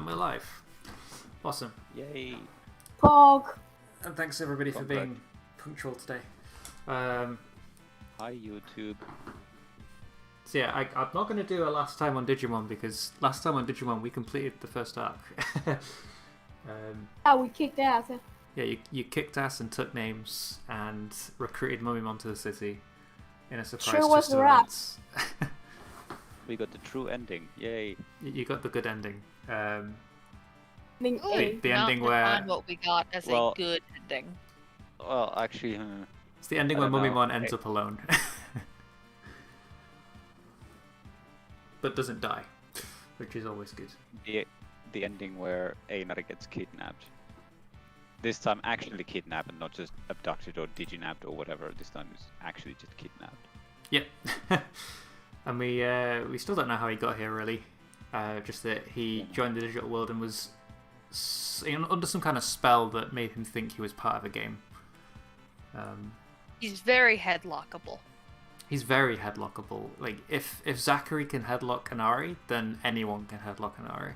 And we're live. Awesome. Yay. Pog. And thanks everybody for being punctual today. Hi YouTube. So yeah, I'm not going to do a last time on Digimon because last time on Digimon we completed the first arc. Oh, we kicked ass. Yeah, you kicked ass and took names and recruited Mummymon to the city in a surprise Sure was twist of a wrap. events. We got the true ending. Yay. You got the good ending. I The ending where Define what we got as Well- a good ending. Well, actually, it's the ending I where don't know. Mummymon ends up alone, but doesn't die, which is always good. the ending where Einar gets kidnapped. This time actually kidnapped and not just abducted or diginapped or whatever. This time it's actually just kidnapped. Yep. And we still don't know how he got here really. Just that he joined the digital world and was under some kind of spell that made him think he was part of a game. He's very headlockable. He's very headlockable. Like if Zachary can headlock Kanari, then anyone can headlock Kanari.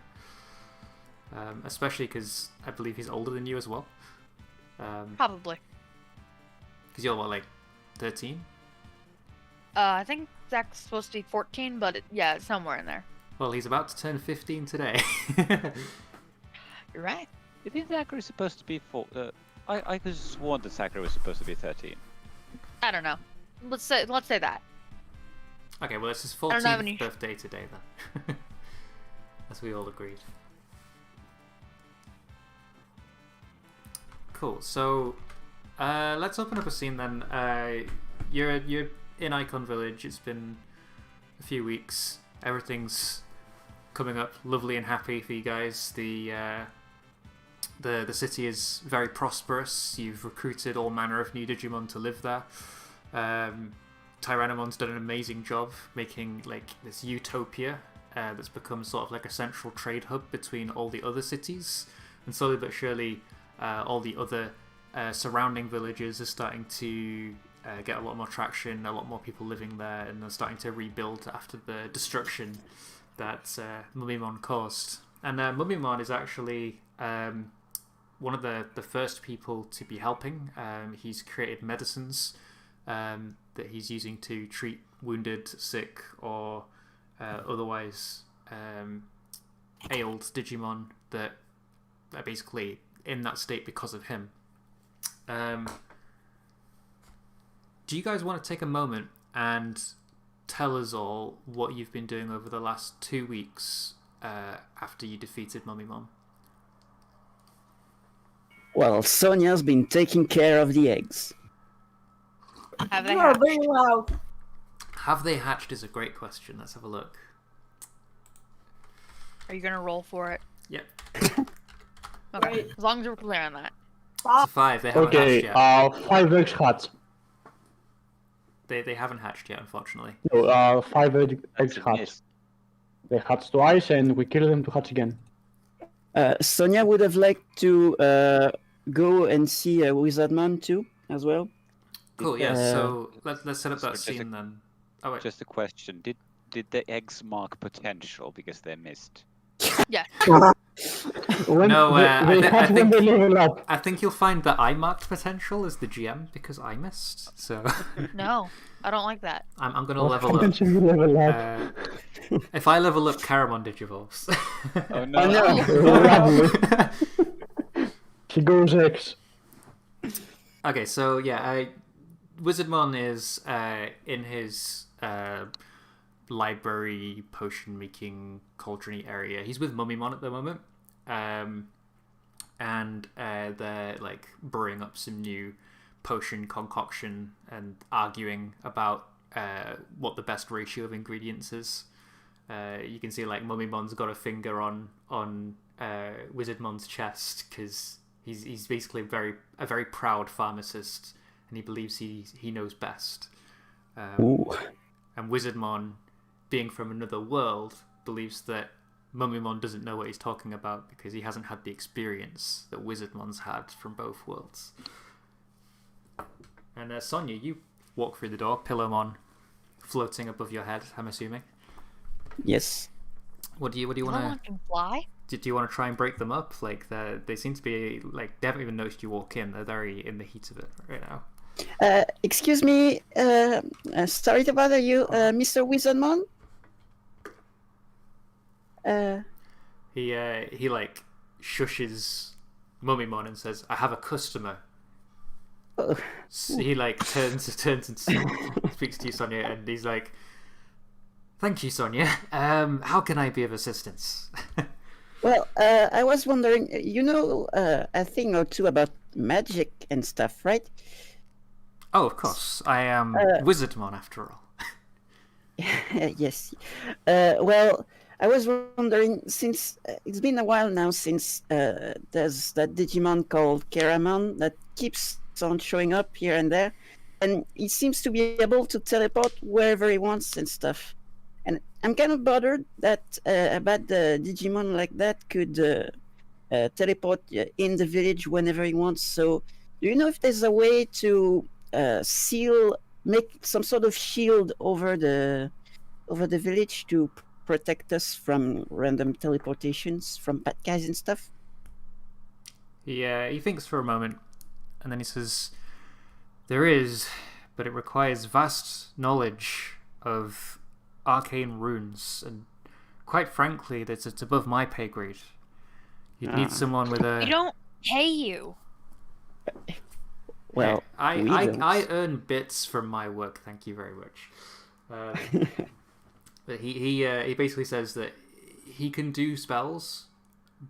Especially because I believe he's older than you as well. Probably. Because you're what, like 13? I think Zach's supposed to be 14, but yeah, it's somewhere in there. Well, he's about to turn 15 today. You're right. Isn't Zachary supposed to be I could have sworn that Zachary was supposed to be 13. I don't know. Let's say that. Okay, well it's his don't have 14th any- birthday today then. As we all agreed. Cool, so let's open up a scene then. You're in Icon Village, it's been a few weeks. Everything's coming up lovely and happy for you guys. The city is very prosperous. You've recruited all manner of new Digimon to live there. Tyrannomon's done an amazing job making like this utopia that's become sort of like a central trade hub between all the other cities, and slowly but surely all the other surrounding villages are starting to get a lot more traction, a lot more people living there, and they're starting to rebuild after the destruction that Mummymon caused. And Mummymon is actually one of the first people to be helping. He's created medicines that he's using to treat wounded, sick, or otherwise ailed Digimon that are basically in that state because of him. Do you guys want to take a moment and tell us all what you've been doing over the last 2 weeks after you defeated Mummymon? Well, Sonia's been taking care of the eggs. Have they You are hatched? very loud. Have they hatched is a great question. Let's have a look. Are you gonna roll for it? Yep. Okay. Right. As long as we're clear on that. It's a 5. They haven't Okay, hatched yet. 5 eggs hatched. They haven't hatched yet, unfortunately. No, 5 eggs It's a hatched. miss. They hatched twice and we killed them to hatch again. Sonia would have liked to go and see Wizardman too, as well. Cool, yeah, Uh, so let's set up so that just a- scene then. Oh, wait. Just a question. Did the eggs mark potential because they missed? Yeah. When No, they, I they thi- I hatch when think- they level up. I think you'll find that I marked potential as the GM because I missed. So No, I don't like that. I'm going to Or level up. potentially level up. If I level up, Caramon digivolves. Oh no! Oh, no. She goes X. Okay, so yeah, Wizardmon is in his library potion making cauldron area. He's with Mummymon at the moment, and they're like brewing up some new potion concoction and arguing about what the best ratio of ingredients is. You can see like Mummimon's got a finger on Wizardmon's chest because he's basically a very proud pharmacist, and he believes he knows best. Ooh. And Wizardmon, being from another world, believes that Mummymon doesn't know what he's talking about because he hasn't had the experience that Wizardmon's had from both worlds. And Sonia, you walk through the door, Pillowmon floating above your head, I'm assuming. Yes. What do you want Someone to? can fly? Do you want to try and break them up? Like they seem to be like they haven't even noticed you walk in. They're very in the heat of it right now. Excuse me, sorry to bother you, Mr. Wizardmon. He like shushes Mummymon and says, "I have a customer." Oh, He like turns and speaks to you, Sonia, and he's like, "Thank you, Sonia. How can I be of assistance?" well, I was wondering, you know a thing or two about magic and stuff, right? Oh, of course. I am Wizardmon after all. Yes. Well, I was wondering, since it's been a while now since there's that Digimon called Keramon that keeps on showing up here and there, and he seems to be able to teleport wherever he wants and stuff. And I'm kind of bothered that about the Digimon like that could teleport in the village whenever he wants. So, do you know if there's a way to make some sort of shield over the village to protect us from random teleportations from bad guys and stuff? He thinks for a moment, and then he says, "There is, but it requires vast knowledge of arcane runes, and quite frankly, it's above my pay grade. You'd need someone with a." We don't pay you. Well, I earn bits from my work. Thank you very much. But he basically says that he can do spells,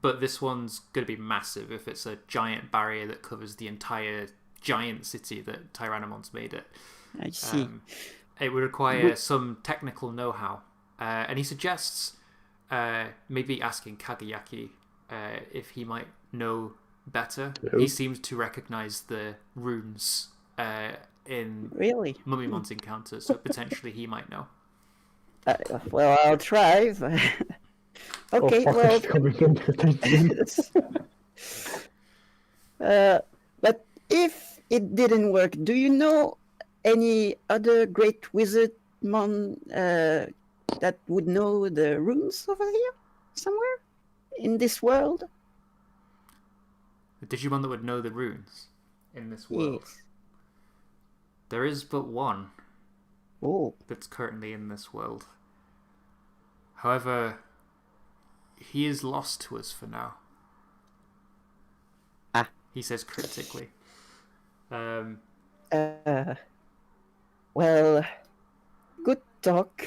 but this one's going to be massive if it's a giant barrier that covers the entire giant city that Tyrannomon's made it. I see. It would require some technical know-how, and he suggests maybe asking Kagayaki if he might know better. Hello? He seems to recognize the runes in Really? Mummymon's encounter, so potentially he might know. Well, I'll try. Okay, fuck, well. it's coming in. But if it didn't work, do you know any other great wizardmon that would know the runes over here somewhere in this world? The Digimon that would know the runes in this world. Yes. There is but one Oh, that's currently in this world. However, he is lost to us for now. Ah. He says cryptically. well, good talk,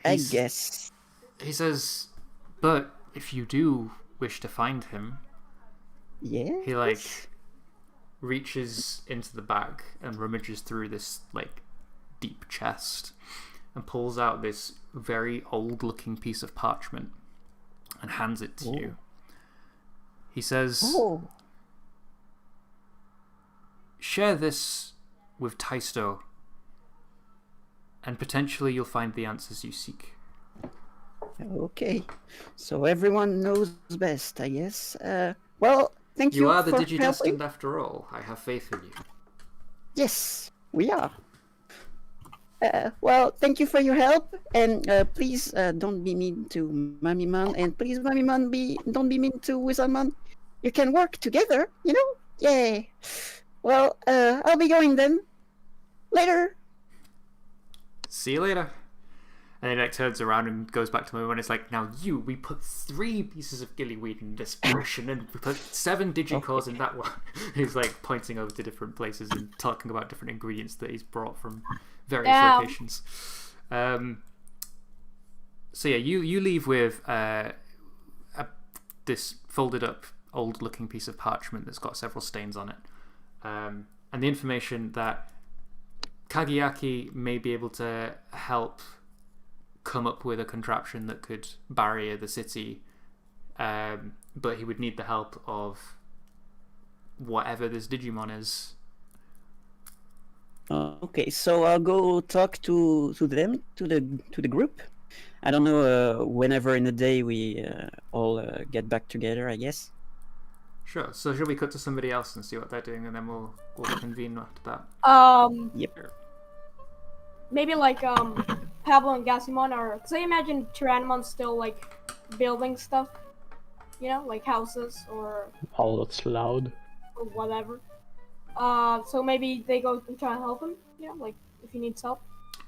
I He's- guess. He says, but if you do wish to find him, Yeah. he like reaches into the bag and rummages through this like deep chest and pulls out this very old looking piece of parchment and hands it to you. He says, Oh, share this with Taisto and potentially you'll find the answers you seek. okay. So everyone knows best, I guess. Well, thank you You are the for Digidestined helping. after all. I have faith in you. Yes, we are. Well, thank you for your help, and please don't be mean to Mummymon, and please, Mummymon, don't be mean to Wizardmon. You can work together, you know? Yay! Well, I'll be going then. Later. See you later. And then he like turns around and goes back to Mummymon. It's like, now we put 3 pieces of gillyweed in this potion and we put 7 digicores in that one. He's like pointing over to different places and talking about different ingredients that he's brought from various locations. So yeah, you leave with this folded up old looking piece of parchment that's got several stains on it, and the information that Kagayaki may be able to help come up with a contraption that could barrier the city, but he would need the help of whatever this Digimon is. Okay, so I'll go talk to them, to the group. I don't know, whenever in the day we all get back together, I guess. Sure. So shall we cut to somebody else and see what they're doing, and then we'll convene after that? Yep. Maybe like Pablo and Gasimon are, because I imagine Tyrannomon's still like building stuff, you know, like houses or Oh, that's loud. whatever. So maybe they go and try and help him, you know, like if he needs help.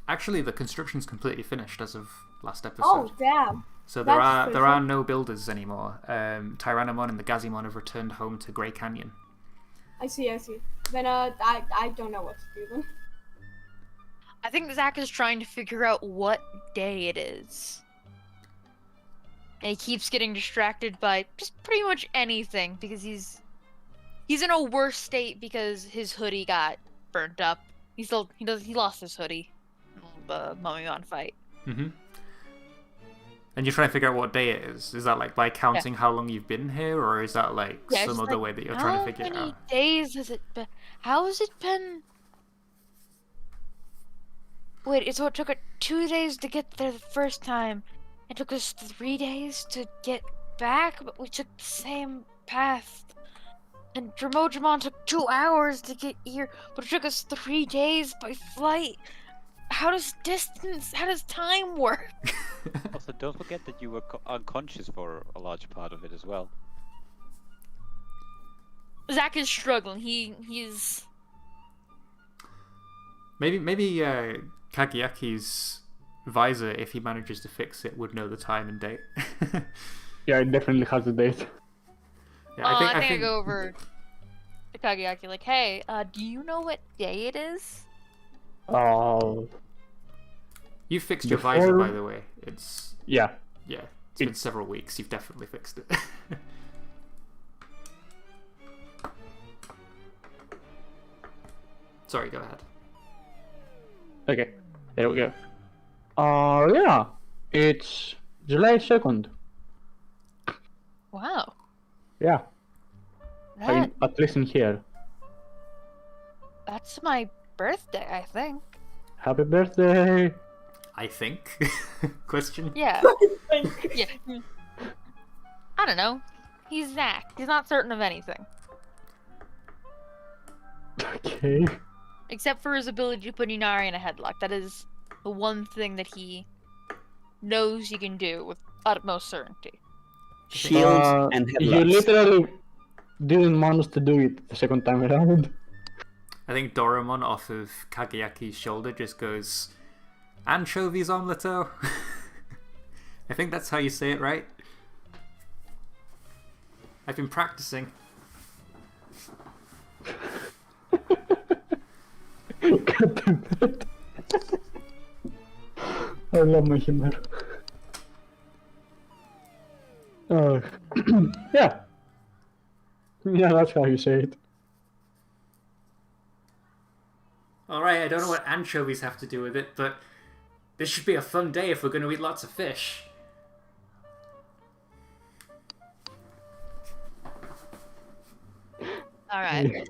Actually, the construction's completely finished as of last episode. Oh damn! So That's there are official. no builders anymore. Tyrannomon and the Gazimon have returned home to Grey Canyon. I see. Then I don't know what to do then. I think Zach is trying to figure out what day it is. And he keeps getting distracted by just pretty much anything because he's in a worse state because his hoodie got burnt up. He lost his hoodie in the Mummymon fight. Mm-hmm. And you're trying to figure out what day it is. Is that like by counting how long you've been here, or is that like Yeah, some it's other like, way that you're trying to figure it How many out? days has it been? How has it been? Wait, so it took us 2 days to get there the first time. It took us 3 days to get back, but we took the same path. And Dromojamon took 2 hours to get here, but it took us 3 days by flight. How does time work? Also, don't forget that you were unconscious for a large part of it as well. Zach is struggling. He's Maybe Kageyaki's visor, if he manages to fix it, would know the time and date. Yeah, it definitely has the date. Yeah, I think I go over to Kageyaki like, hey, do you know what day it is? Oh, You fixed your visor, by Before- the way. It's yeah. it's been several weeks. You've definitely fixed it. Sorry, go ahead. Okay, there we go. Yeah, it's July 2nd. Wow. Yeah, I That, mean, at least in here. that's my birthday, I think. Happy birthday! I think. Question. Yeah. Yeah. I don't know. He's Zach. He's not certain of anything. Okay. Except for his ability to put Inari in a headlock. That is the one thing that he knows he can do with utmost certainty. Shields and You headlocks. literally didn't manage to do it the second time around. I think Doraemon off of Kageyaki's shoulder just goes, "Anchovies omelette." I think that's how you say it, right? I've been practicing. God damn it. I love my humor. Yeah. Yeah, that's how you say it. Alright, I don't know what anchovies have to do with it, but this should be a fun day if we're going to eat lots of fish. Alright.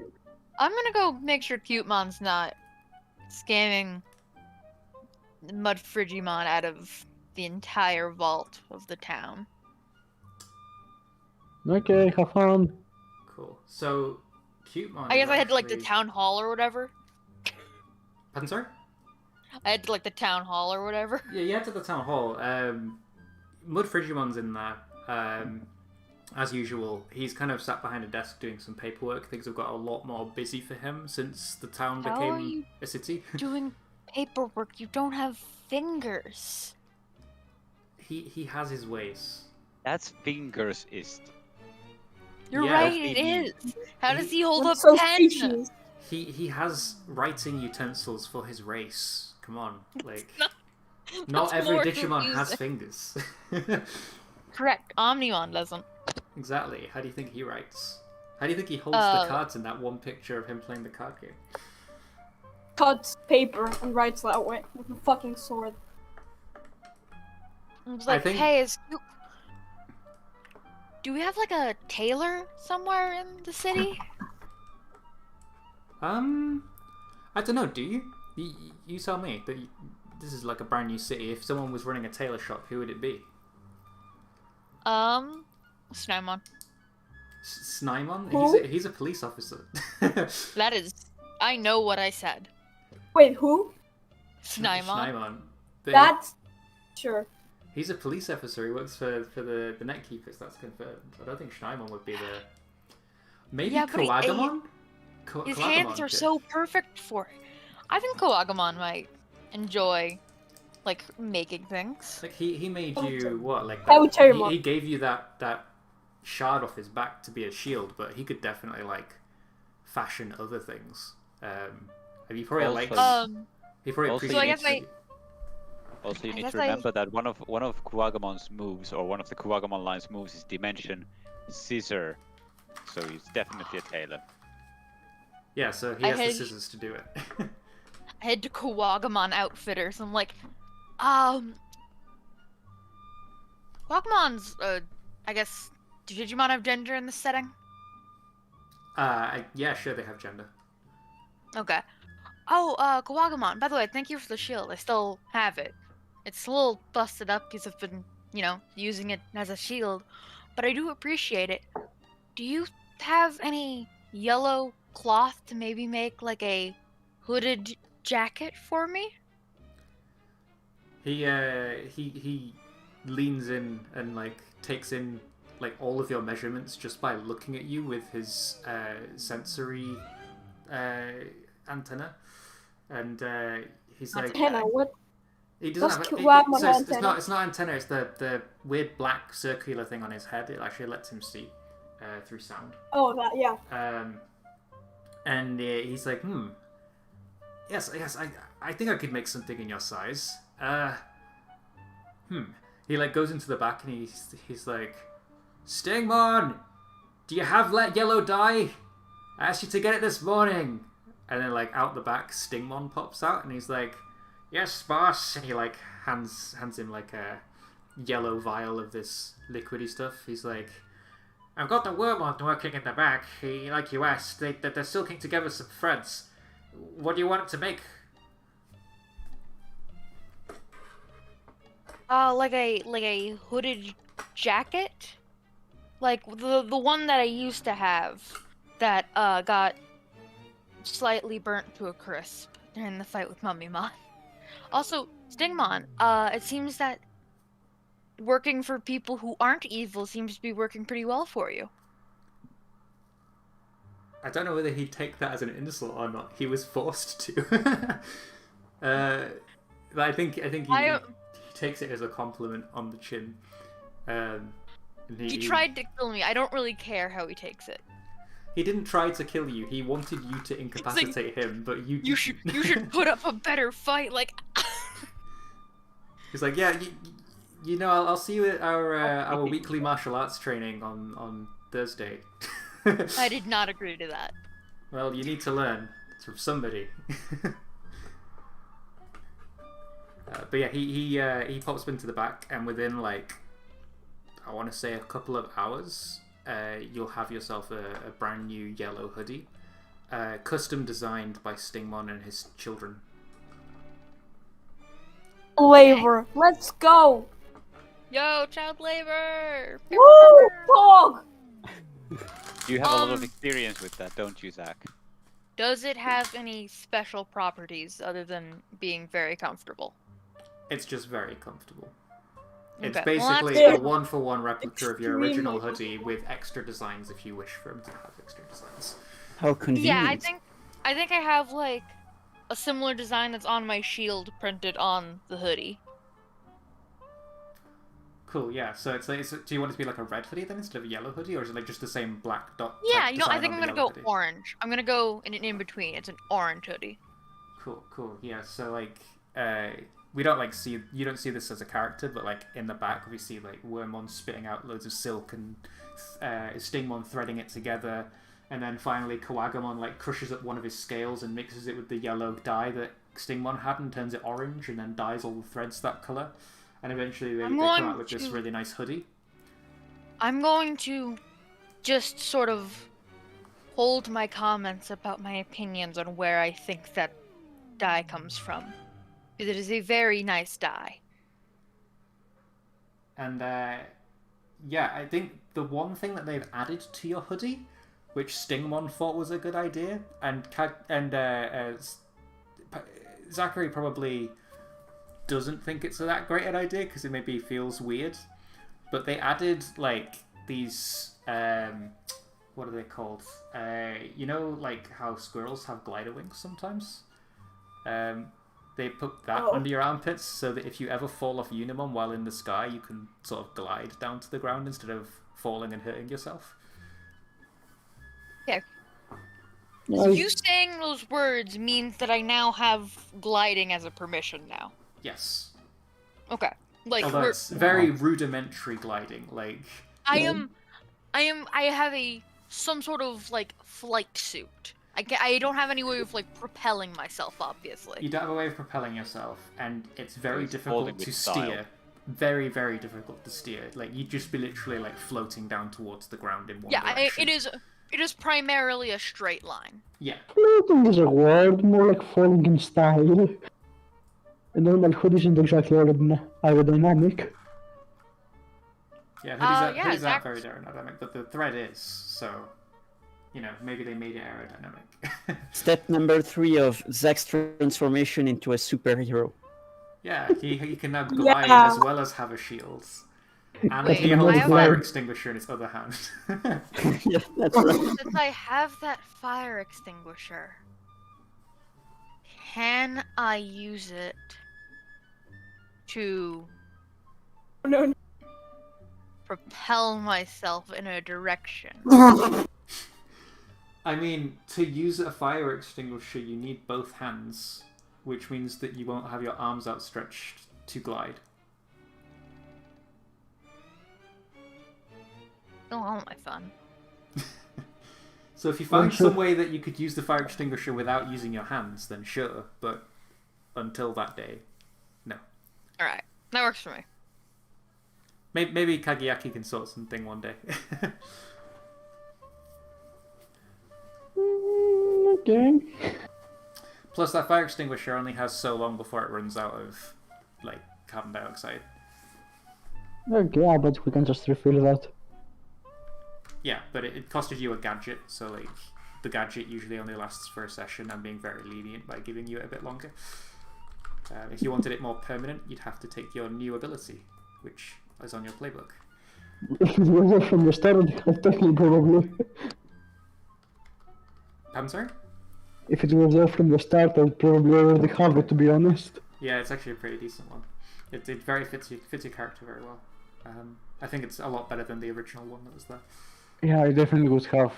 I'm gonna go make sure Cutemon's not scamming Mud Frigimon out of the entire vault of the town. Okay, have fun. Cool. So, Cutemon. I guess is I had to like the actually- town hall or whatever. Pardon, sorry? I had to like the town hall or whatever. Yeah, you head to the town hall. Mud Frigimon's in there. As usual, he's kind of sat behind a desk doing some paperwork. Things have got a lot more busy for him since the town How are became you a city. doing paperwork? You don't have fingers. He has his ways. That's fingers ist. You're Yeah, right, it he- is. How does he hold I'm up so pen? species. He has writing utensils for his race. Come on, like not- not that's every more Digimon has confusing. fingers. Correct. Omnimon doesn't. Exactly. How do you think he writes? How do you think he holds the cards in that one picture of him playing the card game? Cuts paper and writes that way with a fucking sword. I was I like, think- hey, do we have like a tailor somewhere in the city? I don't know. Do you? You tell me. This is like a brand new city. If someone was running a tailor shop, who would it be? Snowmon. Snymon? Who? He's a police officer. That is, I know what I said. Wait, who? Snymon. Snymon. That's sure. He's a police officer. He works for the net keepers. That's confirmed. I don't think Schneimon would be the. Maybe Yeah, but Kowagamon? His Kowagamon hands are could. so perfect for it. I think Kowagamon might enjoy, like, making things. Like he made you what? Like I would tell you he, more. he gave you that shard off his back to be a shield, but he could definitely like fashion other things. And he probably likes. He probably Also, So I appreciates. guess it. Also, you I need guess to remember that one of Kuwagamon's moves, or one of the Kuwagamon line's moves, is Dimension Scissor. So he's definitely a tailor. Yeah, so he I has the had- scissors to do it. I head to Kowagamon Outfitters. I'm like, Kowagamons, I guess, do Digimon have gender in this setting? Yeah, sure, they have gender. Okay. Oh, Kowagamon, by the way, thank you for the shield. I still have it. It's a little busted up because I've been, using it as a shield, but I do appreciate it. Do you have any yellow cloth to maybe make like a hooded jacket for me? He leans in and like takes in like all of your measurements just by looking at you with his sensory antenna, and he's like, Antenna, what? he doesn't What's have Kuwagamon's so it's antenna? not antenna. It's the weird black circular thing on his head. It actually lets him see through sound. Oh, that, yeah. And he's like, yes, I think I could make something in your size. He like goes into the back and he's like, Stingmon, do you have yellow dye? I asked you to get it this morning. And then like out the back, Stingmon pops out and he's like, yes, boss. And he like hands him like a yellow vial of this liquidy stuff. He's like, I've got the Wormon working in the back. Like you asked, they're silking together some threads. What do you want it to make? Like a hooded jacket, like the one that I used to have, that got slightly burnt to a crisp during the fight with Mummymon. Also, Stingmon, it seems that working for people who aren't evil seems to be working pretty well for you. I don't know whether he'd take that as an insult or not. He was forced to. But I think he takes it as a compliment on the chin. And He tried to kill me. I don't really care how he takes it. He didn't try to kill you. He wanted you to incapacitate him, but you. You should put up a better fight. Like. He's like, yeah, you know, I'll see you at our weekly martial arts training on Thursday. I did not agree to that. Well, you need to learn. It's from somebody. But yeah, he pops into the back, and within like, I want to say a couple of hours, you'll have yourself a brand new yellow hoodie, custom designed by Stingmon and his children. Labor. Let's go. Yo, child labor! Woo! Dog! You have a lot of experience with that, don't you, Zach? Does it have any special properties other than being very comfortable? It's just very comfortable. It's Okay, well, basically that's a good. one-for-one replica of your original Extremely hoodie with extra designs if you wish for him to have extra designs. How convenient. Yeah, I think I have like a similar design that's on my shield printed on the hoodie. Cool, yeah. So it's like, do you want it to be like a red hoodie then instead of a yellow I is it like just the same black dot? Yeah, type I design think on I'm the gonna yellow go hoodie? orange. I'm gonna go in between. It's an orange hoodie. Cool. Yeah. So like, we don't like see you don't see this as a character, but like in the back we see like Wormon spitting out loads of silk and Stingmon threading it together, and then finally Kowagamon like crushes up one of his scales and mixes it with the yellow dye that Stingmon had and turns it orange, and then dyes all the threads that color, and eventually they come out with this really nice hoodie. I'm going to just sort of hold my comments about my opinions on where I think that dye comes from. Because it is a very nice dye. And yeah, I think the one thing that they've added to your hoodie, which Stingmon thought was a good idea, and Zachary probably doesn't think it's that great an idea because it maybe feels weird. But they added like these what are they called? You know, like how squirrels have glider wings sometimes. They put that under your armpits so that if you ever fall off Unimon while in the sky, you can sort of glide down to the ground instead of falling and hurting yourself. Okay. So you saying those words means that I now have gliding as a permission now. Yes. Okay. Like although it's very rudimentary gliding. Like I have some sort of like flight suit. I don't have any way of like propelling myself, obviously. You don't have a way of propelling yourself, and it's very difficult to style. steer. Very, very difficult to steer. Like you'd just be literally like floating down towards the ground in one direction. It is primarily a straight line. Yeah. Floating is a word, more like falling in style. A normal hood isn't exactly aerodynamic. Yeah, hoodies aren't very aerodynamic, but the thread is, so, you know, maybe they made it aerodynamic. Step number 3 of Zach's transformation into a superhero. Yeah, he can now glide as well as have a shield. And he holds a fire extinguisher in his other hand. Yeah, that's right. Since I have that fire extinguisher, can I use it to propel myself in a direction? I mean, to use a fire extinguisher, you need both hands, which means that you won't have your arms outstretched to glide. Don't want my fun. So if you find some way that you could use the fire extinguisher without using your hands, then sure, but until that day, no. Alright, that works for me. Maybe Kageyaki can sort something one day. Okay. Plus, that fire extinguisher only has so long before it runs out of, like, carbon dioxide. Okay, yeah, but we can just refill that. Yeah, but it costed you a gadget, so, like, the gadget usually only lasts for a session. I'm being very lenient by giving you it a bit longer. If you wanted it more permanent, you'd have to take your new ability, which is on your playbook. If it was there from the start, I'd technically probably. I'm sorry? If it was there from the start, I'd probably already have it, to be honest. Yeah, it's actually a pretty decent one. It very fits your character very well. I think it's a lot better than the original one that was there. Yeah, I definitely would have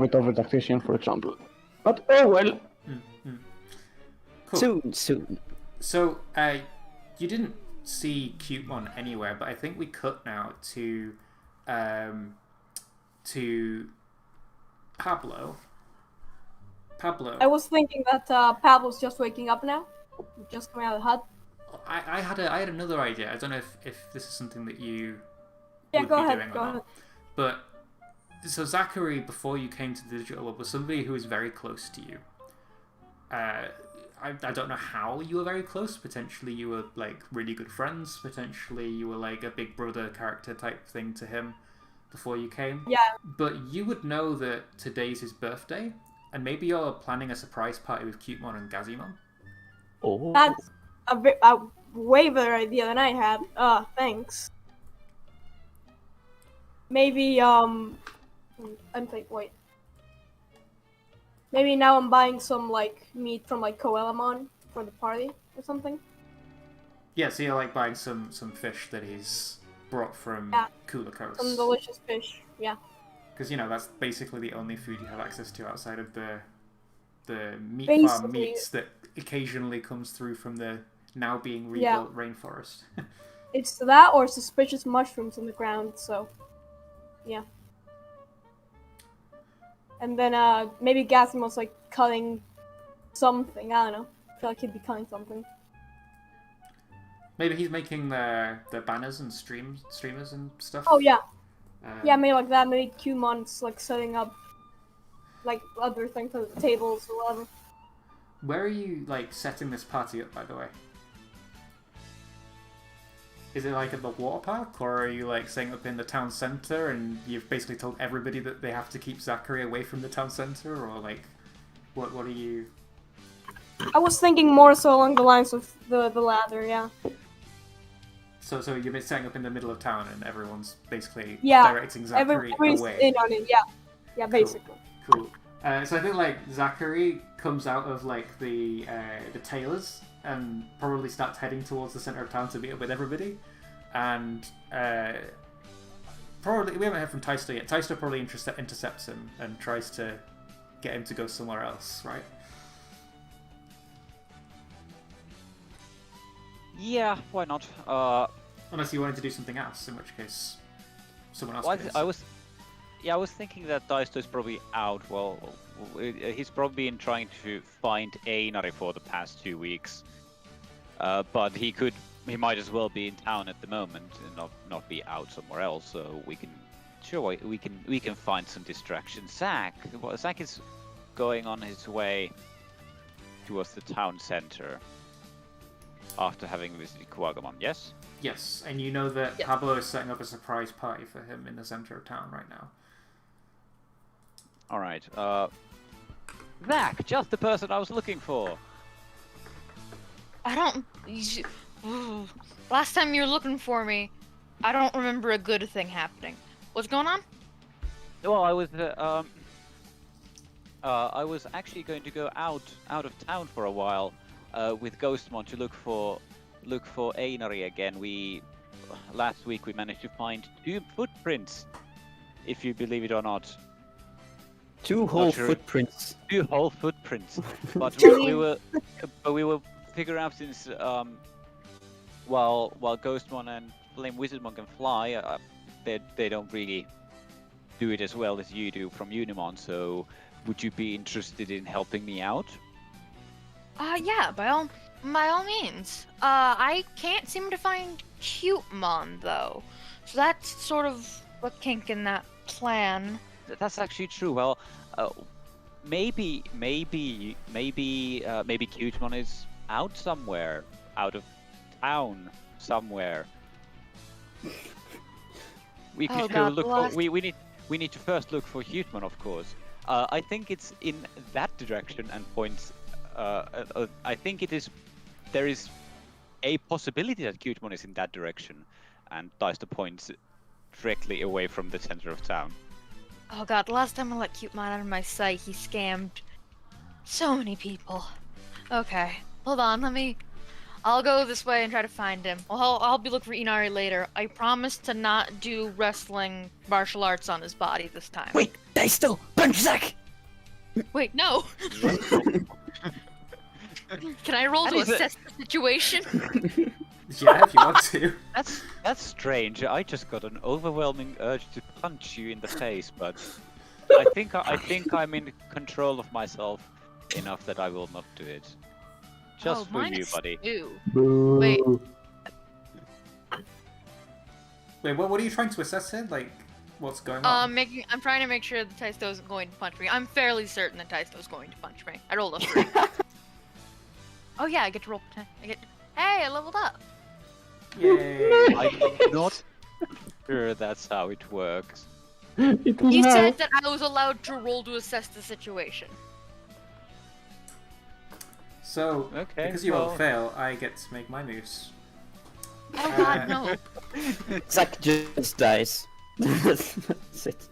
it over Tactician, for example. But oh well. Cool. Soon. So, you didn't see Cutemon anywhere, but I think we cut now to Pablo. I was thinking that Pablo's just waking up now, just coming out of the hut. I had another idea. I don't know if this is something that you would go be ahead, doing go or ahead. not. But so Zachary, before you came to the digital world, was somebody who was very close to you. I don't know how you were very close. Potentially you were like really good friends. Potentially you were like a big brother character type thing to him before you came. Yeah. But you would know that today's his birthday, and maybe you're planning a surprise party with Cutemon and Gazimon. Oh. That's a way better idea than I had. Thanks. Maybe wait. Maybe now I'm buying some like meat from like Koelamon for the party or something. Yeah, so you're like buying some fish that he's brought from Cooler Coast. Some delicious fish. Yeah. Because, you know, that's basically the only food you have access to outside of the meat farm meats that occasionally comes through from the now being rebuilt rainforest. It's that or suspicious mushrooms on the ground, so yeah. And then maybe Gasimon's like cutting something, I don't know. I feel like he'd be cutting something. Maybe he's making the banners and streamers and stuff. Oh yeah. Yeah, maybe like that. Maybe Cutemon's like setting up like other things at the tables or whatever. Where are you like setting this party up, by the way? Is it like at the water park, or are you like setting up in the town center and you've basically told everybody that they have to keep Zachary away from the town center, or like what are you? I was thinking more so along the lines of the ladder, yeah. So you've been setting up in the middle of town, and everyone's basically Yeah, directing Zachary everybody's away. in on it, yeah. Yeah, basically. Cool. So I think like Zachary comes out of like the tailors and probably starts heading towards the center of town to meet up with everybody, and probably we haven't heard from Taisto yet. Taisto probably intercepts him and tries to get him to go somewhere else, right? Yeah, why not? Unless you wanted to do something else, in which case someone else. Well, Pays. I was thinking that Taisto is probably out. Well, he's probably been trying to find Einari for the past 2 weeks. But he might as well be in town at the moment and not be out somewhere else. So we can find some distraction. Zach is going on his way towards the town center after having visited Kuwagamon. Yes. Yes, and you know that Yeah. Pablo is setting up a surprise party for him in the center of town right now. All right. Zach, just the person I was looking for. I don't. Last time you were looking for me, I don't remember a good thing happening. What's going on? Well, I was actually going to go out of town for a while with Ghostmon to look for Einari again. Last week we managed to find 2 footprints, if you believe it or not. 2 whole sure. footprints. 2 whole footprints. But we were figuring out since while Ghostmon and Flame Wizardmon can fly, they don't really do it as well as you do from Unimon. So would you be interested in helping me out? Yeah, by all means. I can't seem to find Cutemon though, so that's sort of a kink in that plan. That's actually true. Well, maybe Cutemon is out somewhere, out of town somewhere. We Oh could go God, look. blast. We need to first look for Cutemon, of course. I think it's in that direction and points. I think there is a possibility that Cutemon is in that direction, and Taisto points directly away from the center of town. Oh God, last time I let Cutemon out of my sight, he scammed so many people. Okay, hold on, I'll go this way and try to find him. I'll be looking for Inari later. I promise to not do wrestling martial arts on his body this time. Wait, Taisto, punch Zack! Wait, no! Can I roll That to is a- assess the situation? Yeah, if you want to. That's strange. I just got an overwhelming urge to punch you in the face, but I think I'm in control of myself enough that I will not do it. Just for you, buddy. Boo. Wait. Wait, what are you trying to assess here? Like, what's going on? I'm trying to make sure that Taisto isn't going to punch me. I'm fairly certain that Taisto is going to punch me. I rolled a 3. Oh yeah, I get to roll. Hey, I leveled up. Yay! I'm not sure that's how it works. It is He now. said that I was allowed to roll to assess the situation. So, Okay, because you well- won't fail, I get to make my moves. Oh God, no. Zack just dies. That's it.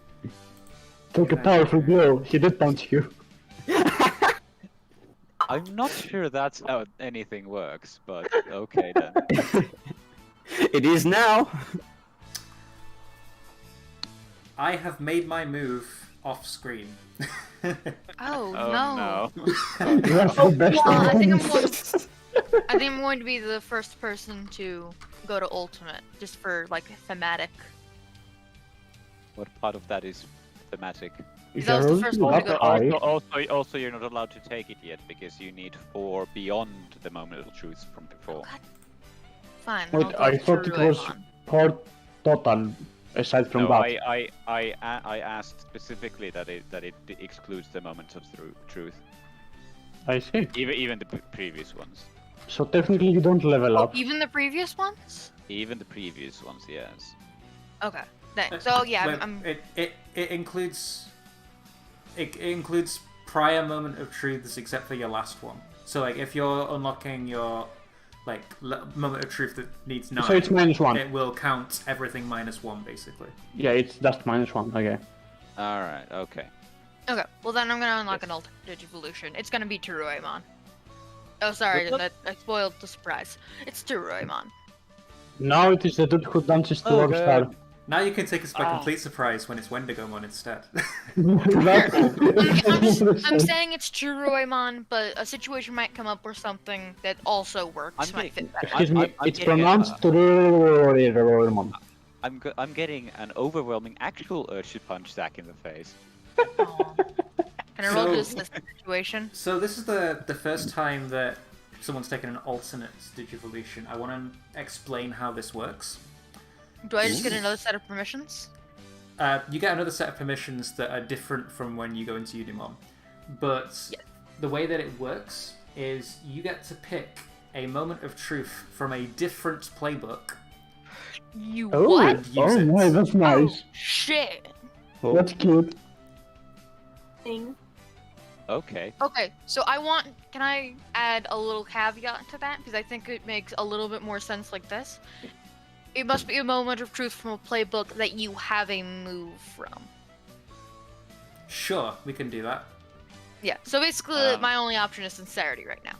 Took a powerful blow. He did punch you. I'm not sure that's how anything works, but okay then. It is now. I have made my move off screen. Oh, Oh no. That's the best Well, I think one. I'm going to be the first person to go to ultimate, just for like thematic. What part of that is thematic? That was the first one to go. Also, you're not allowed to take it yet because you need 4 beyond the moment of truth from before. God. Fine. Wait, I'll go I thought it through was on. part total, aside from No, that. I asked specifically that it excludes the moments of truth, I see. even the previous ones, So technically you don't level up. Even the previous ones? even the previous ones. Yes. Okay. So yeah, Wait, I'm. it includes prior moment of truths except for your last one. So like if you're unlocking your like moment of truth that needs 9, So it's -1. it will count everything -1 basically. Yeah, it's just -1. Okay. All right. Okay. Okay, well then I'm gonna unlock Yes. an alternate Digivolution. It's gonna be Teruemon. Oh, sorry, What? that I spoiled the surprise. It's Teruemon. Now it is the dude who dances to Oh, Rockstar. God. Now you can take us by Ah. complete surprise when it's Wendigomon instead. I'm saying it's Teruemon, but a situation might come up where something that also works I'm might getting- fit better. Excuse me, I'm it's getting pronounced I'm getting an overwhelming actual urge to punch Zach in the face. Aw. Can I roll So- this situation? So this is the first time that someone's taken an alternate Digivolution. I want to explain how this works. Do I just get another set of permissions? You get another set of permissions that are different from when you go into Unimon. But Yeah. the way that it works is you get to pick a moment of truth from a different playbook. You Oh, what? Use oh it. my, that's nice. Oh, shit. That's cute. Thing. Okay. Okay, so can I add a little caveat to that? Because I think it makes a little bit more sense like this. It must be a moment of truth from a playbook that you have a move from. Sure, we can do that. Yeah, so basically my only option is sincerity right now.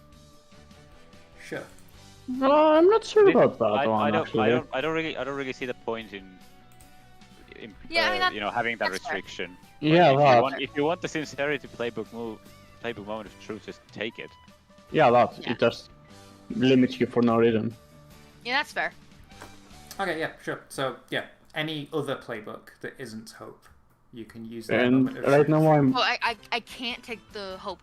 Sure. No, I'm not sure about that I one, don't. actually. I don't really see the point in Yeah, I mean, that- having that that's fair. restriction. Yeah, if, that. if you want the sincerity playbook moment of truth, just take it. Yeah, that. Yeah. It just limits you for no reason. Yeah, that's fair. Okay, yeah, sure. So, yeah, any other playbook that isn't Hope, you can use that And moment of right truth. now I'm... Oh, I can't take the hope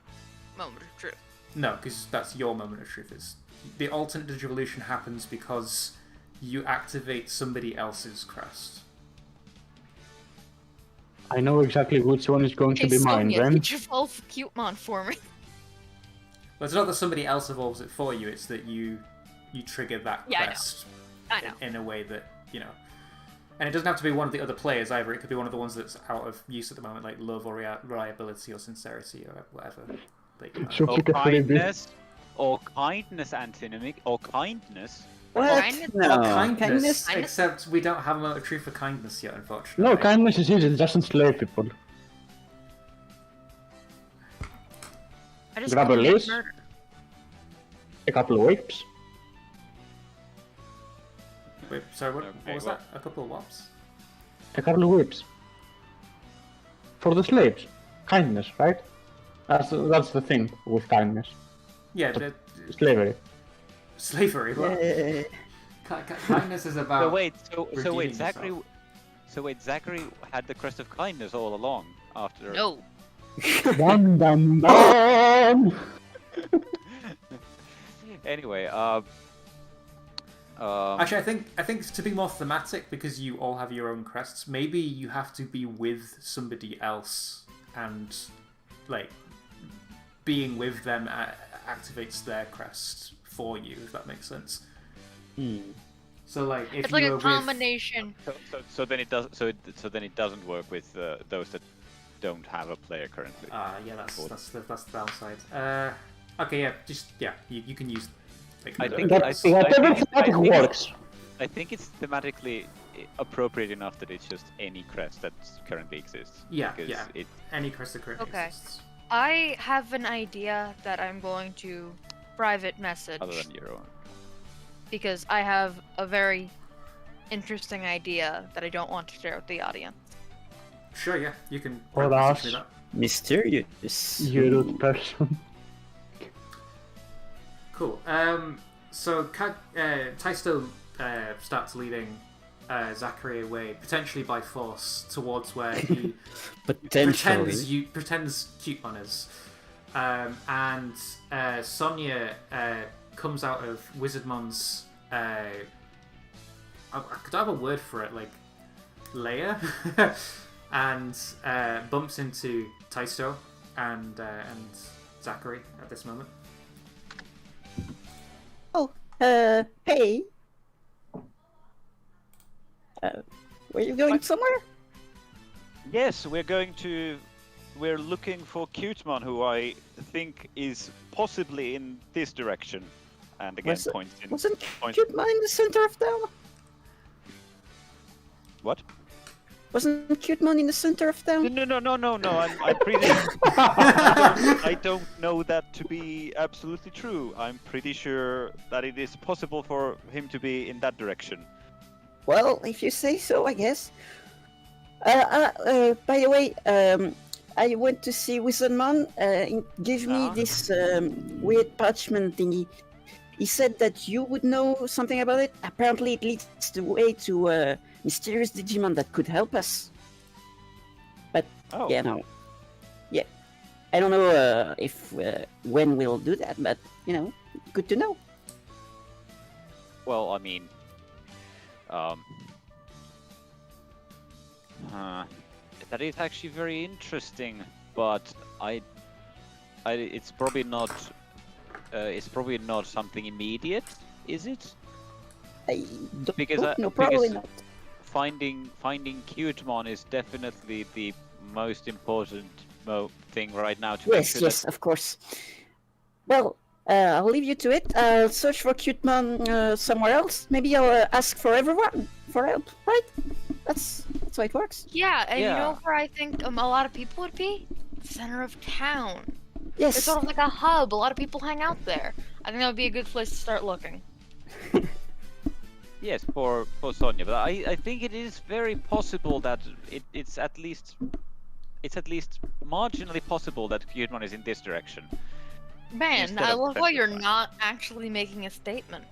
moment of truth. No, because that's your moment of truth. It's the alternate Digivolution happens because you activate somebody else's crest. I know exactly which one is going to Hey, be mine, Sonia, then. could you evolve Cutemon for me? But it's not that somebody else evolves it for you, it's that you trigger that Yeah, I know. crest I know. in a way that, you know. And it doesn't have to be one of the other players either, it could be one of the ones that's out of use at the moment, like love or reliability or sincerity or whatever. Like, So- Or Pick a freebie. kindness antonymic, or kindness. What? Kindness? No. Or kindness, Kindness? except we don't have a moment of truth for kindness yet, unfortunately. No, kindness is easy, it doesn't slay people. I just Grab a commit list. murder. A couple of whips. Wait, sorry, what Okay, was well- that? A couple of wops? A couple of whips. For the slaves. Kindness, right? That's the thing with kindness. Yeah, the Slavery. slavery. What? Yeah. Kindness is about. So wait, redeeming Zachary. yourself. So wait, Zachary had the crest of kindness all along after. No. Dun dun dun! Anyway, Actually, I think to be more thematic, because you all have your own crests, maybe you have to be with somebody else, and like being with them activates their crest for you, if that makes sense. So like if It's you like were a with, combination. so then it does. So then it doesn't work with those that don't have a player currently. yeah, that's the downside. Okay, yeah, you can use. Like, I think- Whatever thematic works. I think it's thematically appropriate enough that it's just any crest that currently exists. Yeah, because yeah. It, Any crest that currently Okay. exists. I have an idea that I'm going to private message other than your own. because I have a very interesting idea that I don't want to share with the audience. Sure, yeah, you can. Or message me us. that. Mysterious. You rude person. Cool. So Taisto starts leading Zachary away, potentially by force, towards where he Potentially. pretends Cutemon is. And Sonia comes out of Wizardmon's. Could I have a word for it, like layer, and bumps into Taisto and Zachary at this moment. Oh, hey. Were you going somewhere? Yes, we're going to we're looking for Cutemon, who I think is possibly in this direction. And again, Wasn't points. Cutemon in the center of town? What? Wasn't Cutemon in the center of town? No. I'm pretty. I don't know that to be absolutely true. I'm pretty sure that it is possible for him to be in that direction. Well, if you say so, I guess. By the way, I went to see Wizardmon. He gave me this weird parchment thingy. He said that you would know something about it. Apparently, it leads the way to a mysterious Digimon that could help us. But yeah, no. Yeah, I don't know if when we'll do that, but you know, good to know. Well, I mean, that is actually very interesting, but it's probably not. It's probably not something immediate, is it? I don't Because know, probably because not. finding Cutemon is definitely the most important thing right now to make sure Yes, of course. Well, I'll leave you to it. I'll search for Cutemon somewhere else. Maybe I'll ask for everyone for help, right? That's how it works. Yeah, and you Yeah. know where I think a lot of people would be? Center of town. Yes. It's sort of like a hub. A lot of people hang out there. I think that would be a good place to start looking. Yes, for Sonia, but I think it is very possible that it's at least marginally possible that Cutemon is in this direction. Man, Instead I of love how you're Central not actually making a statement.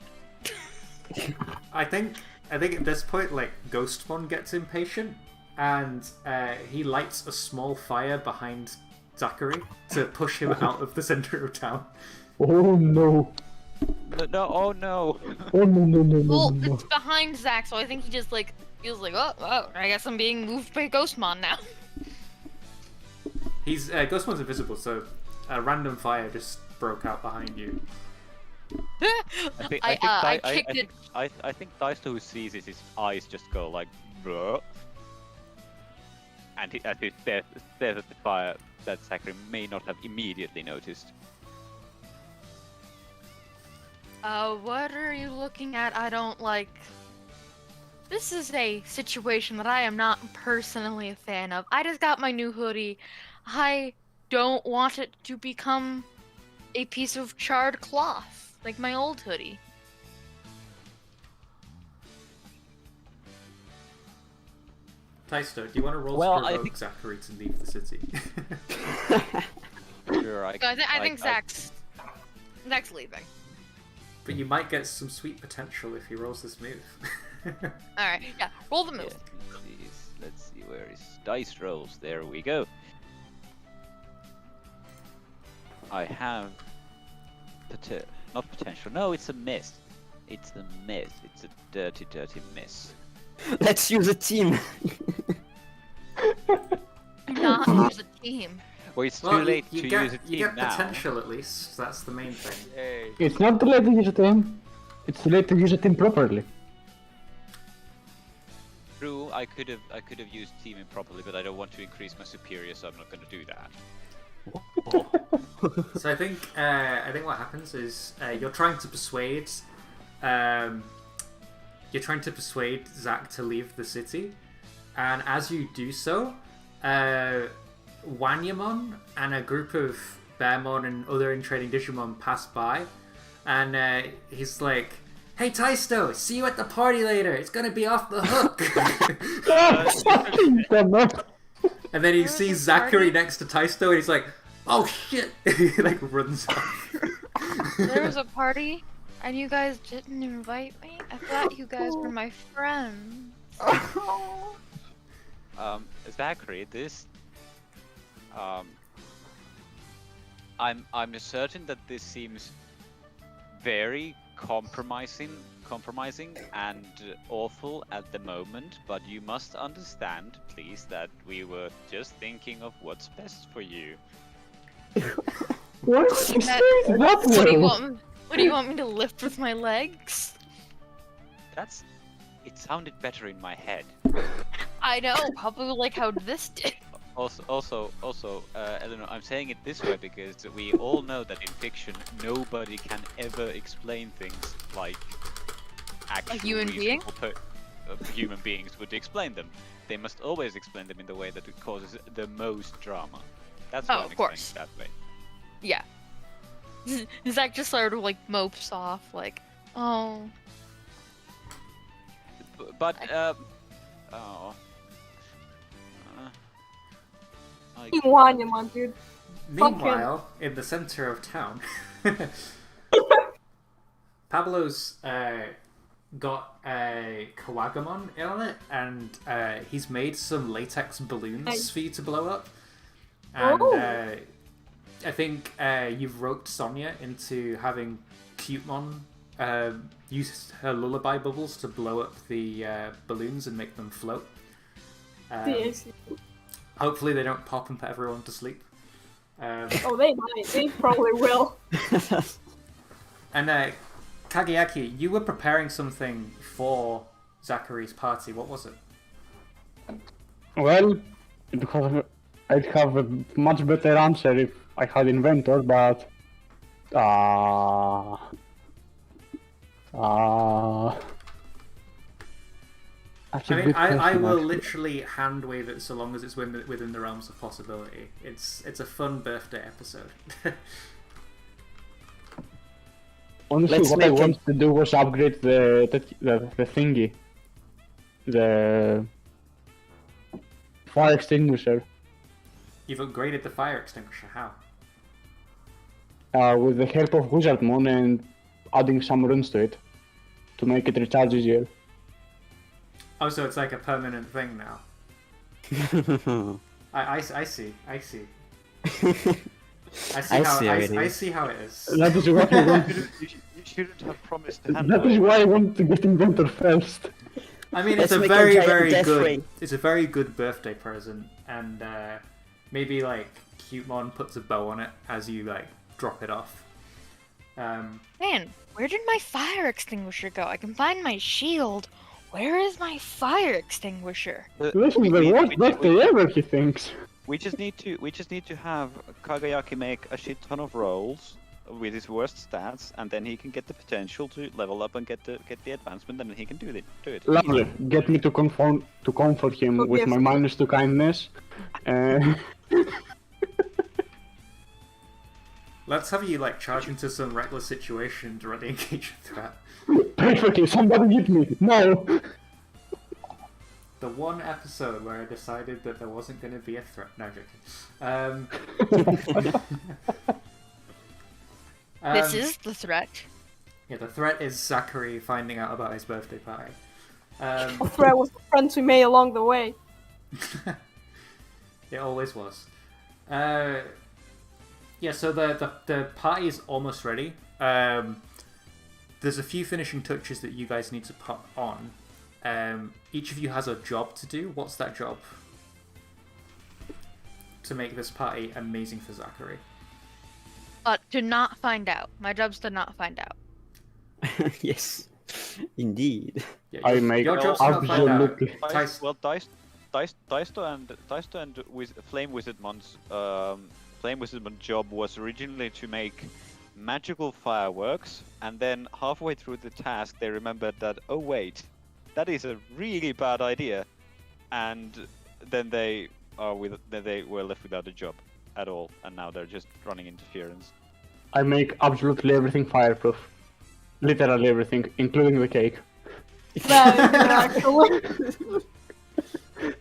I think at this point, like, Ghostmon gets impatient, and he lights a small fire behind Zachary to push him out of the center of town. Oh no. No, oh no. Oh no. Well, it's behind Zach, so I think he just like feels like, oh, I guess I'm being moved by Ghostmon now. He's Ghostmon's invisible, so a random fire just broke out behind you. I kicked it. I think Daisto, who sees it, his eyes just go like, bruh. And as he stares at the fire that Zachary may not have immediately noticed. What are you looking at? I don't like. This is a situation that I am not personally a fan of. I just got my new hoodie. I don't want it to become a piece of charred cloth, like my old hoodie. Taisto, do you want to roll Well, to I provoke think- Zachary to leave the city? Sure, I think Zach's leaving. But you might get some sweet potential if he rolls this move. Alright, yeah, roll the move. Let's see where his dice rolls. There we go. I have not potential. No, it's a miss. It's a miss. It's a dirty miss. Let's use a team. Do not use a team. Well, it's too Well, late you to get, use a you team get now. potential at least. That's the main thing. Yay. It's not too late to use a team. It's too late to use a team properly. True, I could have used team improperly, but I don't want to increase my superior, so I'm not going to do that. So I think what happens is you're trying to persuade Zach to leave the city, and as you do so, Wanyamon and a group of Bearmon and other in-training Digimon pass by, and he's like, "Hey Taisto, see you at the party later. It's gonna be off the hook." And then he sees Zachary next to Taisto, and he's like, "Oh shit!" He like runs off. There was a party, and you guys didn't invite me? I thought you guys were my friends. Zachary, this I'm certain that this seems very compromising and awful at the moment, but you must understand, please, that we were just thinking of what's best for you. What is he saying that What do you way? what do you want me to lift with my legs? It sounded better in my head. I know, probably like how this did. Also, Eleanor, I'm saying it this way because we all know that in fiction, nobody can ever explain things like actual human being? Human beings would explain them. They must always explain them in the way that it causes the most drama. That's why I'm of explaining course. it that way. Yeah. Zach just sort of like mopes off, like, oh. But like, Wanyamon, dude. Meanwhile, in the center of town, Pablo's got a Kawagamon on it, and he's made some latex balloons for you to blow up. And I think you've roped Sonia into having Cutemon use her lullaby bubbles to blow up the balloons and make them float. Hopefully they don't pop and put everyone to sleep. Oh, they might. They probably will. And Kageyaki, you were preparing something for Zachary's party. What was it? Well, I'd have a much better answer if I had inventor, but I mean, I will literally hand wave it so long as it's within the realms of possibility. It's a fun birthday episode. Honestly, what I wanted to do was upgrade the thingy, the fire extinguisher. You've upgraded the fire extinguisher. How? With the help of Wizardmon and adding some runes to it to make it recharge easier. Oh, so it's like a permanent thing now. I see. I see how it is. That is what I want. You shouldn't have promised to hand That is why I want to get inventor first. I mean, it's a very good. It's a very good birthday present, and maybe like Cutemon puts a bow on it as you like drop it off. Man, where did my fire extinguisher go? I can find my shield. Where is my fire extinguisher? This is the worst birthday ever, he thinks. We just need to have Kagayaki make a shit ton of rolls with his worst stats, and then he can get the potential to level up and get the advancement, and he can do it. Lovely. Get me to comfort him with my -2 kindness. Let's have you like charge into some reckless situation to directly engage a threat. Perfectly. Somebody hit me. No. The one episode where I decided that there wasn't going to be a threat. No, joking. This is the threat. Yeah, the threat is Zachary finding out about his birthday party. The threat was the friends we made along the way. It always was. Yeah, so the party is almost ready. There's a few finishing touches that you guys need to put on. Each of you has a job to do. What's that job? To make this party amazing for Zachary. To not find out. My job's to not find out. Yes, indeed. Yeah, I make your job's to not find out. Well, Daisto and Flame Wizardmon's job was originally to make magical fireworks, and then halfway through the task they remembered that, oh wait, that is a really bad idea, and then they were left without a job at all, and now they're just running interference. I make absolutely everything fireproof. Literally everything, including the cake.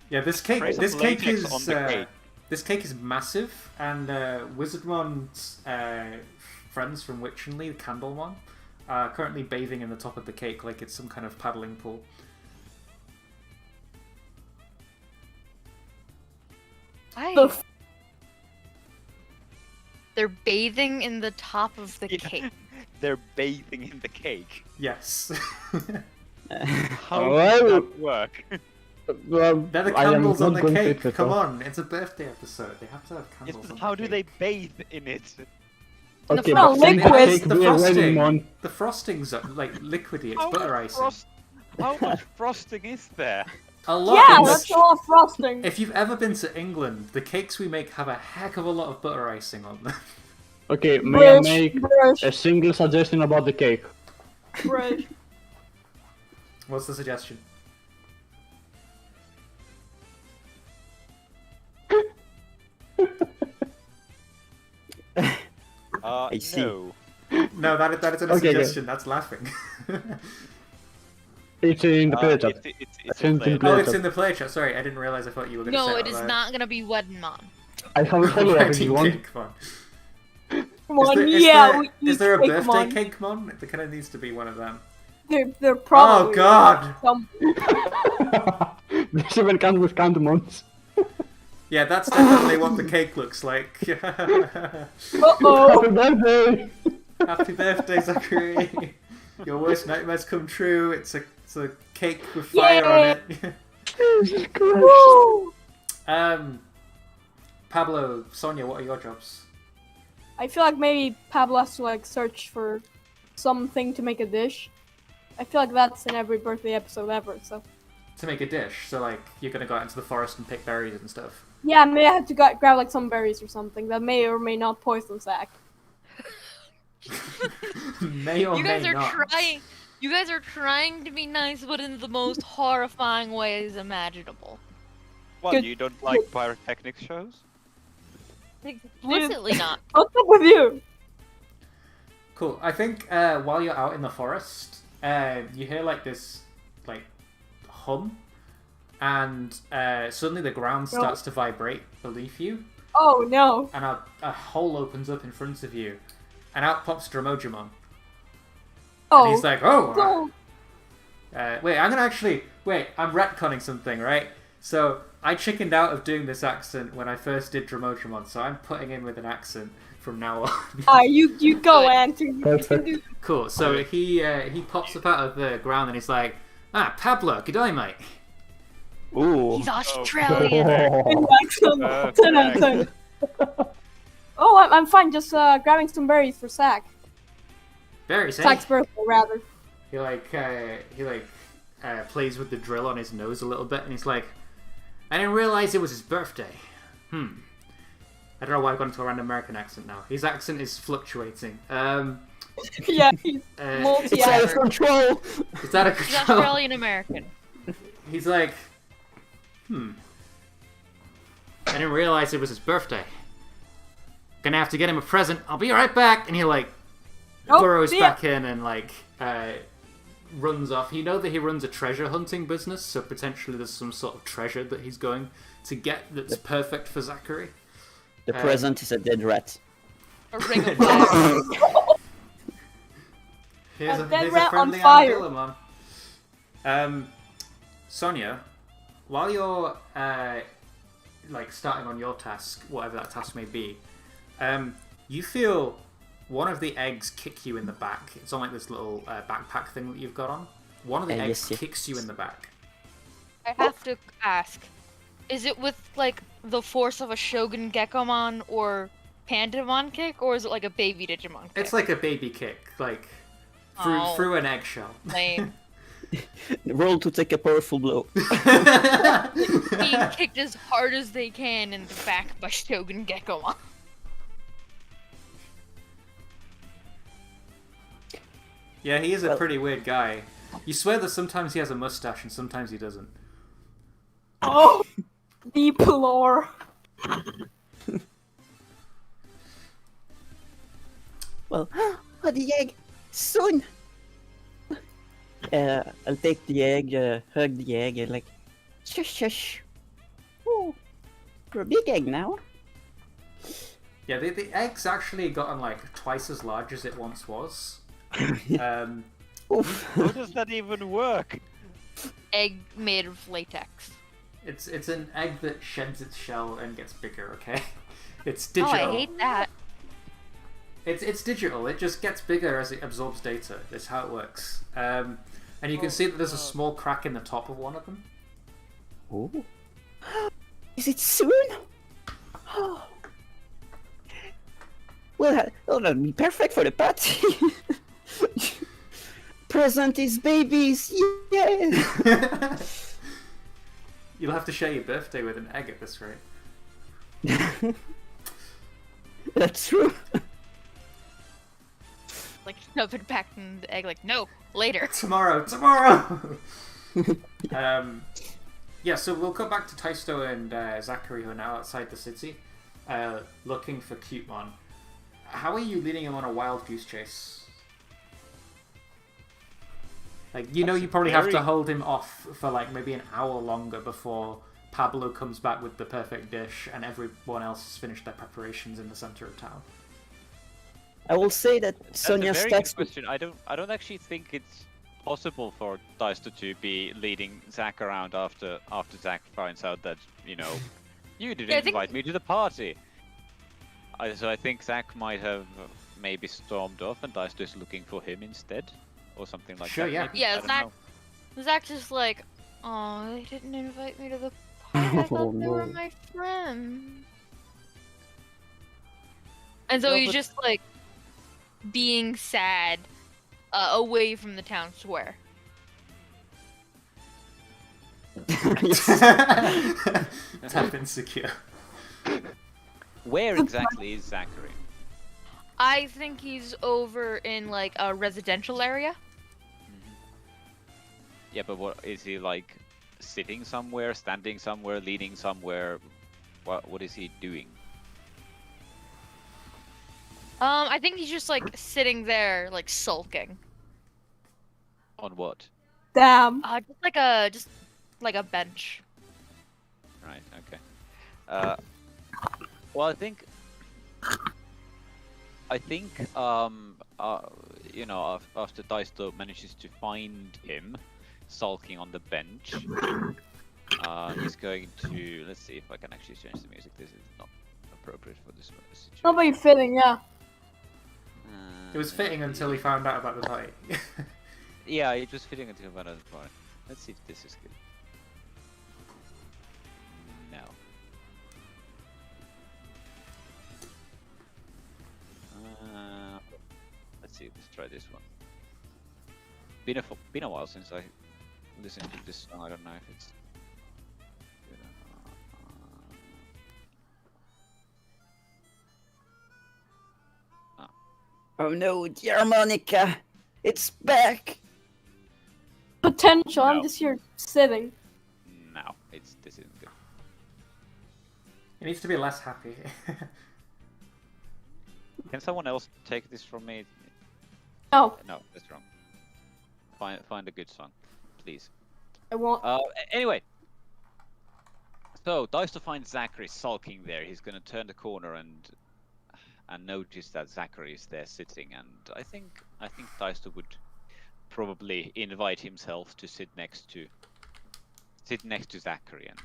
Yeah, this cake is massive, and Wizardmon's friends from Witchenly, the Candlemon, are currently bathing in the top of the cake like it's some kind of paddling pool. They're bathing in the top of the cake. They're bathing in the cake. Yes. How does that work? They're the candles on the cake. Come on, it's a birthday episode. They have to have candles on the cake. How do they bathe in it? Okay, but liquid. The frosting's like liquidy. It's butter icing. How much frosting is there? A lot. Yeah, of that's a lot of frosting. If you've ever been to England, the cakes we make have a heck of a lot of butter icing on them. Okay, may I British, make British, a single suggestion about the cake? British. What's the suggestion? I see. No. No, that isn't a Okay, suggestion. That's laughing. It's in the player chat. It's Same in thing. player. Oh, it's in the play chat. Sorry, I didn't realize. I thought you were going to say No, it it is out loud. not gonna be Weddenmon. I have a follow-up if you want. Cake, Mon. Come on, Is yeah, there, we is eat there a cake, birthday Mon. cake, Mon? There kind of needs to be one of them. They're probably. Oh God! Some... This even comes with condiments. Yeah, that's definitely what the cake looks like. Uh-oh. Happy birthday! Happy birthday, Zachary! Your worst nightmares come true. It's a cake with fire on it. Jesus Christ. Woo! Pablo, Sonia, what are your jobs? I feel like maybe Pablo has to like search for something to make a dish. I feel like that's in every birthday episode ever, so. To make a dish. So like you're gonna go out into the forest and pick berries and stuff. Yeah, maybe I have to grab like some berries or something that may or may not poison Zach. May or You guys may are not. trying. You guys are trying to be nice, but in the most horrifying ways imaginable. What, Good- you don't like pyrotechnic shows? Explicitly not. What's up with you? Cool. I think while you're out in the forest, you hear like this like hum, and suddenly the ground starts to vibrate beneath you, Oh no. and a hole opens up in front of you, and out pops Dromojimon. Oh. And he's like, "Oh, Don't. wait, I'm retconning something, right? So I chickened out of doing this accent when I first did Dromojimon, so I'm putting in with an accent from now on." You go, Good. Andrew. You can Perfect. do. Cool. So he pops up out of the ground and he's like, Pablo, good day, mate. Ooh. He's Australian. Oh. Accent. 10 out of 10. Oh, I'm fine. Just grabbing some berries for Zach. Very safe. Zach's birthday, rather. He plays with the drill on his nose a little bit, and he's like, I didn't realize it was his birthday. I don't know why I've gone into a random American accent now. His accent is fluctuating. Yeah, he's Uh, multi. It's out of control! It's out of He's control. Australian American. He's like, I didn't realize it was his birthday. Gonna have to get him a present. I'll be right back. And he like burrows see ya. back in and like runs off. You know that he runs a treasure hunting business, so potentially there's some sort of treasure that he's going to get that's perfect for Zachary. The present is a dead rat. A ring of fire. Here's A a, dead here's a rat on friendly fire. armadillo, man. Sonia, while you're like starting on your task, whatever that task may be, you feel one of the eggs kick you in the back. It's on like this little backpack thing that you've got on. One of the eggs yes, yes. kicks you in the back. I have to ask, is it with like the force of a Shogun Gekomon or Pandamon kick, or is it like a baby Digimon kick? It's like a baby kick, like Oh. through an eggshell. Lame. Roll to take a powerful blow. Being kicked as hard as they can in the back by Shogun Gekomon. Yeah, he is a Well- pretty weird guy. You swear that sometimes he has a mustache and sometimes he doesn't. Oh, deep lore. Well, oh, the egg! Soon! I'll take the egg, hug the egg, and like, shush, shush. Oh, you're a big egg now. Yeah, the egg's actually gotten like twice as large as it once was. Oof. How does that even work? Egg made of latex. It's an egg that sheds its shell and gets bigger. Okay, it's Oh, digital. I hate that. It's digital. It just gets bigger as it absorbs data. That's how it works. And you can see that there's a small crack in the top of one of them. Oh. Is it soon? Oh. Well, that'll be perfect for the party. Present is babies, yeah! You'll have to share your birthday with an egg at this rate. That's true. Like shove it back in the egg. Like no, later. Tomorrow. Yeah, so we'll come back to Taisto and Zachary, who are now outside the city, looking for Cutemon. How are you leading him on a wild goose chase? Like, you know, you probably have to hold him off for like maybe an hour longer before Pablo comes back with the perfect dish and everyone else has finished their preparations in the center of town. I will say that Sonia That's a very starts. good question. I don't actually think it's possible for Deister to be leading Zach around after Zach finds out that, you know, you didn't invite me to the party. So I think Zach might have maybe stormed off and Deister is looking for him instead, or something like that. Sure, yeah. Maybe. Yeah, Zach's just like, oh, they didn't invite me to the party. I thought they were my friends. And so he's just like being sad away from the town square. Tap insecure. Where exactly is Zachary? I think he's over in like a residential area. Yeah, but what is he like? Sitting somewhere, standing somewhere, leaning somewhere? What is he doing? I think he's just like sitting there, like sulking. On what? Damn. Just like a bench. Right. Okay. Well, I think you know, after Deisto manages to find him sulking on the bench, he's going to, let's see if I can actually change the music. This is not appropriate for this situation. Not very fitting, yeah. It was fitting until he found out about the party. Yeah, it was fitting until one of the part. Let's see if this is good. No. Let's see. Let's try this one. Been a while since I listened to this song. I don't know if it's. Oh no, the harmonica! It's back! Potential. No. I'm just here sitting. No, this isn't good. He needs to be less happy. Can someone else take this from me? No, No, that's wrong. Find a good song, please. I won't. Anyway. So, Deister finds Zachary sulking there. He's gonna turn the corner and notice that Zachary is there sitting, and I think Deister would probably invite himself to sit next to Zachary, and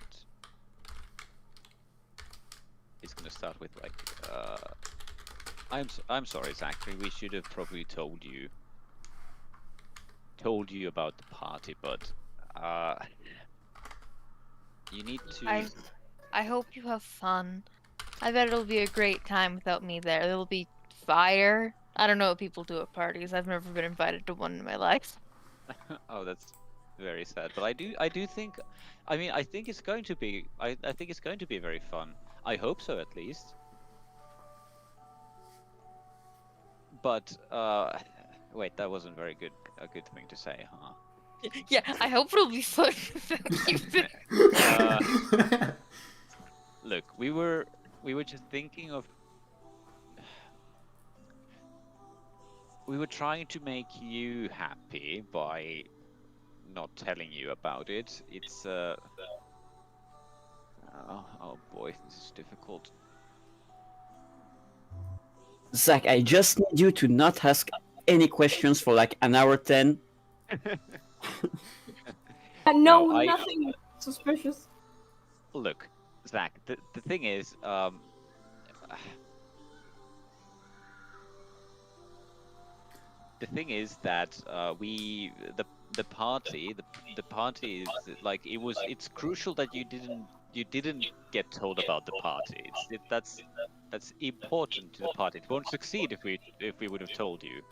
he's gonna start with like, I'm sorry, Zachary. We should have probably told you about the party, but you need to. I hope you have fun. I bet it'll be a great time without me there. There'll be fire. I don't know what people do at parties. I've never been invited to one in my life. Oh, that's very sad. But I do think, I mean, I think it's going to be. I think it's going to be very fun. I hope so, at least. But wait, that wasn't very good. A good thing to say, huh? Yeah, I hope it'll be fun. Look, we were just thinking of. We were trying to make you happy by not telling you about it. It's oh boy, this is difficult. Zach, I just need you to not ask any questions for like an hour 10. No, No, nothing suspicious. Look, Zach, the thing is, the thing is that the party is like it's crucial that you didn't get told about the party. That's important to the party. It won't succeed if we would have told you.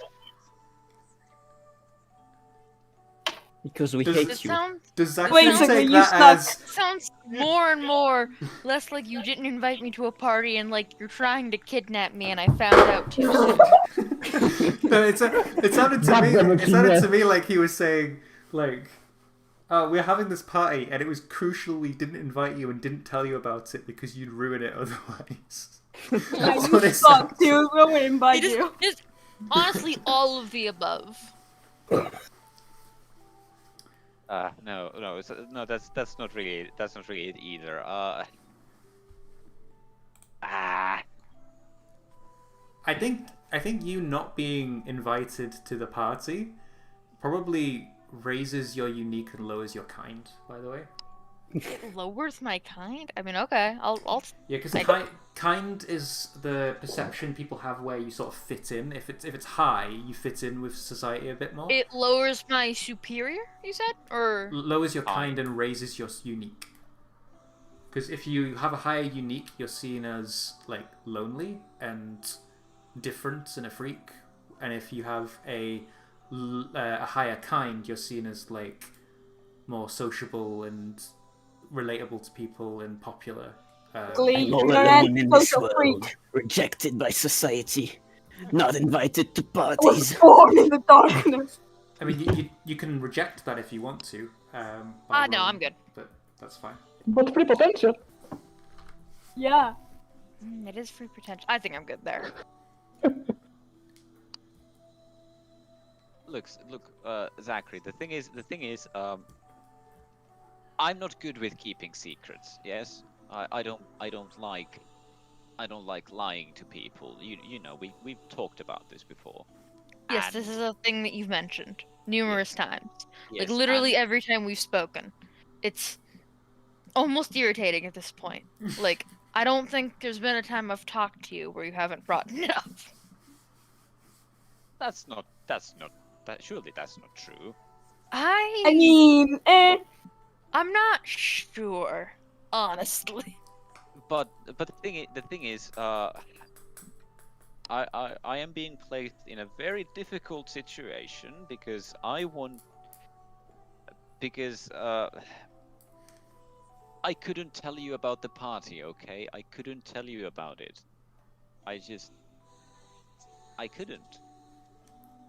Because we Does- hate It you. sounds Does Zachary Wait, so take you that suck. as... sounds more and more less like you didn't invite me to a party and like you're trying to kidnap me and I found out too soon. No, it sounded to me. Goddamn it, It sounded yeah. to me like he was saying, like, we're having this party, and it was crucial we didn't invite you and didn't tell you about it because you'd ruin it otherwise. Yeah, That's you what it suck, sounds. dude. We won't invite It you. is honestly all of the above. No, no, that's not really it either. I think you not being invited to the party probably raises your unique and lowers your kind. By the way. It lowers my kind. I mean, okay, I'll. Yeah, because Like- kind is the perception people have where you sort of fit in. If it's high, you fit in with society a bit more. It lowers my superior. You said, or Lowers your kind and raises your unique. Because if you have a higher unique, you're seen as like lonely and different and a freak. And if you have a higher kind, you're seen as like more sociable and relatable to people and popular. Glee, I'm all you're alone an in this social world, freak. rejected by society, not invited to I was parties. born in the darkness. I mean, you can reject that if you want to. by no, role, I'm good. But that's fine. But free potential. Yeah. It is free potential. I think I'm good there. Look, Zachary. The thing is, I'm not good with keeping secrets. Yes, I don't like lying to people. You know, we've talked about this before. Yes, And- this is a thing that you've mentioned numerous times. yes, Like literally and- every time we've spoken. It's almost irritating at this point. Like, I don't think there's been a time I've talked to you where you haven't brought it up. That's not. Surely that's not true. I mean, I'm not sure, honestly. But the thing is, I am being placed in a very difficult situation because I couldn't tell you about the party, okay? I couldn't tell you about it. I couldn't.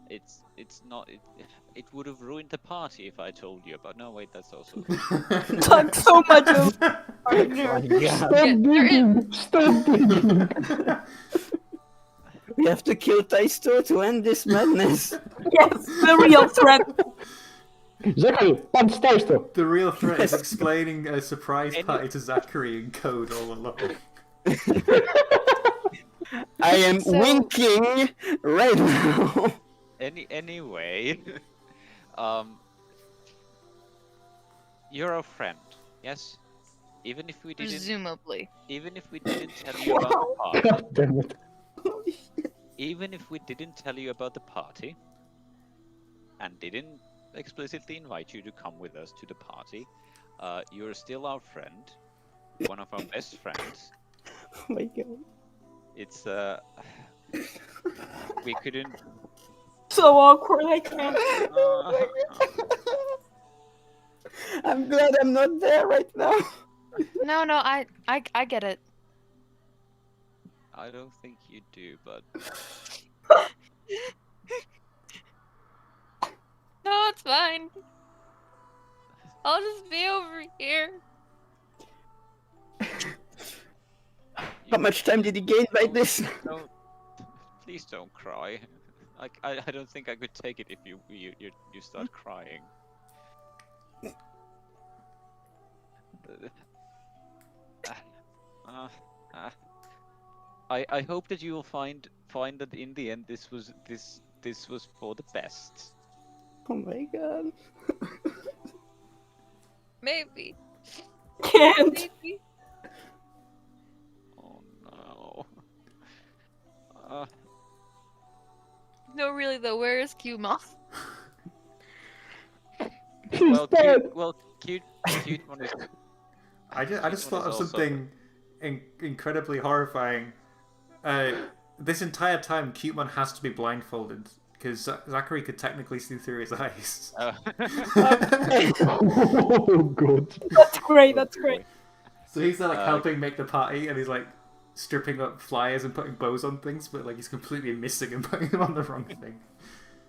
It's not. It would have ruined the party if I told you about. No, wait, that's also. talk so much of Yeah. Stop there digging! Stop digging! We have to kill Taisto to end this madness. yes, the real threat. Zachary, punch Taisto! The real threat is Yes. explaining a surprise party to Zachary in code all along. I am So- winking right now. Anyway, you're a friend, yes? Even if we didn't tell you about the party, God damn it. even if we didn't tell you about the party, and didn't explicitly invite you to come with us to the party, you're still our friend, one of our best friends. Oh my god. It's we couldn't. So awkward, I can't. I'm glad I'm not there right now. No, I get it. I don't think you do, but No, it's fine. I'll just be over here. How much time did he gain by this? Don't, please don't cry. I don't think I could take it if you start crying. I hope that you will find that in the end this was for the best. Oh my god. Maybe. Can't. Maybe. Oh no. No, really though. Where is Q-Moth? He's dead! Cute one is. I just thought of Also- something incredibly horrifying. This entire time, Cutemon has to be blindfolded because Zachary could technically see through his eyes. Oh, good. That's great. That's great. So he's like helping make the party, and he's like stripping up flyers and putting bows on things, but like he's completely missing and putting them on the wrong thing.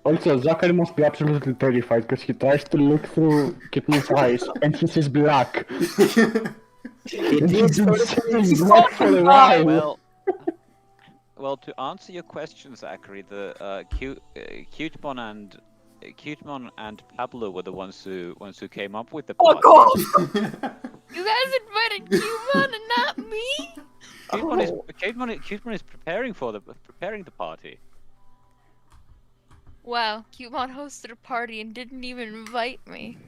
Also, Zachary must be absolutely terrified because he tries to look through Kitten's eyes and he sees black. And he's been seeing black for a while. Well, to answer your question, Zachary, the Cutemon and Pablo were the ones who came up with the Oh party. god! You guys invited Cutemon and not me? Cutemon is preparing the party. Wow, Cutemon hosted a party and didn't even invite me.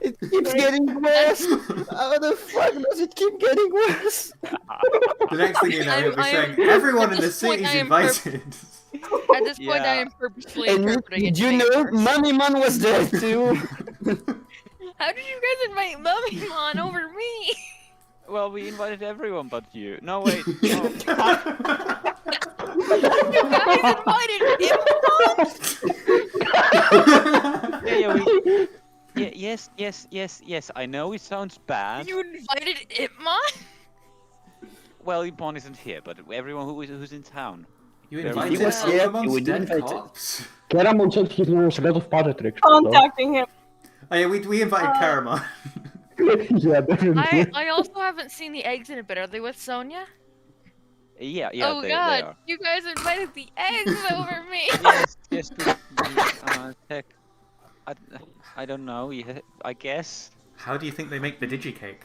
It keeps getting worse. How the fuck does it keep getting worse? The next thing you know, he'll be I am- saying, everyone at in the this point, city's I am invited. At this point, I am purposefully And interpreting did it. you know Mummymon was there too? How did you guys invite Mummymon over me? Well, we invited everyone but you. No, wait. No. You guys invited Digimon? Yes. I know it sounds bad. You invited Itmon? Well, Ipon isn't here, but everyone who's in town. You He invited was here, Pokemon's you would dead invite it. corpse? Caramon said he knows a lot of party tricks. Contacting him. Oh yeah, we invited Karamon. Yeah, definitely. I also haven't seen the eggs in a bit. Are they with Sonia? Yeah, Oh they god, are. you guys invited the eggs over me! Yes. Tech. I don't know. Yeah, I guess. How do you think they make the digicake?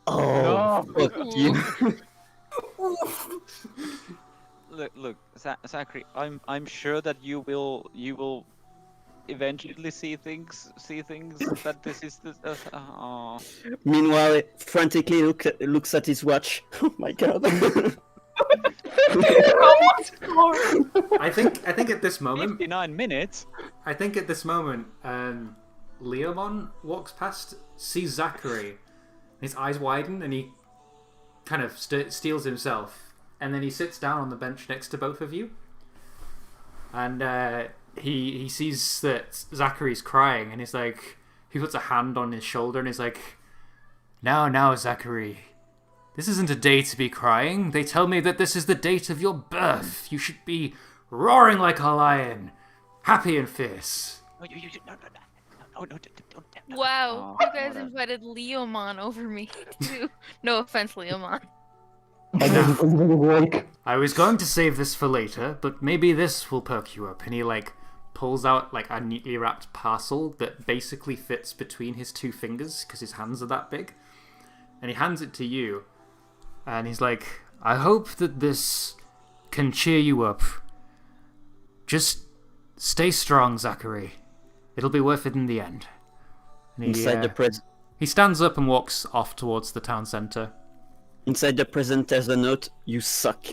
Oh, fuck you. Look, Zachary. I'm sure that you will eventually see things that this is the. Meanwhile, it frantically looks at his watch. Oh my god. I think at this moment, 59 minutes. I think at this moment, Leomon walks past, sees Zachary, his eyes widen, and he kind of steals himself, and then he sits down on the bench next to both of you, and he sees that Zachary's crying, and he's like, he puts a hand on his shoulder, and he's like, now, Zachary. This isn't a day to be crying. They tell me that this is the date of your birth. You should be roaring like a lion, happy and fierce. No, don't. Wow, Oh, you guys invited Leomon over me too. No offense, Leomon. I doesn't work. I was going to save this for later, but maybe this will perk you up. And he pulls out a neatly wrapped parcel that basically fits between his two fingers because his hands are that big. And he hands it to you. And he's like, I hope that this can cheer you up. Just stay strong, Zachary. It'll be worth it in the end. And Inside the present. he stands up and walks off towards the town centre. Inside the present, there's a note. You suck.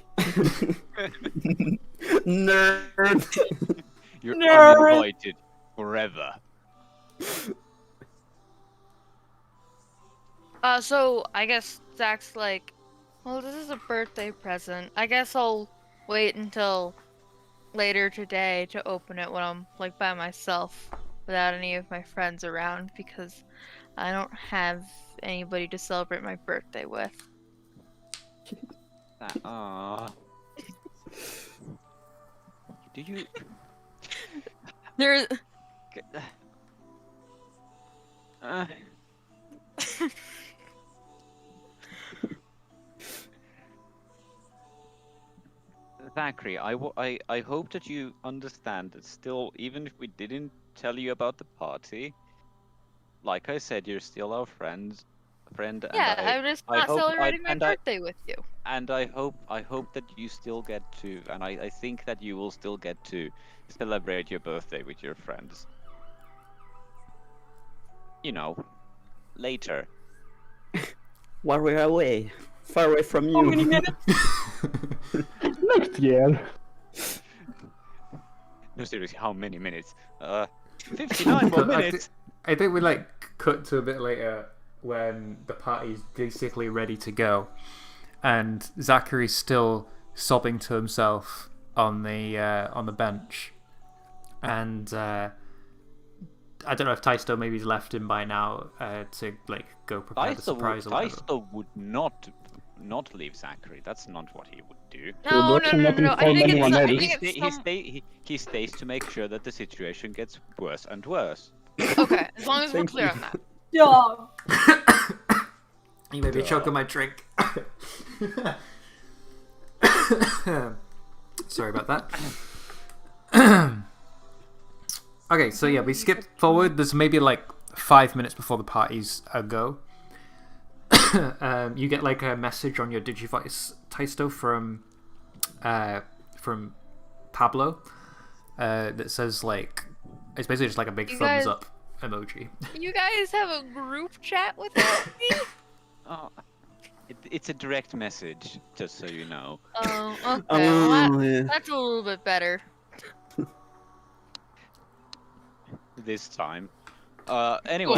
Nerd. You're Nerd. uninvited forever. So I guess Zach's like, well, this is a birthday present. I guess I'll wait until later today to open it when I'm by myself without any of my friends around because I don't have anybody to celebrate my birthday with. Aww. Do you? There's Zachary, I hope that you understand that still, even if we didn't tell you about the party, like I said, you're still our friend. yeah, I'm just not celebrating my and birthday with you. And I hope that you still get to, and I think that you will still get to celebrate your birthday with your friends. You know, later. While we're away. Far away from How many you. minutes? Next year. No, seriously, how many minutes? 59 more minutes. I think we cut to a bit later when the party's basically ready to go, and Zachary's still sobbing to himself on the bench, and I don't know if Taisto maybe left him by now to like go prepare the surprise or whatever. Taisto would not leave Zachary. That's not what he would do. No. I think anyone else. He stays to make sure that the situation gets worse and worse. Okay, as long as we're clear on that. Yeah. You made me choke on my drink. Sorry about that. Okay, so yeah, we skipped forward. There's maybe like 5 minutes before the party's a go. You get like a message on your Digivice, Taisto, from Pablo that says like it's basically just like a big thumbs up emoji. You guys have a group chat with me? Oh, it's a direct message, just so you know. Oh, okay. Well, yeah. that's a little bit better. This time. Anyway.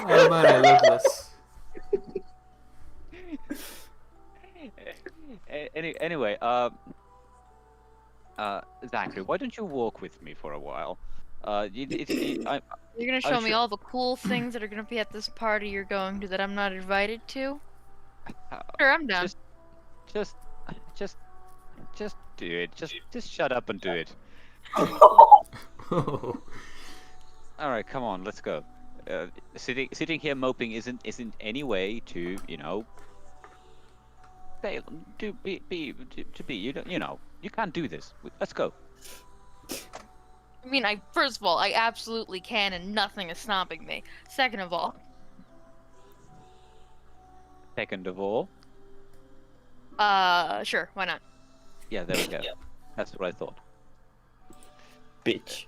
Oh man, I love this. Anyway, Zachary, why don't you walk with me for a while? You're gonna show me all the cool things that are gonna be at this party you're going to that I'm not invited to? Sure, I'm down. Just do it. Just shut up and do it. All right, come on, let's go. Sitting here moping isn't any way to, you know, fail to be you know, you can't do this. Let's go. I mean, first of all, I absolutely can, and nothing is stopping me. Second of all, sure, why not? Yeah, there we go. That's what I thought. Bitch.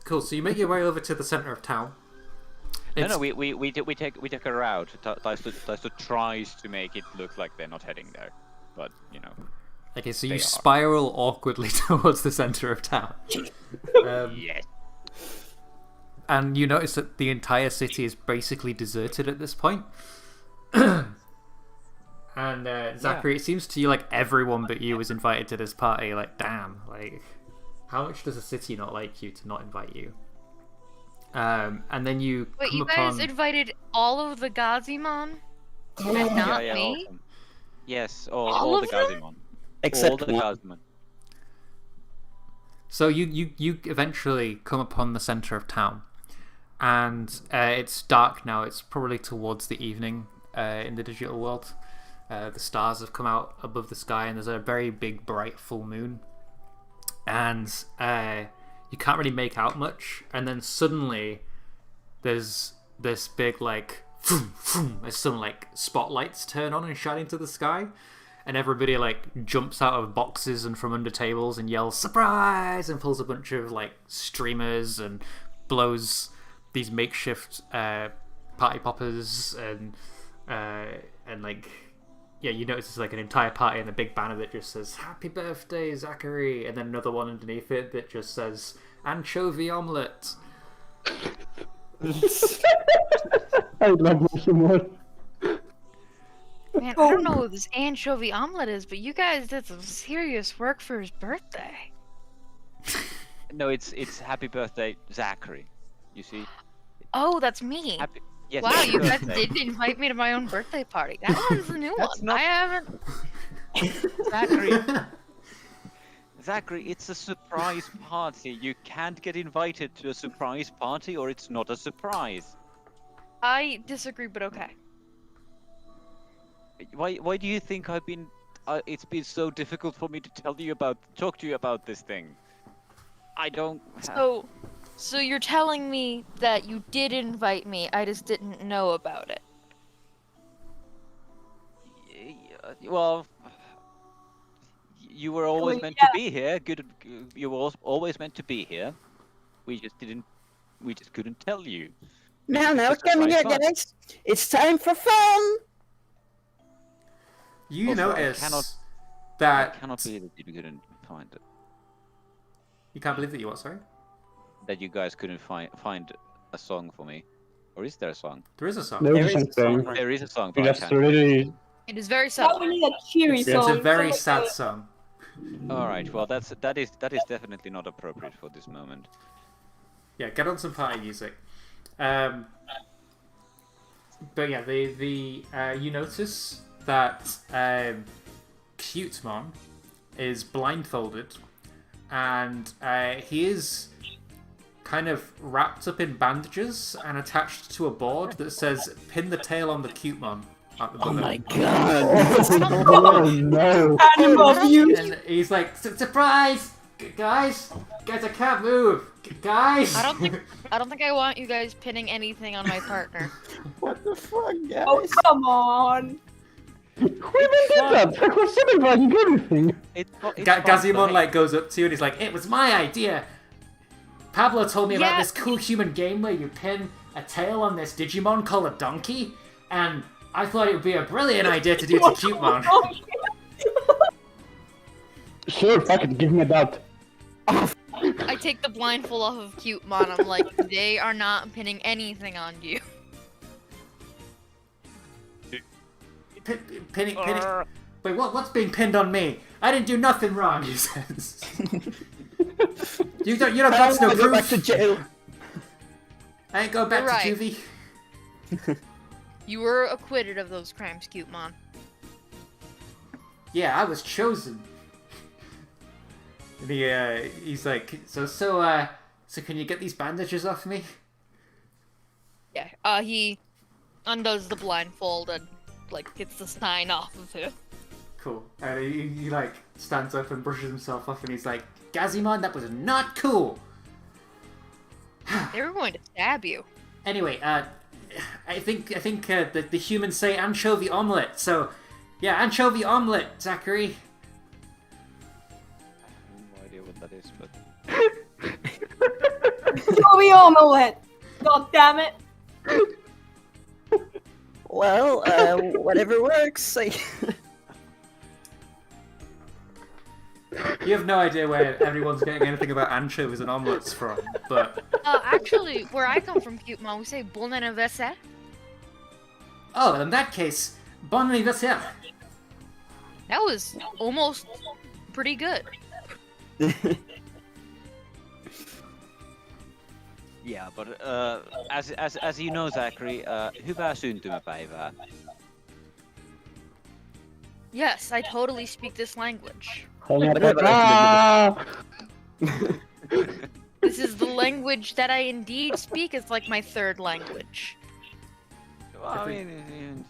Cool. So you make your way over to the center of town. No, we take a route. Taisto tries to make it look like they're not heading there, but you know. Okay, so you spiral awkwardly towards the center of town. Yes. And you notice that the entire city is basically deserted at this point. And Zachary, It seems to you like everyone but you was invited to this party. Like, damn, like, how much does a city not like you to not invite you? And then you Wait, come you upon... guys invited all of the Gazimon? And not me? Yes, All all the of them? Gazimon. Except all the one. Gazimon. So you eventually come upon the center of town, and it's dark now. It's probably towards the evening in the digital world. The stars have come out above the sky, and there's a very big, bright full moon. And you can't really make out much. And then suddenly, there's this big like, as some like spotlights turn on and shine into the sky. And everybody like jumps out of boxes and from under tables and yells "surprise" and pulls a bunch of like streamers and blows these makeshift party poppers and like you notice there's like an entire party and a big banner that just says "Happy Birthday, Zachary," and then another one underneath it that just says "Anchovy Omelette." I love my humor. Man, I don't know what this anchovy omelet is, but you guys did some serious work for his birthday. No, it's Happy Birthday, Zachary. You see? Oh, that's me. Yes, Wow, happy you guys birthday. did invite me to my own birthday party. That one's a new That's one. not- I haven't. Zachary, it's a surprise party. You can't get invited to a surprise party, or it's not a surprise. I disagree, but okay. Why do you think I've been? It's been so difficult for me to talk to you about this thing. I don't. So you're telling me that you did invite me, I just didn't know about it. Well, you were always meant to be here. You were always meant to be here. We just couldn't tell you. Now, It's a come here, surprise party. guys. It's time for fun. You Also, notice I that cannot believe that you couldn't find it. you can't believe that you what? Sorry. That you guys couldn't find a song for me. Or is there a song? There is a song. There There is is a something. song. There is a song, but I That's can't. really. It is very Now subtle. we need a cheery It's song. a very so sad like song. All right. Well, that is definitely not appropriate for this moment. Yeah, get on some party music. But yeah, you notice that Cutemon is blindfolded, and he is kind of wrapped up in bandages and attached to a board that says "Pin the tail on the Cutemon" at the Oh bottom. my god. Oh no! animal abuse. And he's like, "Surprise, guys! Guys, I can't move, guys!" I don't think I want you guys pinning anything on my partner. What the fuck, guys? Oh come on! Who even did that? I was sitting like everything. Gazimon like goes up to you and he's like, "It was my idea. Pablo told me about Yeah. this cool human game where you pin a tail on this Digimon called a donkey, and I thought it would be a brilliant idea to do to Cutemon." Sure, fuck it, give me that. I take the blindfold off of Cutemon. I'm like, they are not pinning anything on you. Pinning. Wait, what's being pinned on me? I didn't do nothing wrong, he says. You don't I got don't no want to go back proof. to jail. I ain't going back Right. to juvie. You were acquitted of those crimes, Cutemon. Yeah, I was chosen. And he's like, so can you get these bandages off me? Yeah. He undoes the blindfold and like gets the sign off of it. Cool. And he like stands up and brushes himself off, and he's like, "Gazimon, that was not cool." They were going to stab you. Anyway, I think the humans say anchovy omelet. So, yeah, anchovy omelet, Zachary. I have no idea what that is, but Joey omelette. God damn it! Well, whatever works. You have no idea where everyone's getting anything about anchovies and omelets from, but Actually, where I come from, Cutemon, we say bon anniversaire. oh, in that case, bon anniversaire. That was almost pretty good. yeah. But as you know, Zachary, hyvää syntymäpäivää. Yes, I totally speak this language. This is the language that I indeed speak. It's like my third language. Well, I mean,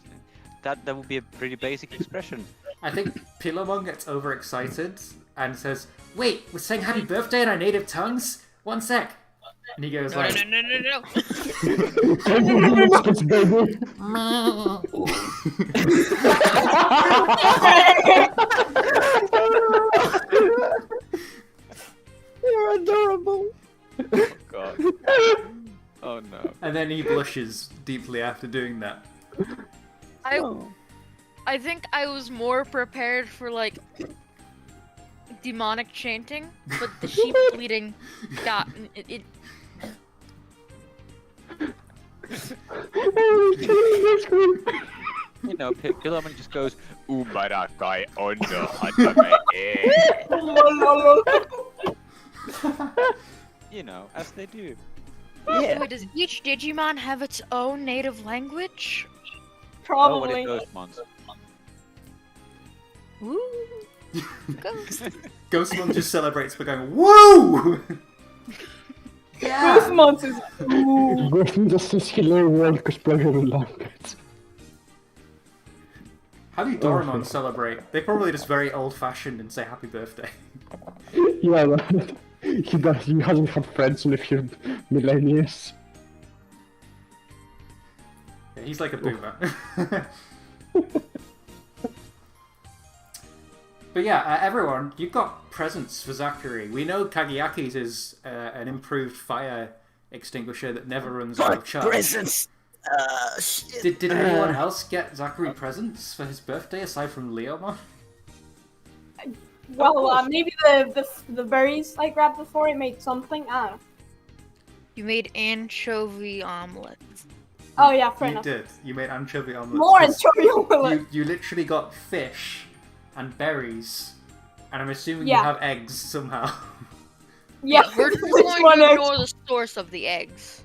that would be a pretty basic expression. I think Pilomon gets overexcited and says, "Wait, we're saying happy birthday in our native tongues? One sec." And he goes No, like, no. It's baby. You're adorable. God. Oh no. and then he blushes deeply after doing that. I think I was more prepared for like demonic chanting, but the sheep bleeding got it. You know, Pillarman just goes, "Umara kai onno hatame e." You know, as they do. Yeah. Wait, does each Digimon have its own native language? Oh, what Probably. it goes, Mons. Woo! Ghost. Ghostmon just celebrates by going, "Woo!" Yeah. This month is. Ooh. Griffin just says hello world because pleasure language. How do Doraemon celebrate? They're probably just very old-fashioned and say happy birthday. Yeah, but he hasn't had friends in a few millennia. Yeah, he's like a boomer. But yeah, everyone, you've got presents for Zachary. We know Kageyaki's is an improved fire extinguisher that never runs out of charge. Presents. Shit. Did anyone else get Zachary presents for his birthday aside from Leomon? Well, maybe the berries I grabbed before I made something. I don't know. You made anchovy omelets. Oh yeah, fair You enough. did. You made anchovy omelette. More 'cause anchovy omelette. You literally got fish and berries, and I'm assuming you Yeah. have eggs somehow. Yeah, We're which going one to is- ignore the source of the eggs.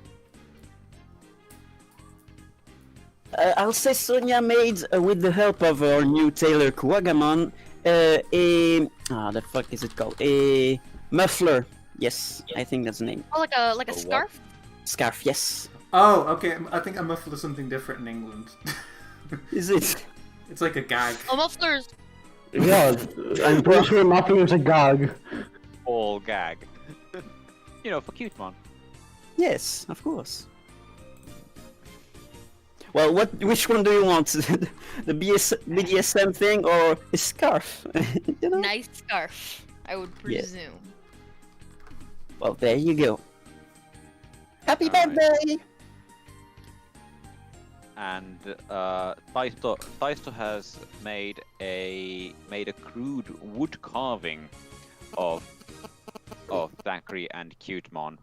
I'll say Sonia made, with the help of our new tailor Kuwagamon, the fuck is it called? A muffler. Yes, I think that's the name. Oh, like a what? scarf? Scarf, yes. Oh, okay. I think a muffler is something different in England. Is it? It's like a gag. A muffler's Yeah, I'm pretty sure nothing is a gag. All gag. You know, for cute man. Yes, of course. Well, which one do you want? The BDSM thing or a scarf? You know? nice scarf, I would Yes. presume. Well, there you go. Happy Alright. birthday! And Taisto has made a crude wood carving of Zachary and Cutemon.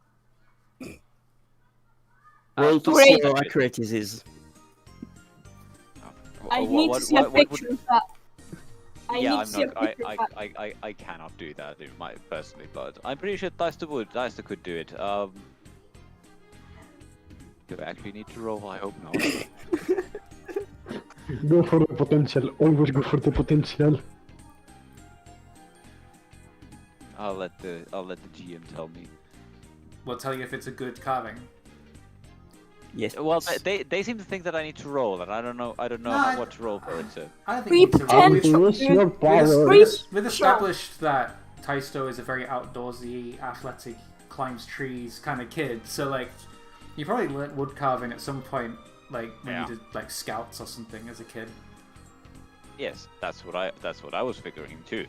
Roll to Great. see how accurate it is. I need to see a picture of that. I Yeah, need I'm to see a not. I, picture of I, that. I cannot do that in my personally, but I'm pretty sure Taisto would. Taisto could do it. Do I actually need to roll? I hope not. Go for the potential. Always go for the potential. I'll let the GM tell me. We'll tell you if it's a good carving. Yes. Well, they seem to think that I need to roll, and I don't know No, what to roll for it. So I don't think We you need to roll. pretend- We've, Unleash your power. we've established that Taisto is a very outdoorsy, athletic, climbs trees kind of kid. So like, you probably learnt wood carving at some point, like when Yeah. you did like scouts or something as a kid. yes, that's what I was figuring too.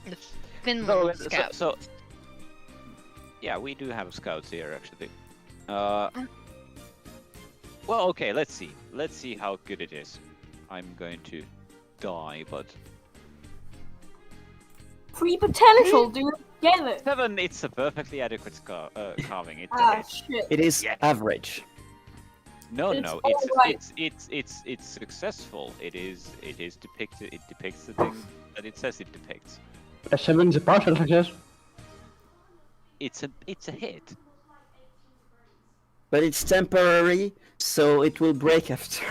The Finland So, scout. so yeah, we do have scouts here actually. Well, okay, let's see. Let's see how good it is. I'm going to die, but Free potential, dude. Get it. 7. It's a perfectly adequate carving. Shit. It is Yes. average. No, It's no, alright. it's successful. It is depicted. It depicts the thing that it says it depicts. A 7 is a partial success. It's a hit. But it's temporary, so it will break after.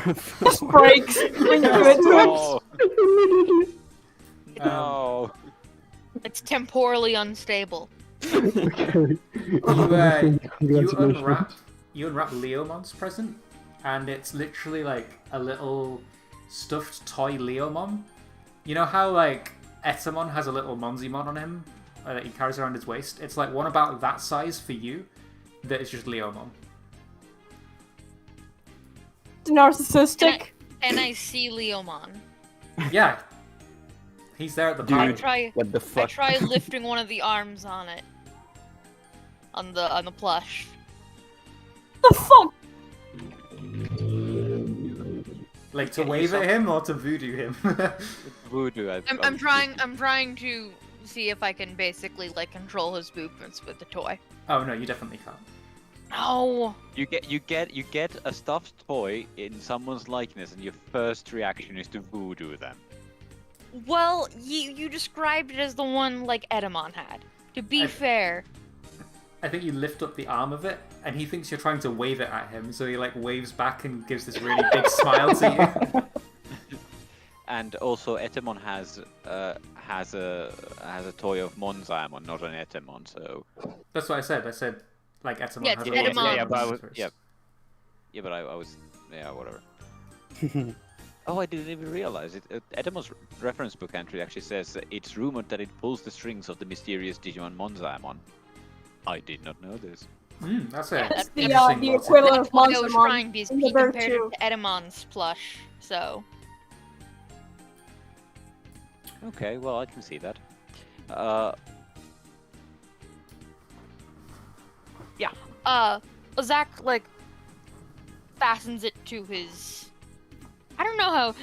Breaks. When you do it to it. No, no. Um, It's temporally unstable. Okay. You unwrap Leomon's present, and it's literally like a little stuffed toy Leomon. You know how like Etamon has a little Monzimon on him that he carries around his waist? It's like one about that size for you, that is just Leomon. Narcissistic. And I see Leomon. Yeah, he's there at the Dude. I party. try What the I fuck? try lifting one of the arms on it. On the plush. The fuck? Like to wave at him or to voodoo him. Voodoo. I'm trying to see if I can basically like control his movements with the toy. Oh no, you definitely can't. No. You get a stuffed toy in someone's likeness, and your first reaction is to voodoo them. Well, you described it as the one like Edamon had. To be I- fair, I think you lift up the arm of it, and he thinks you're trying to wave it at him, so he like waves back and gives this really big smile to you. And also, Etemon has a toy of Monzaemon, not an Etemon. So That's what I said. I said like Etamon Yeah, has it's a little Etamon. yeah, but I was, first. yeah, but I was, yeah, whatever. Oh, I didn't even realize it. Etemon's reference book entry actually says it's rumored that it pulls the strings of the mysterious Digimon Monzaemon. I did not know this. That's a That's The interesting little equivalent that's of why I was Monstermon. trying because in the he compared Virtue. it to Edamon's plush. So Okay, well, I can see that. Zach like fastens it to his. I don't know how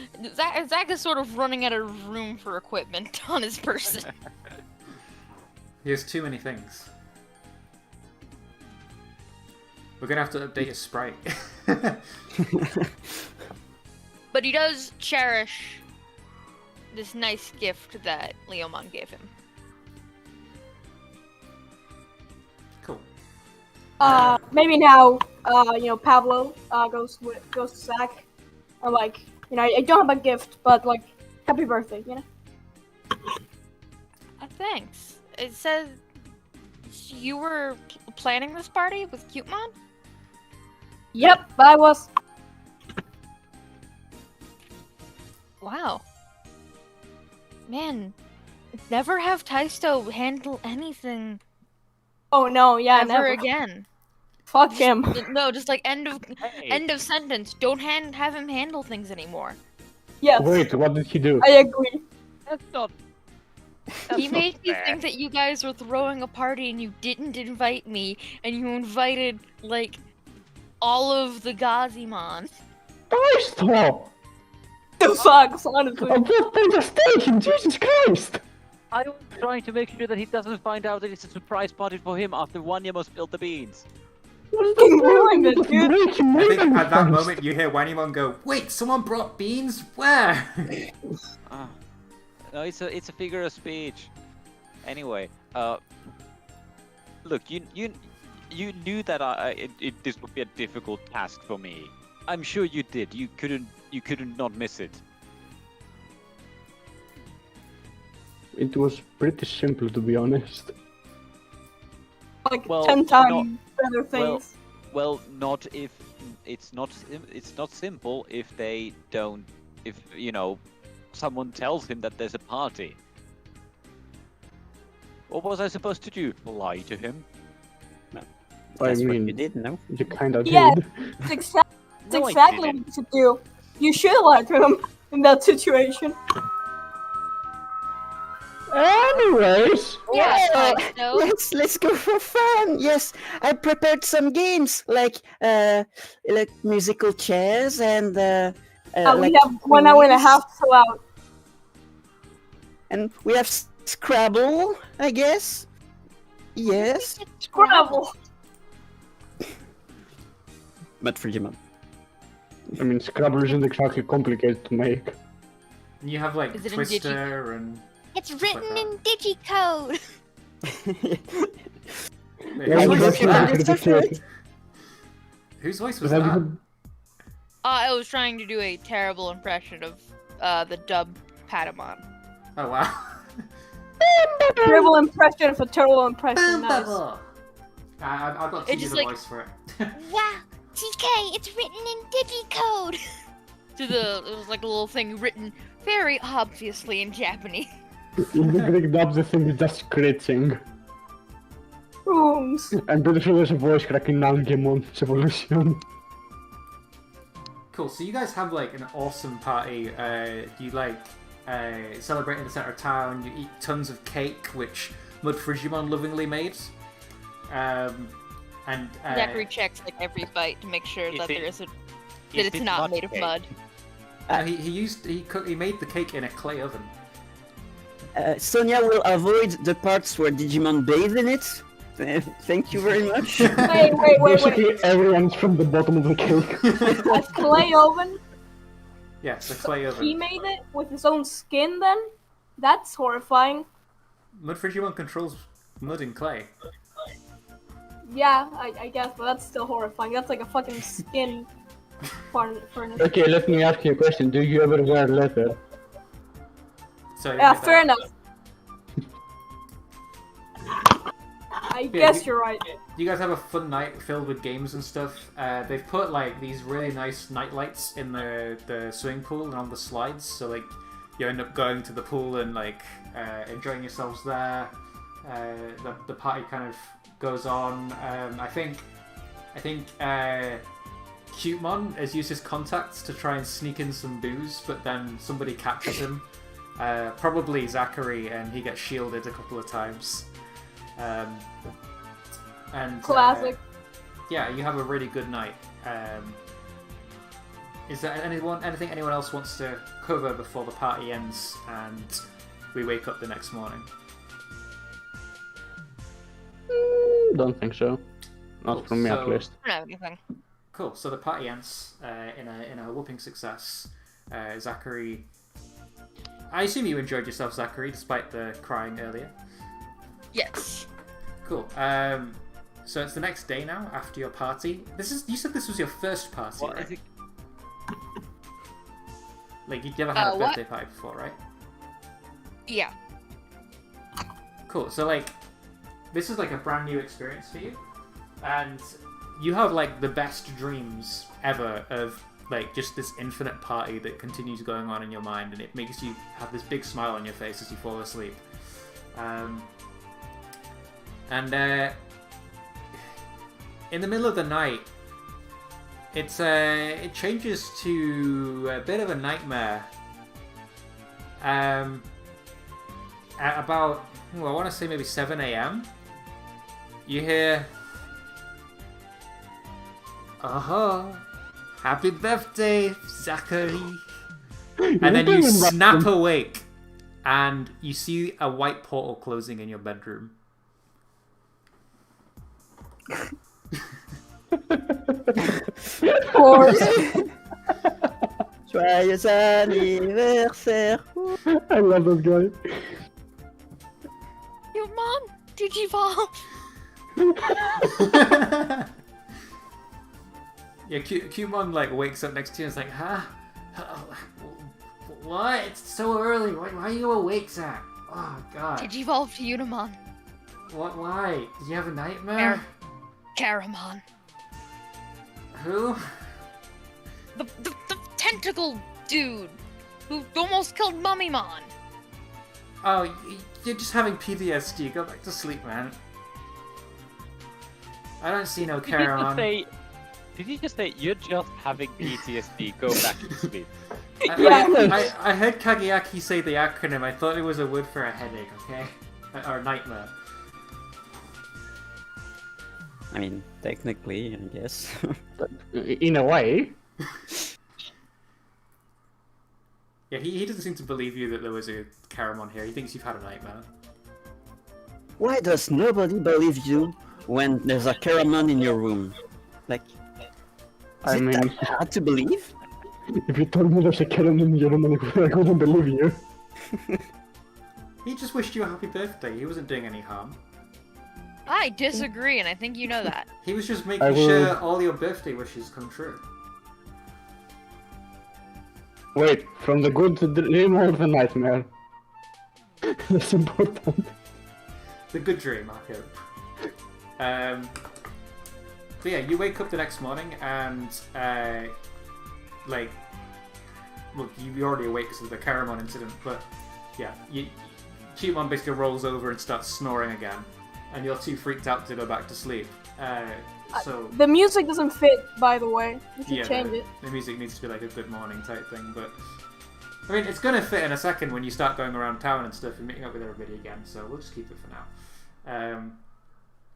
Zach is sort of running out of room for equipment on his person. He has too many things. We're gonna have to update his sprite. But he does cherish this nice gift that Leomon gave him. Cool. Maybe now, Pablo goes to Zach. I'm like, I don't have a gift, but like, happy birthday, Thanks. It says you were planning this party with Cutemon? Yep, I was. Wow. Man, never have Taisto handle anything Oh no, yeah, ever never again. Fuck him. No, just like end of Hey. sentence. Don't have him handle things anymore. Yes, Wait, what did he do? I agree. That's not. He That's made not me fair. think that you guys were throwing a party and you didn't invite me, and you invited like all of the Gazimon. Stop! The fuck, honestly. I'm just playing the station, Jesus Christ! I was trying to make sure that he doesn't find out that it's a surprise party for him after Wanyama spilled the beans. Fucking ruined it, dude. I think at that moment you hear Wanimon go, "Wait, someone brought beans? Where?" No, it's a figure of speech. Anyway, look, you knew that this would be a difficult task for me. I'm sure you did. You couldn't not miss it. It was pretty simple, to be honest. Like Well, 10 times better things. Well, not if it's not simple if they don't, if someone tells him that there's a party. What was I supposed to do? Lie to him? That's I what mean, you did, no? you kinda Yeah. did. It's No, I exactly what didn't. you should do. You should lie to him in that situation. Anyways, Yeah, Well, Taisto. let's go for fun. Yes, I prepared some games like musical chairs and We like have 1 hour and a quiz. half to out. And we have Scrabble, I guess. Yes, Scrabble. but for Digimon. I mean, Scrabble isn't exactly complicated to make. And you have like Is it in Twister and. It's written in digicode. Wait, Yeah, whose we voice was got that? to the Whose voice was Have that? you- I was trying to do a terrible impression of the dub Patamon. Oh wow. Terrible impression of a terrible impression. Nice. I've got to It's use just a like- voice for it. Wow, TK, it's written in digicode. It was like a little thing written very obviously in Japanese. In the Greek dub, the thing is just screeching. Rooms. I'm pretty sure there's a voice crack in Nangemon's evolution. Cool. So you guys have like an awesome party. You like celebrate in the center of town. You eat tons of cake, which Mud Frigimon lovingly made. And Zachary checks like every bite to make sure Is that it- there isn't Is that it's it not mud made of cake? mud. he made the cake in a clay oven. Sonia will avoid the parts where Digimon bathe in it. Thank you very much. Wait. Basically, everyone's from the bottom of the cake. A clay oven? Yes, a clay He oven. made it with his own skin then? That's horrifying. Mud Frigimon controls mud and clay. Yeah, I guess, but that's still horrifying. That's like a fucking skin furnace. Okay, let me ask you a question. Do you ever wear leather? So Yeah, fair enough. I guess you're right. You guys have a fun night filled with games and stuff. They've put like these really nice night lights in the swimming pool and on the slides, so like you end up going to the pool and like enjoying yourselves there. The party kind of goes on. I think Cutemon has used his contacts to try and sneak in some booze, but then somebody captures him. Probably Zachary, and he gets shielded a couple of times. And Classic. yeah, you have a really good night. Is there anything anyone else wants to cover before the party ends and we wake up the next morning? Don't think so. Not from me, at least. I don't have anything. Cool. So the party ends in a whooping success. Zachary, I assume you enjoyed yourself, Zachary, despite the crying earlier. Yes. Cool. So it's the next day now after your party. You said this was your first party, What right? is it? Like you'd never had a what? birthday party before, right? Yeah. Cool. So like, this is like a brand new experience for you, and you have like the best dreams ever of like just this infinite party that continues going on in your mind, and it makes you have this big smile on your face as you fall asleep. And in the middle of the night, it changes to a bit of a nightmare. At about, I want to say maybe 7 a.m. You hear, happy birthday, Zachary. And then you snap awake, and you see a white portal closing in your bedroom. Of course. Joyeux anniversaire. I love that guy. Your mom digivolve. Yeah, Cumon like wakes up next to you and is like, huh? What? It's so early. Why are you awake, Zach? Oh god. Digivolve to Unimon. What? Why? Did you have a nightmare? Caramon. Who? The tentacle dude who almost killed Mummymon. Oh, you're just having PTSD. Go back to sleep, man. I don't see no Caramon. Did you just say you're just having PTSD? Go back to sleep. I heard Kageaki say the acronym. I thought it was a word for a headache, okay? Or a nightmare. I mean, technically, I guess. In a way. Yeah, he doesn't seem to believe you that there was a Caramon here. He thinks you've had a nightmare. Why does nobody believe you when there's a Caramon in your room? Like, is it that hard to believe? If you told me there's a Caramon in your room, I wouldn't believe you. He just wished you a happy birthday. He wasn't doing any harm. I disagree, and I think you know that. He was just making sure all your birthday wishes come true. Wait, from the good dream or the nightmare? That's important. The good dream, I hope. But yeah, you wake up the next morning and, like, well, you're already awake because of the Caramon incident, but yeah, Cumon basically rolls over and starts snoring again, and you're too freaked out to go back to sleep. So The music doesn't fit, by the way. You should yeah, change it. the music needs to be like a good morning type thing, but I mean, it's gonna fit in a second when you start going around town and stuff and meeting up with everybody again. So we'll just keep it for now.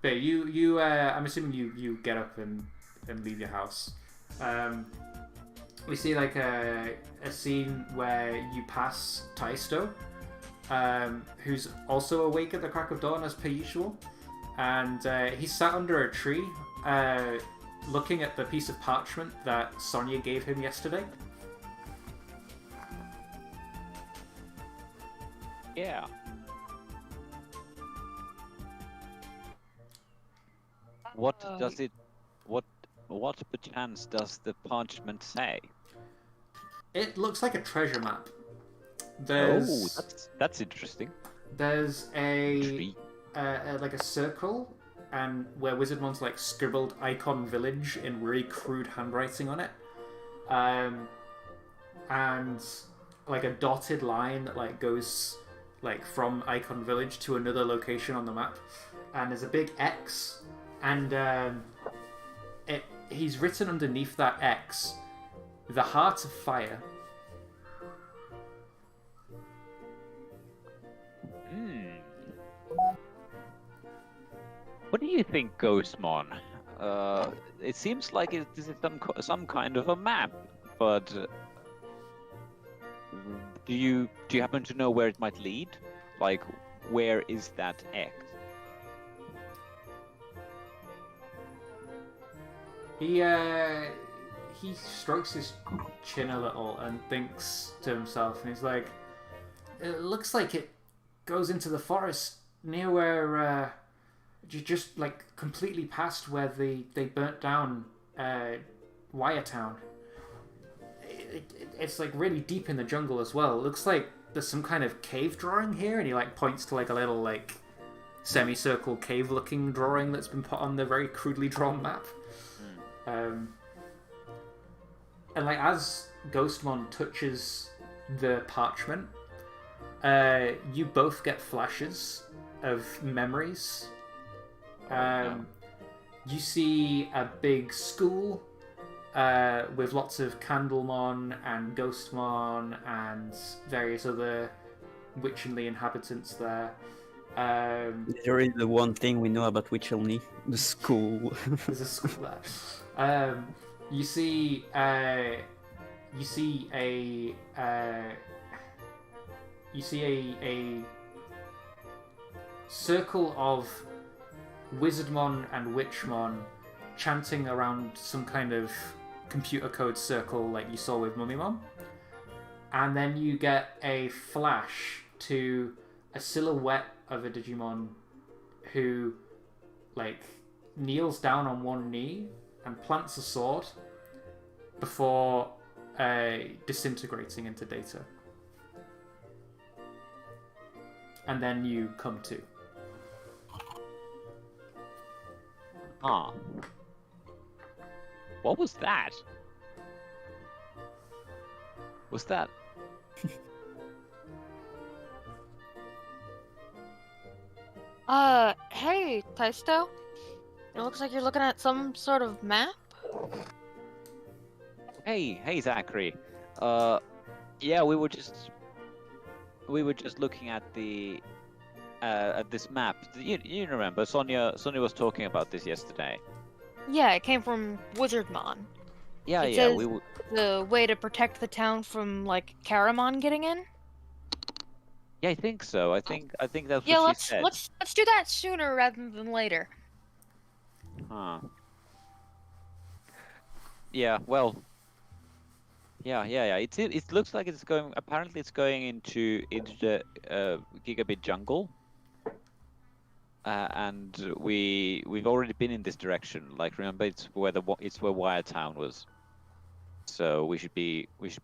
But you, I'm assuming you get up and leave your house. We see like a scene where you pass Taisto, who's also awake at the crack of dawn as per usual, and he's sat under a tree, looking at the piece of parchment that Sonia gave him yesterday. Yeah. What does it? What perchance does the parchment say? It looks like a treasure map. Oh, that's interesting. There's a Tree. like a circle, and where Wizardmon's like scribbled Icon Village in really crude handwriting on it, and like a dotted line that like goes like from Icon Village to another location on the map, and there's a big X, and he's written underneath that X, the Heart of Fire. What do you think, Ghostmon? It seems like this is some kind of a map, but do you happen to know where it might lead? Like, where is that X? he strokes his chin a little and thinks to himself, and he's like, "It looks like it goes into the forest near where just like completely past where they burnt down Wiretown. It's like really deep in the jungle as well. It looks like there's some kind of cave drawing here," and he like points to like a little like semicircle cave looking drawing that's been put on the very crudely drawn map. And like as Ghostmon touches the parchment, you both get flashes of memories. You see a big school with lots of Candlemon and Ghostmon and various other Witch-only inhabitants there. Literally the one thing we know about Witch-only, the school. There's a school there. You see a circle of Wizardmon and Witchmon chanting around some kind of computer code circle like you saw with Mummymon. And then you get a flash to a silhouette of a Digimon who like kneels down on one knee and plants a sword before disintegrating into data. And then you come to. Ah. What was that? Was that? Hey, Taisto. It looks like you're looking at some sort of map. Hey, Zachary. Yeah, we were just looking at the at this map. You remember Sonia was talking about this yesterday. Yeah, it came from Wizardmon. Yeah, It yeah, says we were. the way to protect the town from like Karamon getting in. Yeah, I think so. I think that's Yeah, what she said. let's do that sooner rather than later. Huh. Yeah, well. Yeah. It looks like it's going. Apparently, it's going into the Gigabit jungle. And we've already been in this direction. Like, remember, it's where Wiretown was. So we should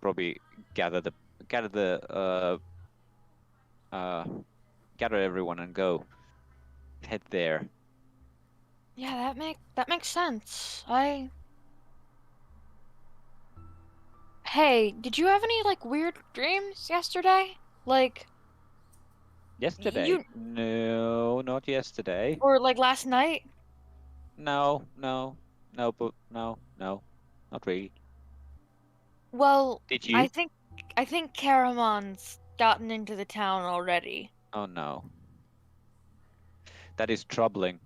probably gather everyone and head there. Yeah, that makes sense. Hey, did you have any like weird dreams yesterday? Like Yesterday? You- No, not yesterday. or like last night? No, not really. Well, Did you? I think Karamon's gotten into the town already. Oh no. That is troubling.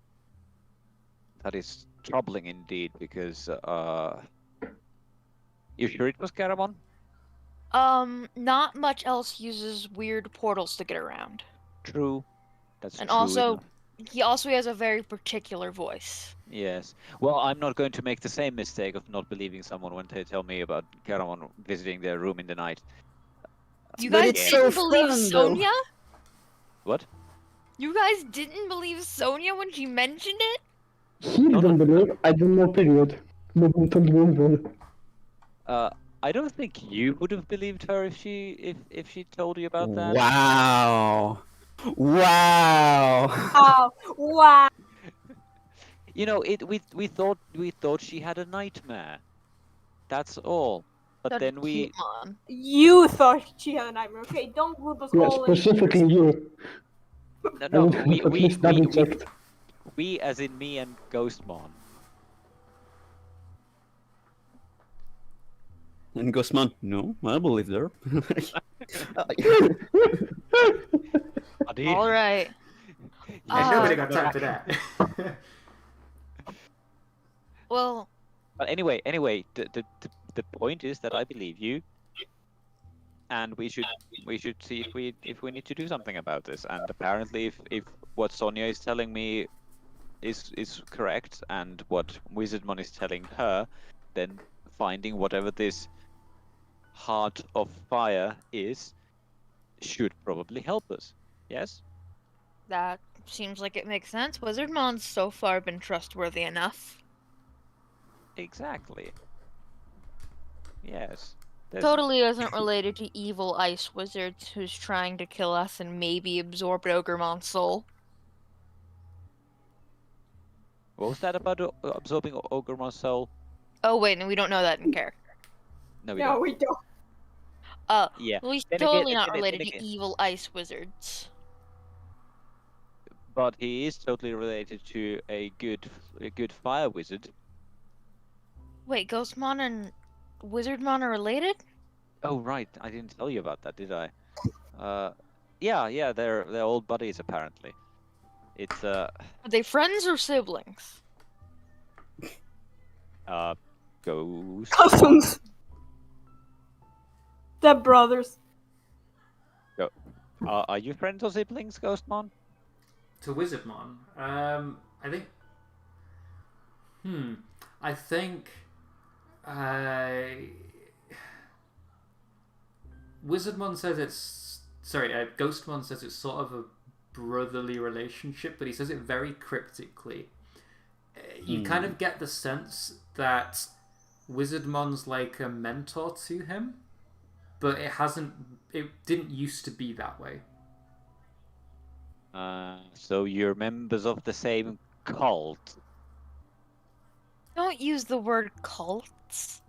That is troubling indeed, because you sure it was Caramon? Not much else uses weird portals to get around. True. That's And true also, enough. he also has a very particular voice. Yes. Well, I'm not going to make the same mistake of not believing someone when they tell me about Caramon visiting their room in the night. You But guys it's didn't so believe fun, though. Sonia? What? You guys didn't believe Sonia when she mentioned it? He didn't believe, I don't know, period. I don't think you would have believed her if she told you about that. Wow. Wow. You know, we thought she had a nightmare. That's all. But then we Digimon. You thought she had a nightmare. Okay, don't group us Yeah, all in. specifically you. no, I would at least double checked. we as in me and Ghostmon. And Ghostman, no, I believe her. All right. Yeah, nobody got time for that. Well, But anyway, the point is that I believe you, and we should see if we need to do something about this. And apparently, if what Sonia is telling me is correct, and what Wizardmon is telling her, then finding whatever this Heart of Fire is should probably help us. Yes? That seems like it makes sense. Wizardmon's so far been trustworthy enough. Exactly. Yes. Totally isn't related to evil ice wizards who's trying to kill us and maybe absorb Ogrmon's soul. What was that about absorbing Ogrmon's soul? Oh wait, no, we don't know that in character. No, we No, don't. we don't. Yeah. Well, he's Then totally again- not then related to again- evil ice wizards. But he is totally related to a good fire wizard. Wait, Ghostmon and Wizardmon are related? Oh right, I didn't tell you about that, did I? Yeah, they're old buddies apparently. It's Are they friends or siblings? ghost. Cousins. They're brothers. Are you friends or siblings, Ghostmon? To Wizardmon, I think. I think. Wizardmon says it's. Sorry, Ghostmon says it's sort of a brotherly relationship, but he says it very cryptically. You kind of get the sense that Wizardmon's like a mentor to him, but it didn't used to be that way. So you're members of the same cult? Don't use the word cults.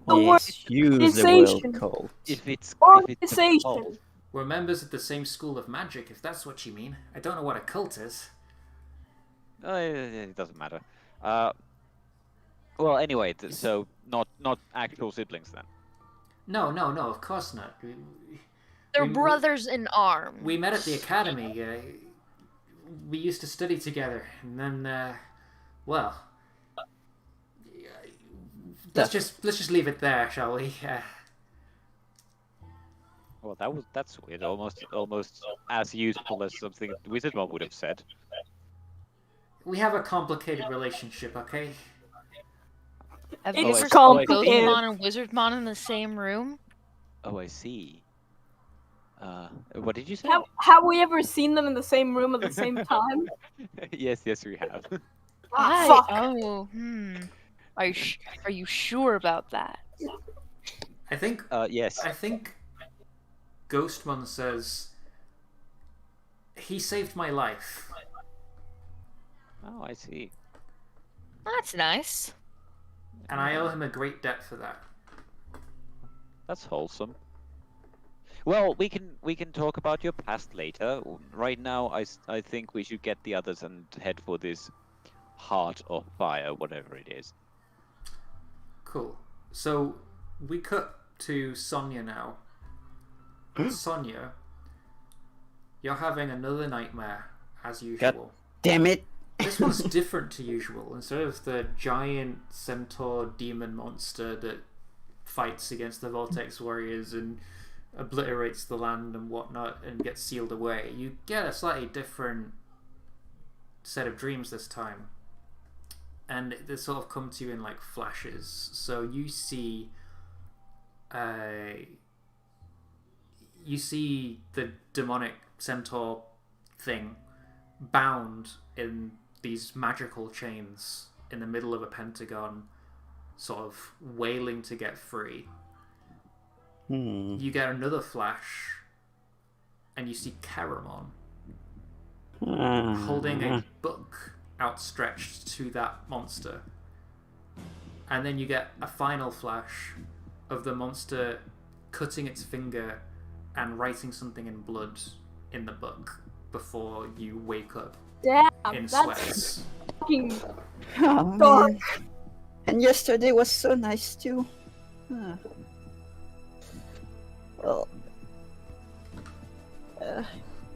The word Yes, use the organization. word cult. If it's a Organization. cult, We're members of the same school of magic, if that's what you mean. I don't know what a cult is. it doesn't matter. Well, anyway, so not actual siblings then. No, of course not. They're We- brothers in arms. We met at the academy. We used to study together, and then, well, let's just leave it there, shall we? Well, that's weird. Almost as useful as something Wizardmon would have said. We have a complicated relationship, okay? Have It's you ever seen complicated. Ghostmon and Wizardmon in the same room? Oh, I see. What did you say? Have we ever seen them in the same room at the same time? yes, we have. Fuck. Oh, Are you sure about that? I think. Yes. I think. Ghostmon says. He saved my life. Oh, I see. That's nice. And I owe him a great debt for that. That's wholesome. Well, we can talk about your past later. Right now, I think we should get the others and head for this Heart of Fire, whatever it is. Cool. So we cut to Sonia now. Sonia, you're having another nightmare as usual. Damn it! This one's different to usual. Instead of the giant centaur demon monster that fights against the Vortex Warriors and obliterates the land and whatnot and gets sealed away, you get a slightly different set of dreams this time. And they sort of come to you in like flashes. So you see the demonic centaur thing bound in these magical chains in the middle of a pentagon, sort of wailing to get free. You get another flash, and you see Caramon holding a book outstretched to that monster. And then you get a final flash of the monster cutting its finger and writing something in blood in the book before you wake up Damn, in that's sweats. fucking Oh, dark. man. And yesterday was so nice too. Ah. Well,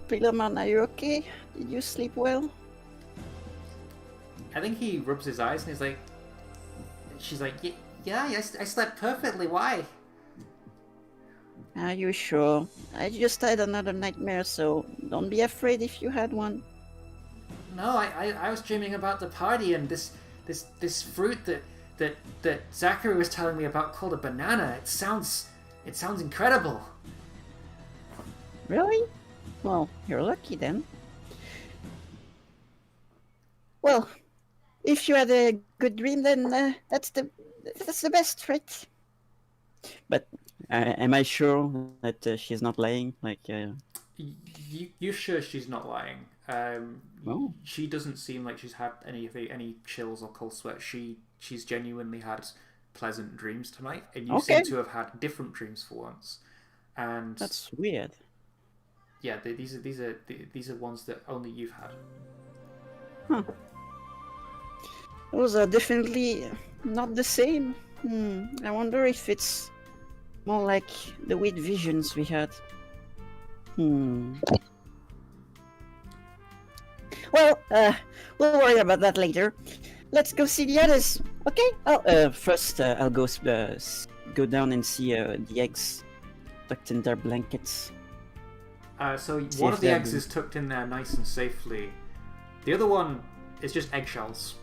Pilaman, are you okay? Did you sleep well? I think he rubs his eyes and he's like, she's like, yeah, I slept perfectly. Why? Are you sure? I just had another nightmare, so don't be afraid if you had one. No, I was dreaming about the party and this fruit that Zachary was telling me about called a banana. It sounds incredible. Really? Well, you're lucky then. Well, if you had a good dream, then that's the best, right? But am I sure that she's not lying? Like, You sure she's not lying? Oh. She doesn't seem like she's had any chills or cold sweats. She's genuinely had pleasant dreams tonight, and you seem to have had different dreams for once. And that's weird. Yeah, these are ones that only you've had. Huh. Those are definitely not the same. I wonder if it's more like the weird visions we had. Well, we'll worry about that later. Let's go see the others, okay? Oh, first I'll go down and see the eggs tucked in their blankets. So one of the eggs is tucked in there nice and safely. The other one is just eggshells.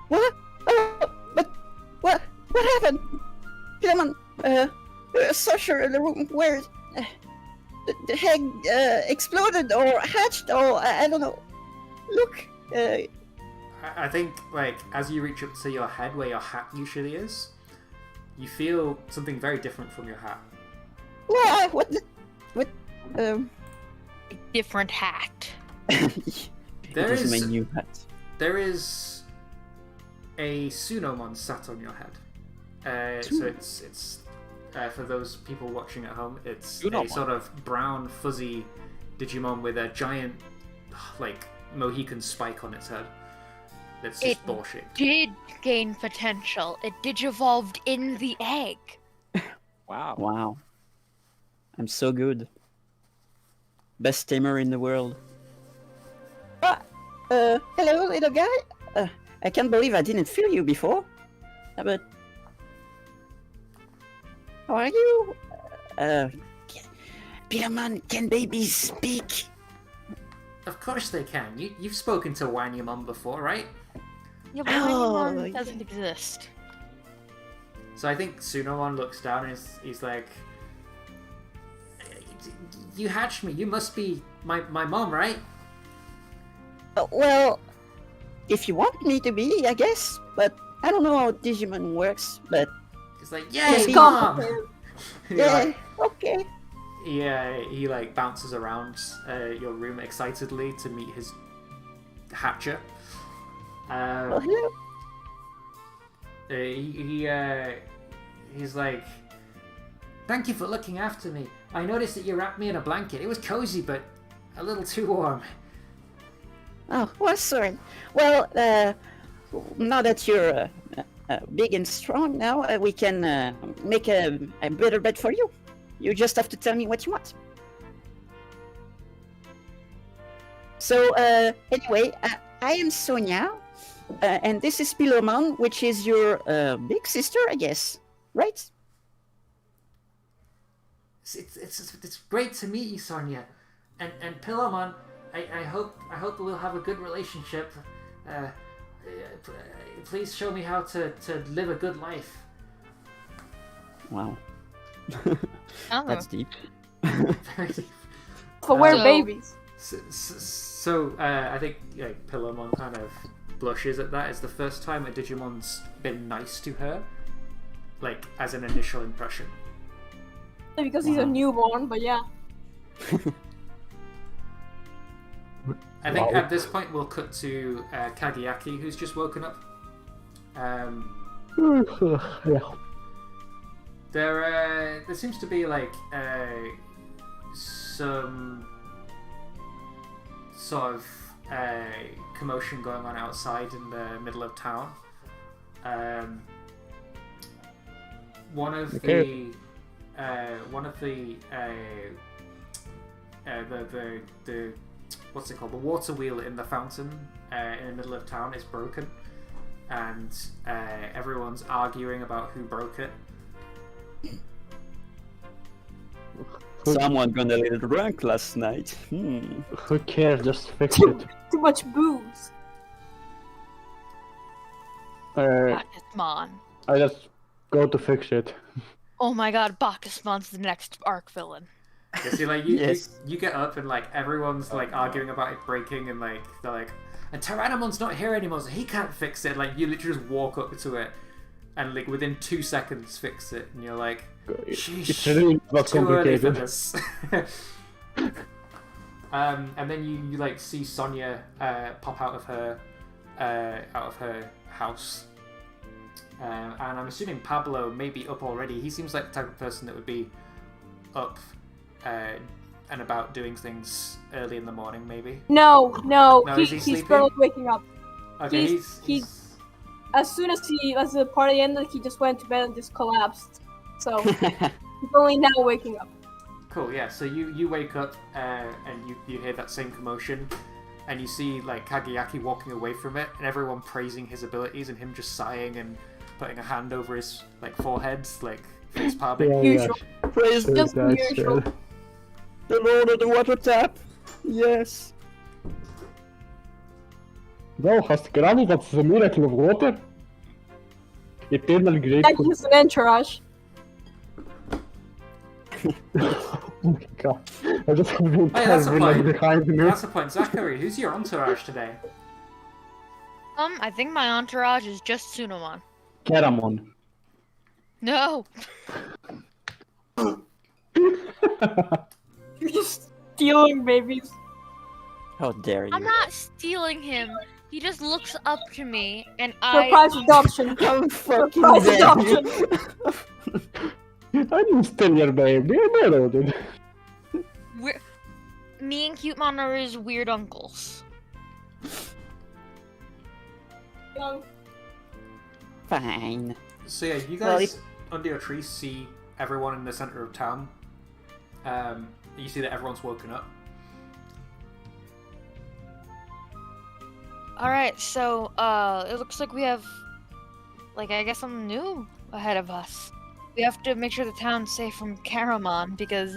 What? Oh, but what happened? Come on, search the room where the egg exploded or hatched or I don't know. Look. I think, like, as you reach up to your head where your hat usually is, you feel something very different from your hat. What? Different hat. There is my new hat. There is a Sunomon sat on your head. So it's for those people watching at home, it's a sort of brown, fuzzy Digimon with a giant, like, Mohican spike on its head. That's just bullshit. It did gain potential. It digivolved in the egg. Wow. I'm so good. Best tamer in the world. Hello, little guy. I can't believe I didn't feel you before. But how are you? Pillarman, can babies speak? Of course they can. You've spoken to Wanyamon before, right? Yeah, but Wanyamon doesn't exist. So I think Sunomon looks down and he's like, "You hatched me. You must be my mom, right?" Well, if you want me to be, I guess. But I don't know how Digimon works. But he's like, "Yay, mom!" Yeah, okay. Yeah, he like bounces around your room excitedly to meet his hatcher. Well, hello. He's like, "Thank you for looking after me. I noticed that you wrapped me in a blanket. It was cozy, but a little too warm." Oh, well, sorry. Well, now that you're big and strong now, we can make a better bed for you. You just have to tell me what you want. So, anyway, I am Sonia, and this is Pilomon, which is your big sister, I guess, right? It's great to meet you, Sonia, and Pilomon. I hope we'll have a good relationship. Please show me how to live a good life. Wow. That's deep. Very deep. For we're babies. So I think Pillarmon kind of blushes at that. It's the first time a Digimon's been nice to her, like as an initial impression. Yeah, because he's a newborn, but yeah. I think at this point we'll cut to Kagiaki, who's just woken up. There seems to be like some sort of commotion going on outside in the middle of town. One of the what's it called? The water wheel in the fountain in the middle of town is broken, and everyone's arguing about who broke it. Someone got a little drunk last night. Who cares? Just fix it. Too much booze. Bacchusmon. I just go to fix it. Oh my god, Bacchusmon's the next arc villain. You see, like Yes. you get up and like everyone's like arguing about it breaking, and like they're like, and Tyrannomon's not here anymore, so he can't fix it. Like you literally just walk up to it, and like within 2 seconds fix it, and you're like, sheesh, It's really not too early for complicated. this. And then you like see Sonia pop out of her house. And I'm assuming Pablo may be up already. He seems like the type of person that would be up and about doing things early in the morning, maybe. No, No, is he he's sleeping? barely waking up. Okay, He's as soon as the party ended, he just went to bed and just collapsed. So he's only now waking up. cool. Yeah, so you wake up and you hear that same commotion, and you see like Kagayaki walking away from it, and everyone praising his abilities, and him just sighing and putting a hand over his like forehead, like face palming. Yeah, Usual. Praise So Just that's, usual. the Lord of the Water Tap. Yes. No, hast gerade that's the miracle of water. Eternal Like grateful. he's an entourage. Oh my god. I just have the Hey, that's entire a village point. behind me. That's the point. Zachary, who's your entourage today? I think my entourage is just Sunamon. Caramon. No! You're just stealing babies. How dare you? I'm not stealing him. He just looks up to me, and Surprise adoption. How fucking Surprise dare adoption. you? I didn't steal your baby. I did. Me and Cutemon are his weird uncles. Fine. So yeah, you Well, guys under your tree see everyone in the center of town. You see that everyone's woken up. Alright, so, it looks like we have, like, I guess something new ahead of us. We have to make sure the town's safe from Caramon, because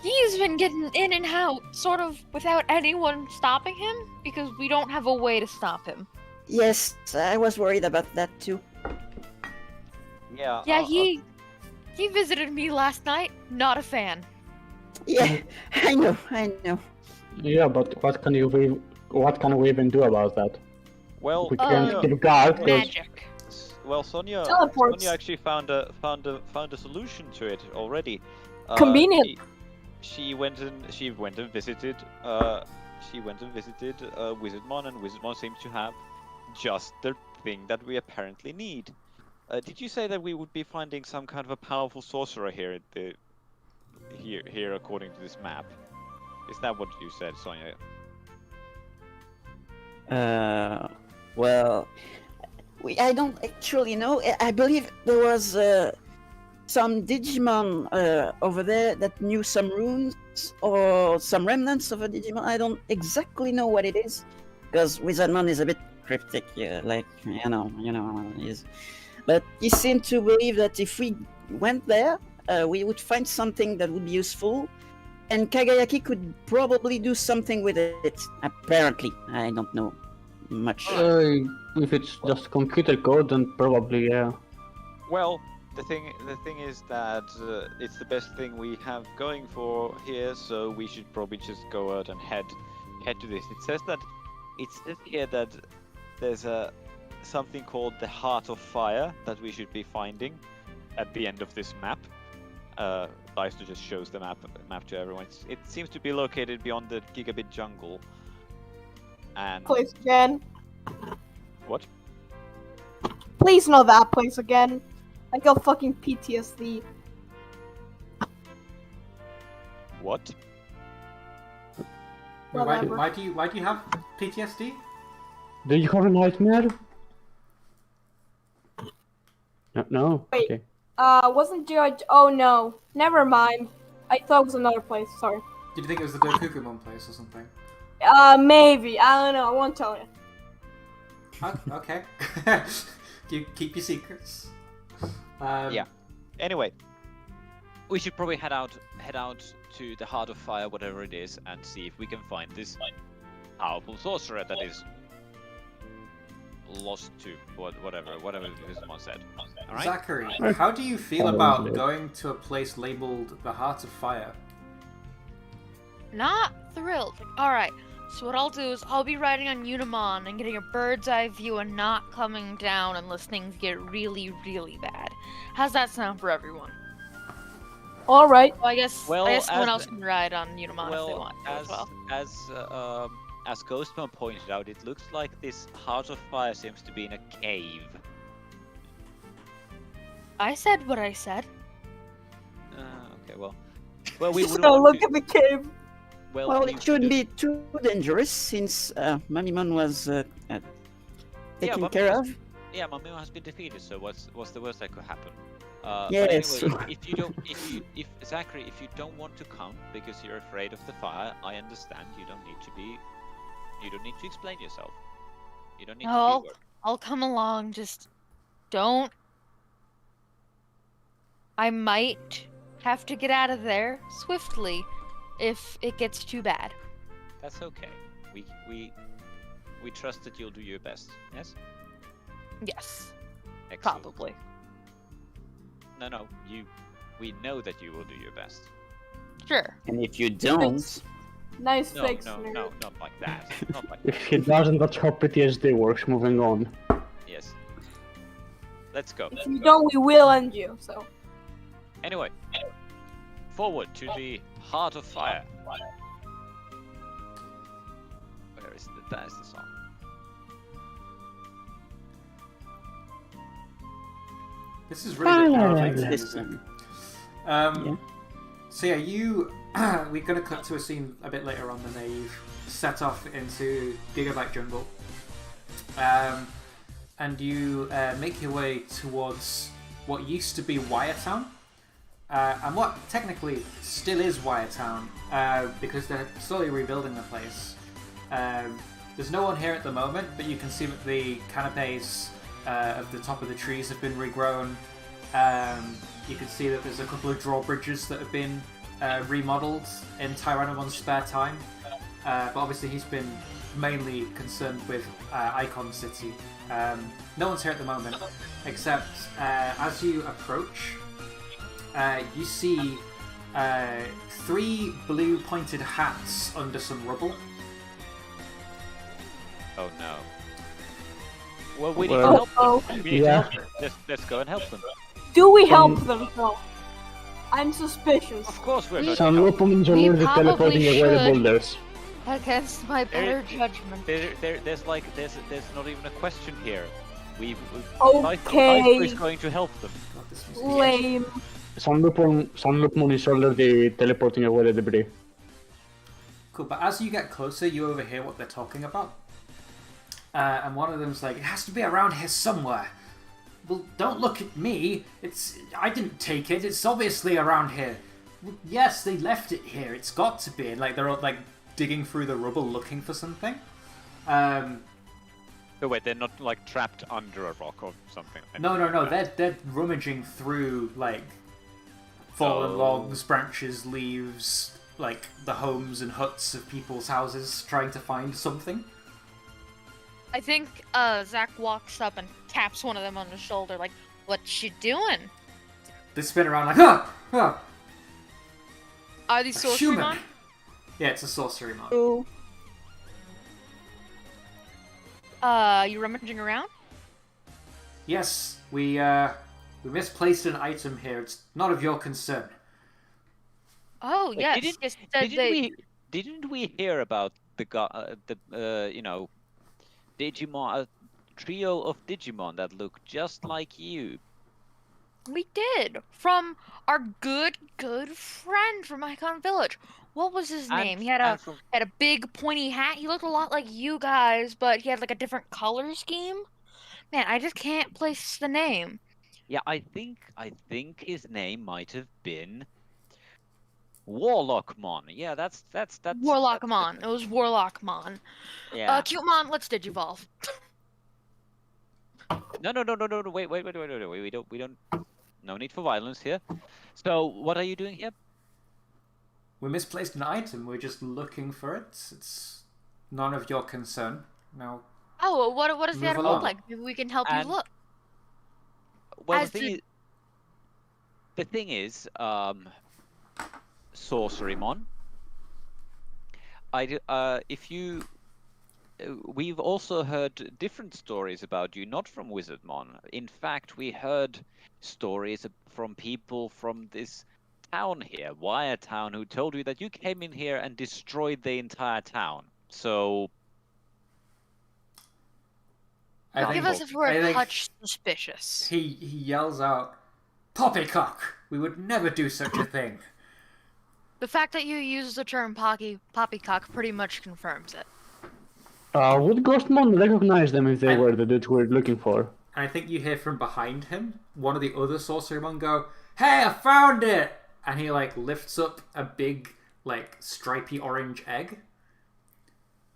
he's been getting in and out, sort of without anyone stopping him, because we don't have a way to stop him. Yes, I was worried about that too. Yeah. Yeah, he visited me last night, not a fan. Yeah, I know. Yeah, but what can we even do about that? Well, We can't Sonia- keep guard. 'Cause Magic. well, Sonia Teleports. actually found a solution to it already. Convenient. She went and visited Wizardmon, and Wizardmon seems to have just the thing that we apparently need. Did you say that we would be finding some kind of a powerful sorcerer here at the here according to this map? Is that what you said, Sonia? Well, I don't actually know. I believe there was some Digimon over there that knew some runes or some remnants of a Digimon. I don't exactly know what it is, because Wizardmon is a bit cryptic, like you know, but he seemed to believe that if we went there, we would find something that would be useful, and Kagayaki could probably do something with it. Apparently, I don't know much. if it's just computer code, then probably yeah. Well, the thing is that it's the best thing we have going for here, so we should probably just go out and head to this. It says here that there's something called the Heart of Fire that we should be finding at the end of this map. Daisto just shows the map to everyone. It seems to be located beyond the Gigabit Jungle. And Place again. what? Please not that place again. I got fucking PTSD. What? Wait, Whatever. why do you have PTSD? Did you have a nightmare? No. Wait. Okay. Wasn't George? Oh no, never mind. I thought it was another place. Sorry. Did you think it was the Dokugumon place or something? Maybe. I don't know. I won't tell you. Oh, okay. Keep your secrets. Yeah. Anyway, we should probably head out to the Heart of Fire, whatever it is, and see if we can find this powerful sorcerer that is lost to whatever Digimon said. All right. Zachary, how do you feel about going to a place labeled the Heart of Fire? Not thrilled. Alright, so what I'll do is I'll be riding on Unimon and getting a bird's eye view and not coming down unless things get really, really bad. How's that sound for everyone? All right. Well, I guess someone else can ride on Unimon if they Well, want to as well. as Ghostman pointed out, it looks like this Heart of Fire seems to be in a cave. I said what I said. Okay, well, we would So look at the cave. Well, it shouldn't be too dangerous since Mamimon was taken care of. Yeah, Mamimon has been defeated. So what's the worst that could happen? Yes. But anyway, if Zachary, if you don't want to come because you're afraid of the fire, I understand. You don't need to explain yourself. You don't need to No, be worried. I'll come along. Just don't. I might have to get out of there swiftly if it gets too bad. That's okay. We trust that you'll do your best. Yes. Yes, Excellent. probably. No. We know that you will do your best. Sure. And if you don't, Nice No, fix. no, nerd. no, not like that. Not like If that. he doesn't, that's how PTSD works. Moving on. Yes. Let's go. If you don't, we will end you. So. Anyway, forward to the Heart of Fire. Where is that is the song? This is really Fire. perfect. Listen. So yeah, we're gonna cut to a scene a bit later on than you've set off into Gigabyte Jungle, and you make your way towards what used to be Wiretown, and what technically still is Wiretown, because they're slowly rebuilding the place. There's no one here at the moment, but you can see that the canapes of the top of the trees have been regrown. You can see that there's a couple of drawbridges that have been remodeled in Tyrannomon's spare time. But obviously he's been mainly concerned with Icon City. No one's here at the moment, except as you approach, you see 3 blue pointed hats under some rubble. Oh no. Well, we need to help them. We need to help them. Let's go and help them. Do we help them? No. I'm suspicious. Of course we're going to Some help them. Lupumons are already probably teleporting away the should. boulders. Against my better judgment. There's not even a question here. Okay. Daiso is going to help them. God, this was- Lame. Some Lupumon is already teleporting away the debris. Cool, but as you get closer, you overhear what they're talking about. And one of them's like, it has to be around here somewhere. Well, don't look at me. I didn't take it. It's obviously around here. Well, yes, they left it here. It's got to be. Like, they're all, like, digging through the rubble looking for something. Oh wait, they're not like trapped under a rock or something. No. They're rummaging through, like, fallen logs, branches, leaves, like, the homes and huts of people's houses, trying to find something. I think Zach walks up and taps one of them on the shoulder, like, "What you doing?" They spin around like, ah! Are these sorcery Human. mon? Yeah, it's a sorcery mon. Ooh. You rummaging around? Yes, we misplaced an item here. It's not of your concern. Oh Wait, yes, yes. Didn't we hear about the Digimon, a trio of Digimon that look just like you? We did from our good friend from Icon Village. What was his name? He had a big pointy hat. He looked a lot like you guys, but he had like a different color scheme. Man, I just can't place the name. Yeah, I think his name might have been Warlockmon. Yeah, that's Warlockmon. It was Warlockmon. Yeah. Cutemon, let's digivolve. No. Wait. We don't. No need for violence here. So, what are you doing here? We misplaced an item. We're just looking for it. It's none of your concern. Now, Oh, what does the Move item along. look like? Maybe we can help you And- look. Well, As the thing is, Sorcerymon. If you, we've also heard different stories about you, not from Wizardmon. In fact, we heard stories from people from this town here, Wire Town, who told you that you came in here and destroyed the entire town. So, Give us if we're I a think touch suspicious. he yells out, "Poppycock! We would never do such a thing." The fact that you use the term poppycock pretty much confirms it. Would Ghostmon recognize them if they I- were the dudes we're looking for? And I think you hear from behind him one of the other Sorcerymon go, "Hey, I found it!" And he like lifts up a big like stripy orange egg.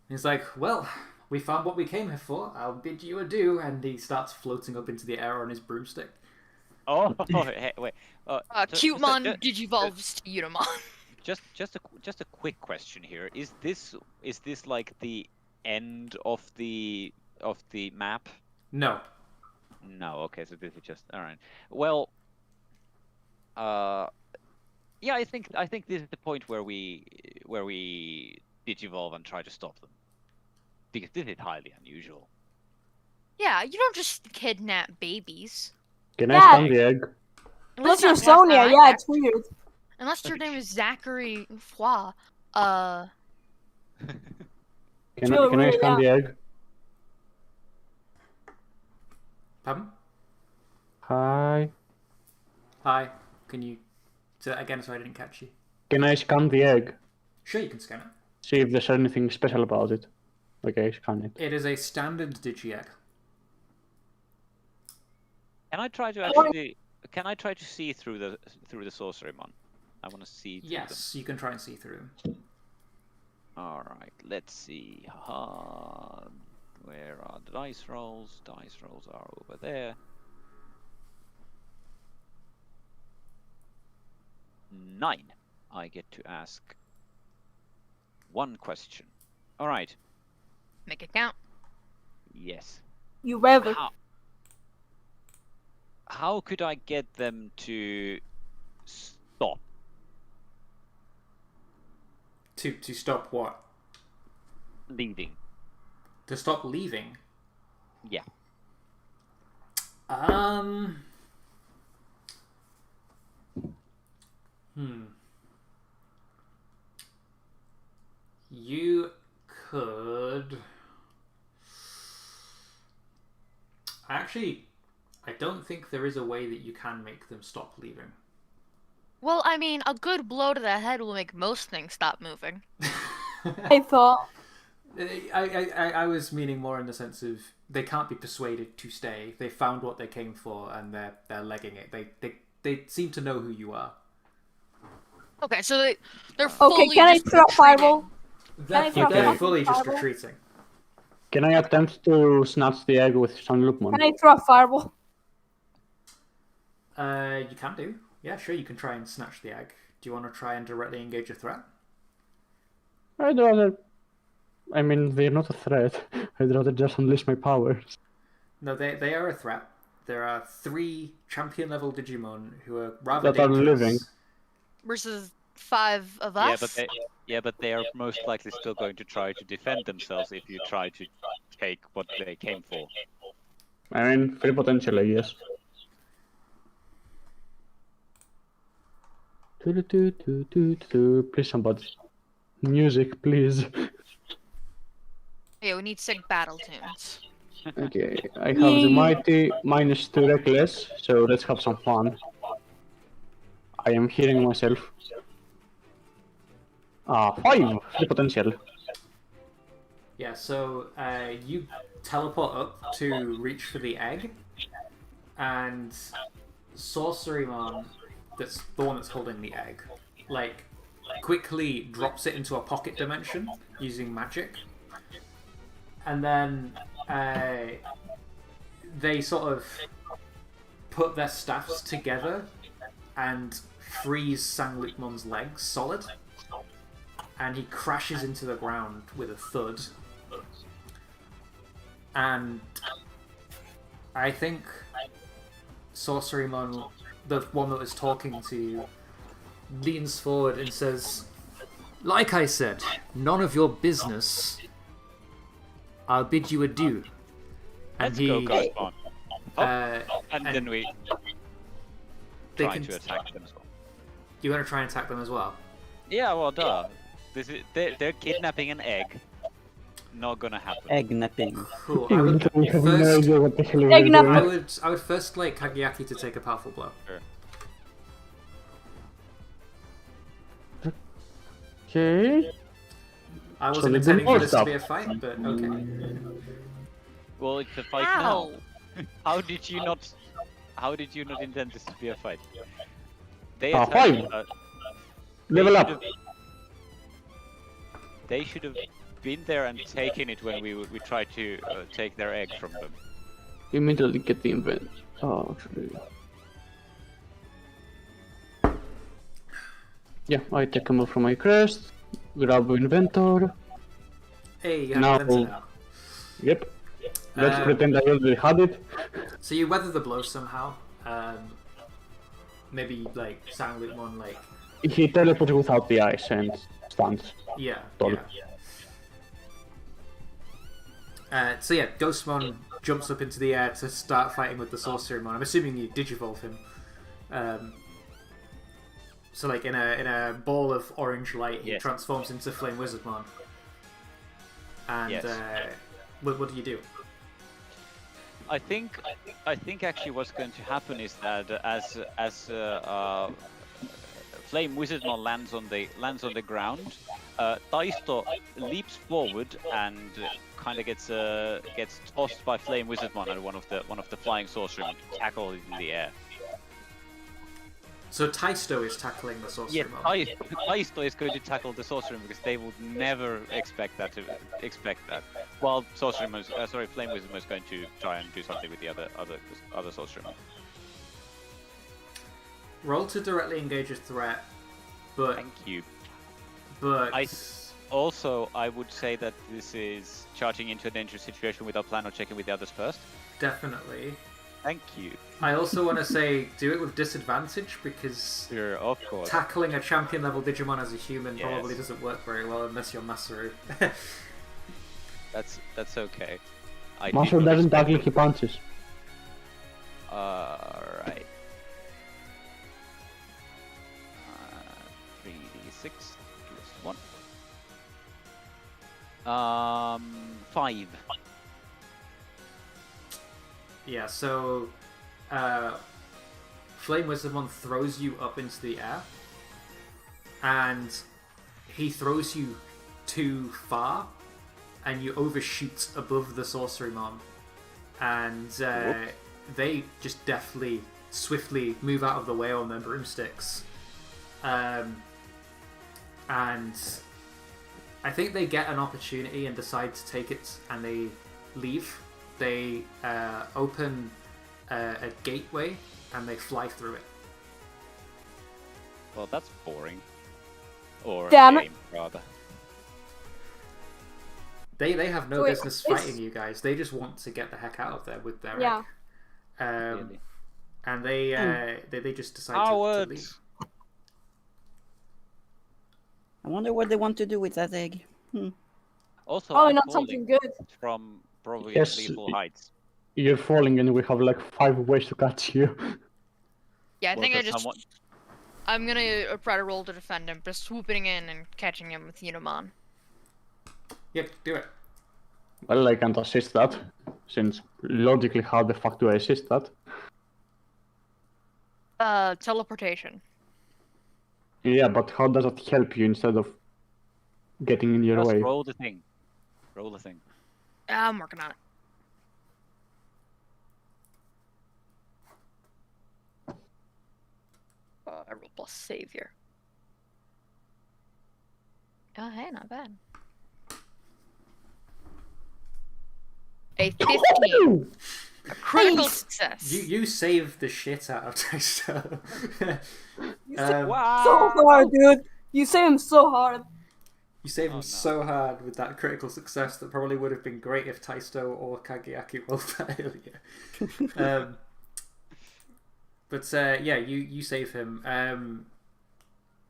He's like, "Well, we found what we came here for. I'll bid you adieu." And he starts floating up into the air on his broomstick. oh, hey, wait. Cutemon digivolves to Unimon. Just a quick question here. Is this like the end of the map? No. No. Okay, so this is just all right. Well, yeah, I think this is the point where we digivolve and try to stop them, because this is highly unusual. Yeah, you don't just kidnap babies. Can I Yeah. scan the egg? Unless That's you're not the last Sonia, time I yeah, checked. it's weird. Unless your name is Zachary Foy. Can Sure, I really, scan the egg? Pardon? Hi. Hi. Can you say that again so I didn't catch you? Can I scan the egg? Sure, you can scan it. See if there's anything special about it. Okay, scan it. It is a standard digi-egg. Can I try to actually? Can I try to see through the Sorcerymon? I want to see. Through Yes, you can try and see through him. them. All right. Let's see. Where are the dice rolls? Dice rolls are over there. 9. I get to ask one question. All right. Make it count. Yes. You rather. How could I get them to stop? To stop what? Leaving. To stop leaving? Yeah. You could... Actually, I don't think there is a way that you can make them stop leaving. Well, I mean, a good blow to the head will make most things stop moving. I thought. I was meaning more in the sense of they can't be persuaded to stay. They found what they came for and they're legging it. They seem to know who you are. Okay, so they're fully Okay, can I just throw a retreating. fireball? They're, Can I they're throw a fully just fireball? retreating. Can I attempt to snatch the egg with Sunloopmon? Can I throw a fireball? You can do. Yeah, sure, you can try and snatch the egg. Do you want to try and directly engage a threat? I'd rather... I mean, they're not a threat. I'd rather just unleash my powers. No, they are a threat. There are 3 champion level Digimon who are rather That are dangerous. living. Versus 5 of Yeah, us. but they are most likely still going to try to defend themselves if you try to take what they came for. I mean, free potential, I guess. Please, somebody. Music, please. Yeah, we need sick battle tunes. Okay, I have the mighty -2 reckless, so let's have some fun. I am hearing myself. 5! Free potential. Yeah, so you teleport up to reach for the egg, and Sorcerymon, that's the one that's holding the egg, like quickly drops it into a pocket dimension using magic, and then they sort of put their staffs together and freeze Sanglitmon's legs solid, and he crashes into the ground with a thud. And I think Sorcerymon, the one that was talking to you, leans forward and says, "Like I said, none of your business. I'll bid you adieu." And Let's go, Ghostmon. And and then we they try can- to attack them as well. You're going to try and attack them as well? Yeah, well, duh. They're kidnapping an egg. Not gonna happen. Egg napping. Cool. We I would literally have no first, idea what the hell we're Egg nap- doing. I would first like Kageaki to take a powerful blow. Okay. I wasn't So they intending do for more this to stuff. be a fight, but okay. Well, it's a fight Ow! now. How did you not intend this to be a fight? They Ah, attacked, fine. Level up. They should have been there and taken it when we tried to take their egg from them. Immediately get the invent. Oh, actually. Yeah, I take a move from my crest, grab inventor. Hey, you have Now- Inventor now. Yep. Let's Uh, pretend I already had it. So you weather the blow somehow. Maybe like Sanglitmon, like He teleports without the ice and stands. yeah, Totally. yeah. So yeah, Ghostmon jumps up into the air to start fighting with the Sorcerymon. I'm assuming you digivolve him. So like in a ball of orange light, he Yes. transforms into Flame Wizardmon. And Yes. what do you do? I think actually what's going to happen is that as Flame Wizardmon lands on the ground, Taisto leaps forward and kind of gets tossed by Flame Wizardmon and one of the flying sorcerers to tackle it in the air. So Taisto is tackling the Yeah, Sorcerymon. Taisto is going to tackle the sorcerer because they would never expect that. While Flame Wizardmon is going to try and do something with the other sorcerer. Roll to directly engage a threat, but Thank you. but Also, I would say that this is charging into a dangerous situation without plan or checking with the others first. definitely. Thank you. I also want to say do it with disadvantage because Sure, of course. tackling a champion level Digimon as a human Yes. probably doesn't work very well unless you're Masaru. That's okay. I Master did not doesn't expect tackle, he punches. Alright. 3d6 plus 1. 5. Yeah, so Flame Wizardmon throws you up into the air, and he throws you too far, and you overshoot above the Sorcerymon, and they just deftly, swiftly move out of the way on their broomsticks, and I think they get an opportunity and decide to take it, and they leave. They open a gateway and they fly through it. Well, that's boring. Or Damn it. lame, rather. They have no Wait, business it's- fighting you guys. They just want to get the heck out of there with their Yeah. egg. Really. And they just decide to Howard! leave. I wonder what they want to do with that egg. Also, Probably I'm not falling something good. from probably Yes. lethal heights. You're falling and we have like 5 ways to catch you. Yeah, I Well, think I does just. someone- I'm gonna try to roll to defend him, just swooping in and catching him with Unimon. Yep, do it. Well, I can't assist that, since logically how the fuck do I assist that? Teleportation. Yeah, but how does that help you instead of getting in your Just way? roll the thing. Roll the thing. I'm working on it. I roll plus savior. Oh, hey, not bad. A 15. A critical Nice. success. You saved the shit out of Taisto. Wow. So hard, dude. You say him so hard. You saved Oh, him no. so hard with that critical success that probably would have been great if Taisto or Kageaki rolled that earlier. But yeah, you save him.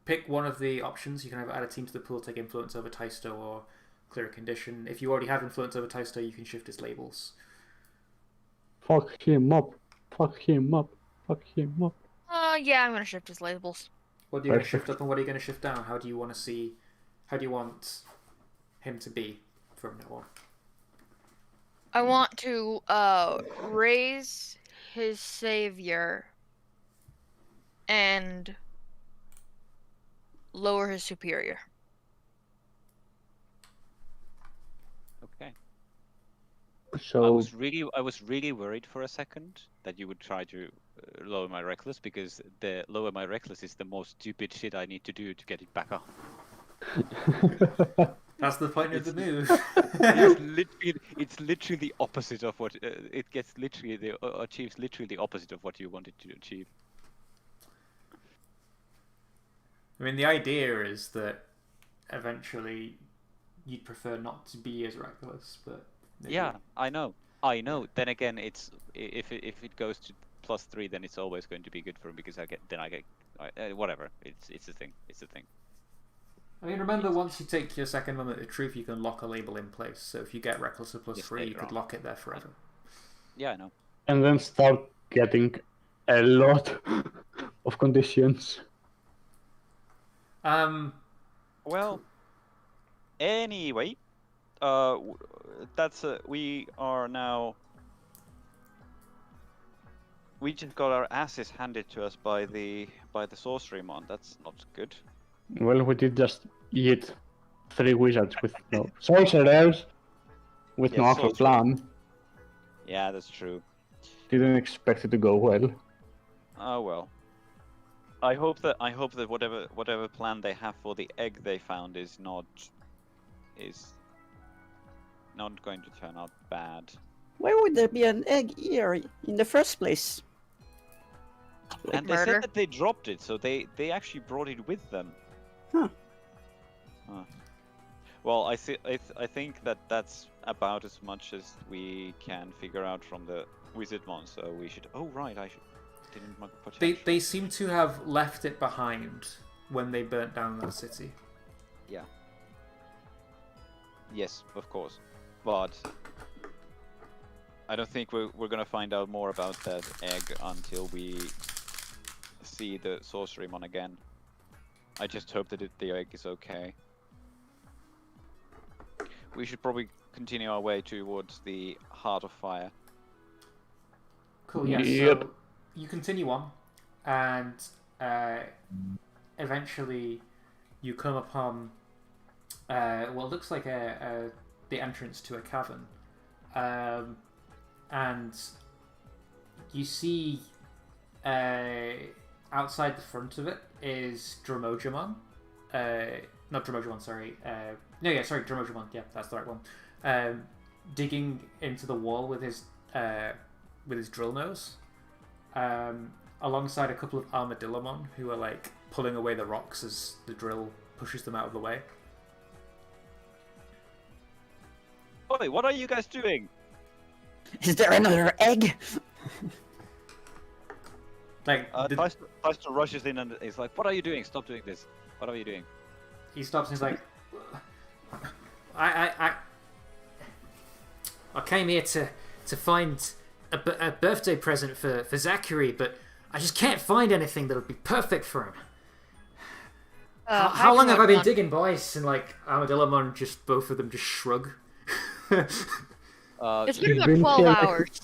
Pick one of the options. You can either add a team to the pool, take influence over Taisto, or clear a condition. If you already have influence over Taisto, you can shift his labels. Fuck him up. Fuck him up. Fuck him up. Yeah, I'm gonna shift his labels. What are you going to Perfect. shift up and what are you going to shift down? How do you want to see? How do you want him to be from now on? I want to raise his savior and lower his superior. Okay. So I was really worried for a second that you would try to lower my reckless, because the lower my reckless is the most stupid shit I need to do to get it back up. That's the point of the move. It's literally the opposite of what it gets. Achieves literally the opposite of what you wanted to achieve. I mean, the idea is that eventually you'd prefer not to be as reckless, but maybe. Yeah, I know. Then again, it's if it goes to +3, then it's always going to be good for him, because I get whatever. It's a thing. It's a thing. I mean, remember, once you take your second moment of truth, you can lock a label in place. So if you get reckless of +3, you later could on. lock it there forever. Yeah, I know. and then start getting a lot of conditions. Well, anyway, that's we are now. We just got our asses handed to us by the sorcery mon. That's not good. Well, we did just eat 3 wizards with no sorcerers, with no Yeah, actual sorcerer. plan. Yeah, that's true. Didn't expect it to go well. Oh well. I hope that whatever plan they have for the egg they found is not going to turn out bad. Why would there be an egg here in the first place? And they Murder. said that they dropped it, so they actually brought it with them. Huh. Well, I think that that's about as much as we can figure out from the wizard one. So we should. Oh right, I should. Didn't my potential. They seem to have left it behind when they burnt down that city. Yeah. Yes, of course, but I don't think we're gonna find out more about that egg until we see the sorcery mon again. I just hope that the egg is okay. We should probably continue our way towards the Heart of Fire. Cool, yeah. Yep. So you continue on, and eventually you come upon what looks like the entrance to a cavern, and you see outside the front of it is Dromojamon. Not Dromojamon, sorry. Sorry, Dromojamon. Yeah, that's the right one. Digging into the wall with his drill nose, alongside a couple of Armadillomon who are like pulling away the rocks as the drill pushes them out of the way. Oi, what are you guys doing? Is there another egg? Like Taisto rushes in and is like, "What are you doing? Stop doing this! What are you doing?" he stops and he's like, I came here to find a birthday present for Zachary, but I just can't find anything that'll be perfect for him. How long have I been digging, boys? And like Armadillomon, just both of them just shrug. It's been about 12 hours.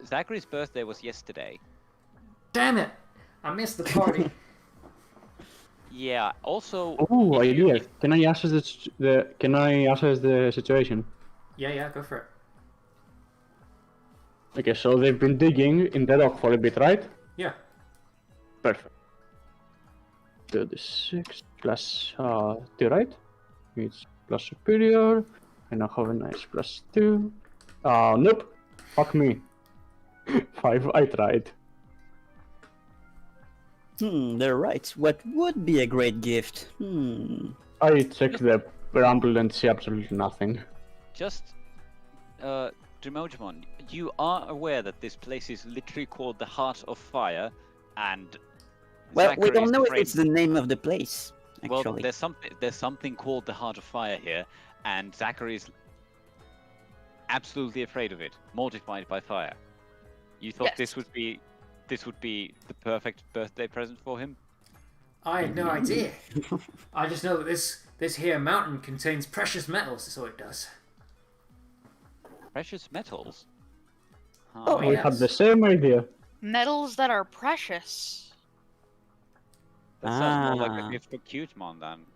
Zachary's birthday was yesterday. Damn it! I missed the party. Yeah. Also. Oh, idea. Can I assess the situation? Yeah, go for it. Okay, so they've been digging in the rock for a bit, right? Yeah. Perfect. 36 plus 2, right? It's plus superior, and I have a nice +2. Nope. Fuck me. 5, I tried. They're right. What would be a great gift? I checked the rumble and see absolutely nothing. Just, Demojimon, you are aware that this place is literally called the Heart of Fire, and Well, we Zachary don't is know if afraid- it's the name of the place, Well, actually. there's something called the Heart of Fire here, and Zachary is absolutely afraid of it, mortified by fire. You thought Yes. this would be the perfect birthday present for him? I had no idea. I just know that this here mountain contains precious metals. That's all it does. Precious metals? Oh, We yes. had the same idea. Metals that are precious. That sounds more like Ah. a gift for Cutemon than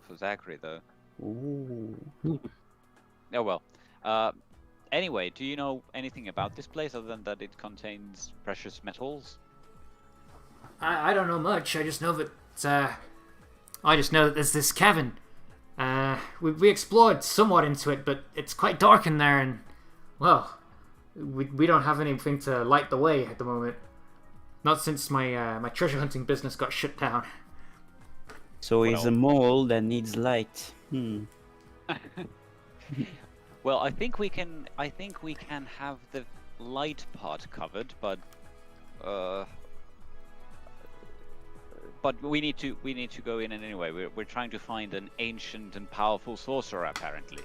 for Zachary, though. Ooh. Oh well. Anyway, do you know anything about this place other than that it contains precious metals? I don't know much. I just know that there's this cavern. We explored somewhat into it, but it's quite dark in there, and well, we don't have anything to light the way at the moment. Not since my treasure hunting business got shut down. So he's Well. a mole that needs light. Well, I think we can have the light part covered, but we need to go in anyway. We're trying to find an ancient and powerful sorcerer, apparently.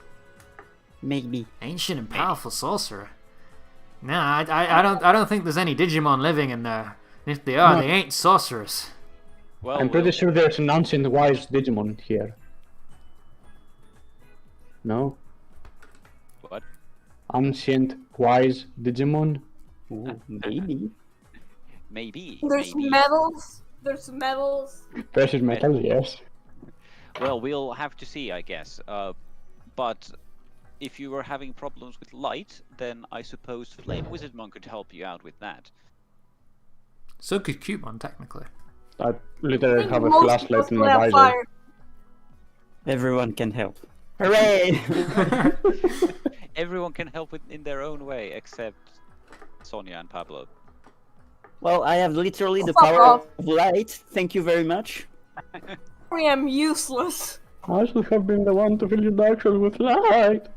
Maybe. Ancient and powerful sorcerer. Nah, I don't think there's any Digimon living in there. If they are, No. they ain't sorcerers. Well, I'm pretty sure there's an ancient wise Digimon here. No? What? Ancient wise Digimon? Ooh, maybe. Maybe. There's maybe. metals. There's metals. Precious metal, yes. Well, we'll have to see, I guess. But if you were having problems with light, then I suppose Flame Wizardmon could help you out with that. So could Cupon, technically. I literally think have a most flashlight in people my have visor. fire. Everyone can help. Hooray! Everyone can help in their own way, except Sonia and Pablo. Well, I have literally the Fuck power off. of light. Thank you very much. I am useless. I should have been the one to fill your dark soul with light.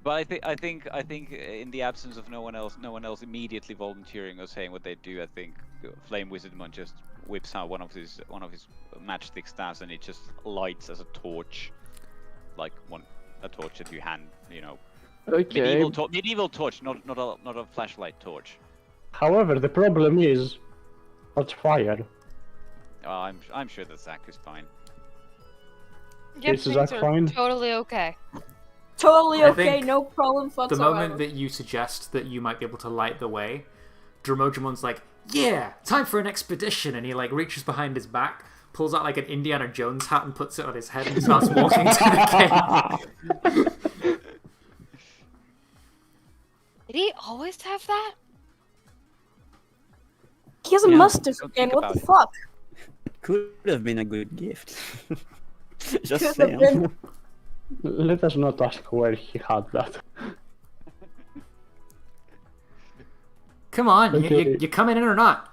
But I think in the absence of no one else immediately volunteering or saying what they do, I think Flame Wizardmon just whips out one of his matchstick staffs and it just lights as a torch, like a torch that you hand, Okay. medieval torch, not a flashlight torch. However, the problem is, what's fire? I'm sure that Zach is fine. Yep, Is things Zach are fine? totally okay. Totally I okay, think no problems The whatsoever. moment that you suggest that you might be able to light the way, Dramojimon's like, yeah, time for an expedition, and he like reaches behind his back, pulls out like an Indiana Jones hat and puts it on his head and starts walking to the cave. Did he always have that? He has a Yeah, mustache don't again, think what the about fuck? Could have been a good gift. Just Could have saying. been. Let us not ask where he had that. Come on, Okay. you coming in or not?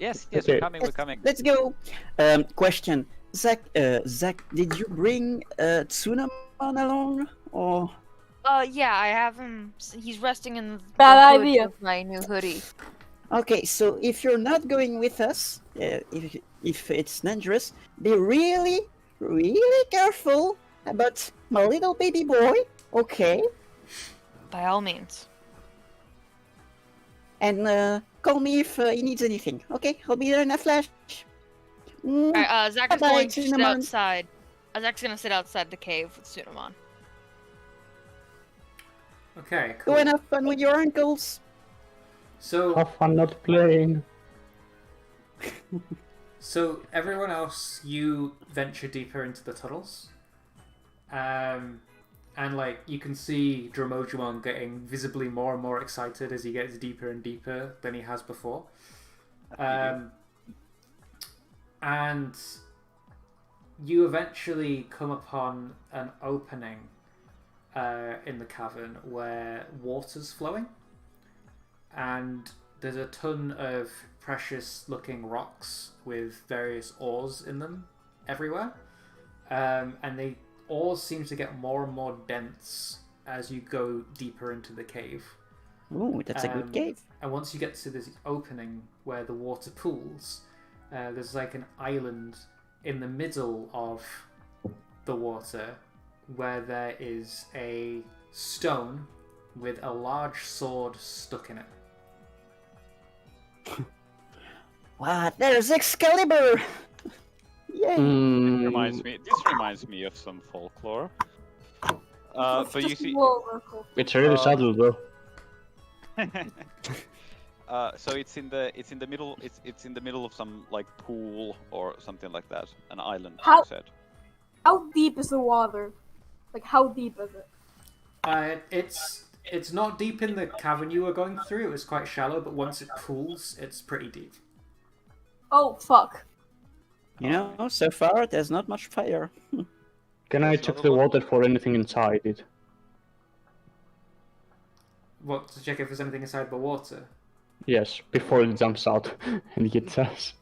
Yes, Okay. we're coming. Let's go. Question. Zach, did you bring Tsunamon along? Or Yeah, I have him. He's resting in the Bad hood idea. of my new hoodie. okay, so if you're not going with us, if it's dangerous, be really, really careful about my little baby boy. Okay, By all means. and call me if he needs anything. Okay, I'll be there in a flash. Alright, Zach is Bye-bye, going to sit Cinnamon. outside. Zach's gonna sit outside the cave with Sunamon. Okay, Go cool. and have fun with your uncles. So, Have fun not playing. so everyone else, you venture deeper into the tunnels, and like you can see Dromojimon getting visibly more and more excited as he gets deeper and deeper than he has before. And you eventually come upon an opening in the cavern where water's flowing, and there's a ton of precious looking rocks with various ores in them everywhere, and the ores seem to get more and more dense as you go deeper into the cave. Ooh, that's a good cave. And once you get to this opening where the water pools, there's like an island in the middle of the water where there is a stone with a large sword stuck in it. Wow, there's Excalibur! Yay! This reminds me of some folklore. But you see, It's really subtle though. so it's in the middle. It's in the middle of some like pool or something like that, an island. You said. How deep is the water? Like, how deep is it? It's not deep in the cavern you were going through. It was quite shallow, but once it pools, it's pretty deep. Oh, fuck. You know, so far there's not much fire. Can I check the water for anything inside it? What, to check if there's anything inside the water? Yes, before it jumps out and gets us.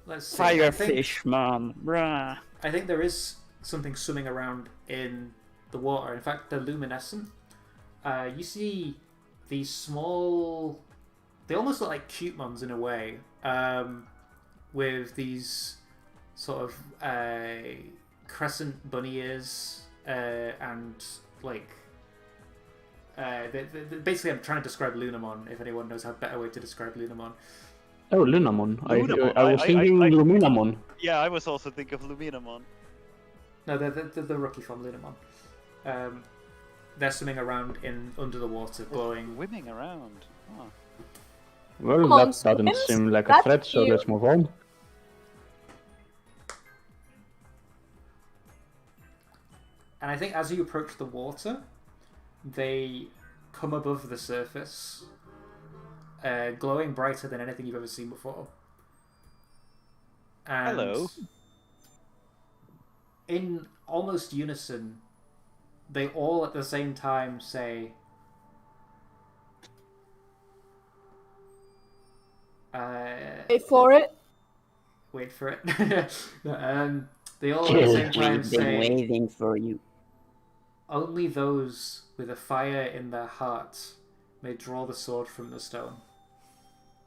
Let's see. Firefish, man. Bruh. I think there is something swimming around in the water. In fact, they're luminescent. You see these small... They almost look like Cutemons in a way. With these sort of crescent bunny ears and like... basically, I'm trying to describe Lunamon, if anyone knows a better way to describe Lunamon. Oh, Lunamon. Lunamon. I was thinking Luminamon. Yeah, I was also thinking of Luminamon. No, they're the rookie from Lunamon. They're swimming around under the water, glowing. Swimming around. Oh. Well, Come on, that doesn't Swims? seem like a That's threat, so cute. let's move on. And I think as you approach the water, they come above the surface, glowing brighter than anything you've ever seen before. And Hello. in almost unison, they all at the same time say, Wait for it. wait for it. They all at the same time We've been say, waiting for you. only those with a fire in their hearts may draw the sword from the stone.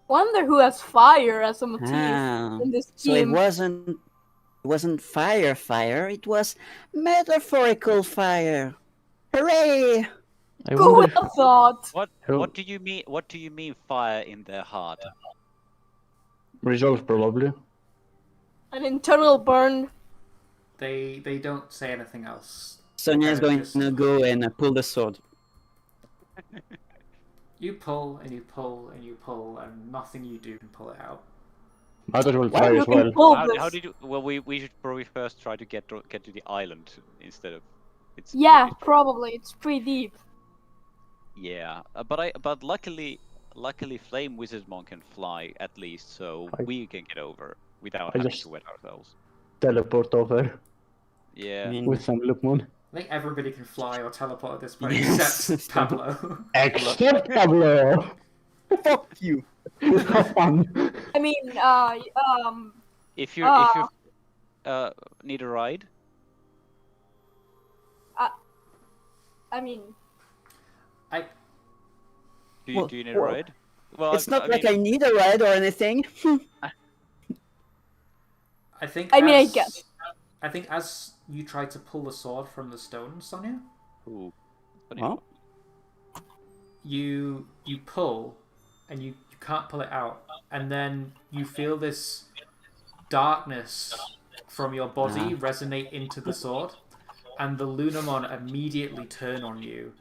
Wonder who has fire as a motif Ah, in this so it team. wasn't fire, it was metaphorical fire. Hooray! I Who wonder would have thought? What do you mean? What do you mean fire in their heart? Resolve probably. An internal burn. They don't say anything else. Sonya's Kind going of to just- go and pull the sword. You pull and you pull and you pull, and nothing you do can pull it out. Might as well Why try you as can well. Pull How this. did you? Well, we should probably first try to get to the island instead of. Yeah, probably. It's pretty deep. Yeah, but luckily Flame Wizardmon can fly at least, so we can get over without I having just- to wet ourselves. Teleport over Yeah. I mean, with some Lookmon. I think everybody can fly or teleport at this point, Yes. except Pablo. Except Pablo! fuck you. Have fun! I mean, If you need a ride, I mean, do Well, you need a well, ride? Well, It's not like mean, I need a ride or anything. I think. I as, guess. I think as you try to pull the sword from the stone, Sonia, Ooh. Funny Huh? one. you pull, and you can't pull it out, and then you feel this darkness from your body resonate into the sword, and the Lunamon immediately turn on you,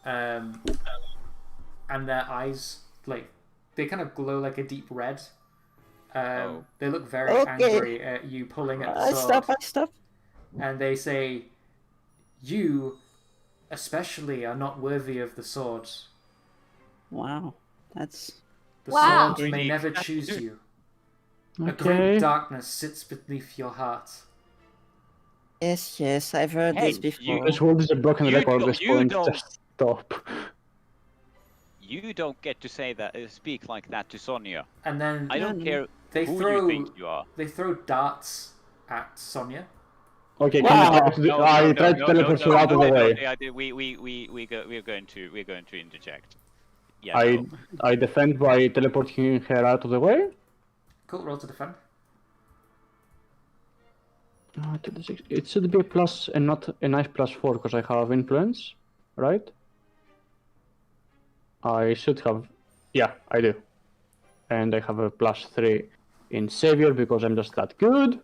and their eyes they kind of glow like a deep red. They look very Okay. angry at you pulling at the I sword, stop. and they say, "You, especially, are not worthy of the sword. Wow, that's... The Wow. sword may never choose you." A great darkness sits beneath your heart. Yes, I've heard this before. This world is a broken record at this point. Just stop. You don't get to say that, speak like that to Sonia. And then I don't care they who throw, you think you are. They throw darts at Sonia. Okay, Wow. I tried to teleport you out of the way. We're going to interject. Yeah. I defend by teleporting her out of the way. Cool, roll to defend. It should be a plus and not a nice +4 because I have influence, right? I should have, yeah, I do. And I have a +3 in Savior because I'm just that good.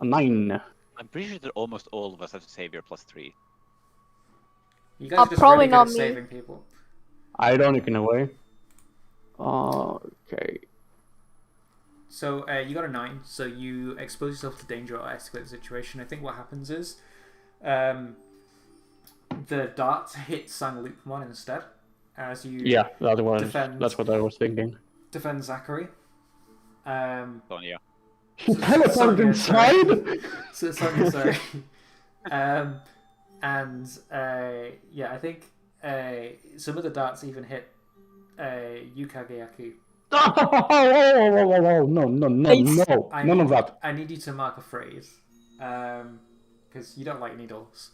A 9. I'm pretty sure that almost all of us have Savior +3. You guys are just probably really good not at me. saving people. Ironic in a way. Okay. So you got a 9, so you expose yourself to danger or escalate the situation. I think what happens is the darts hit Sanglupmon instead as you that's what I was thinking. defend Zachary. Sonia. Teleport inside? Sonia, sorry. Yeah, I think some of the darts even hit Yukageyaku. Oh, no, none of that. I need you to mark a phrase, because you don't like needles.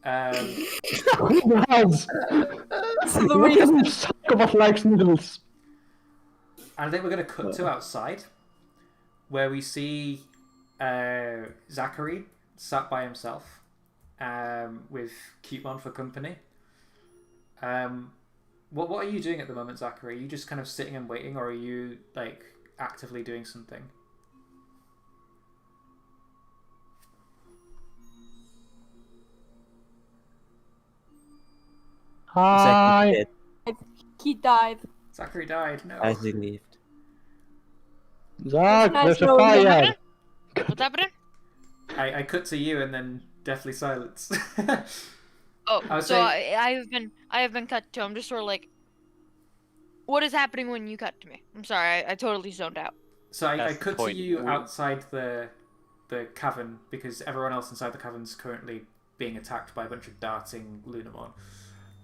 Who does? The reason. Psychopath likes needles. And I think we're going to cut to outside, where we see Zachary sat by himself, with Cutemon for company. What are you doing at the moment, Zachary? Are you just kind of sitting and waiting, or are you like actively doing something? Hi. He died. Zachary died. No. I believed. Zach, Nice there's a knowing you. fire. What's happening? I cut to you and then deathly silence. Oh, I was so saying- I have been cut to. I'm just sort of like, what is happening when you cut to me? I'm sorry, I totally zoned out. So I That's the cut to point. you outside the cavern because everyone else inside the cavern is currently being attacked by a bunch of darting Lunamon.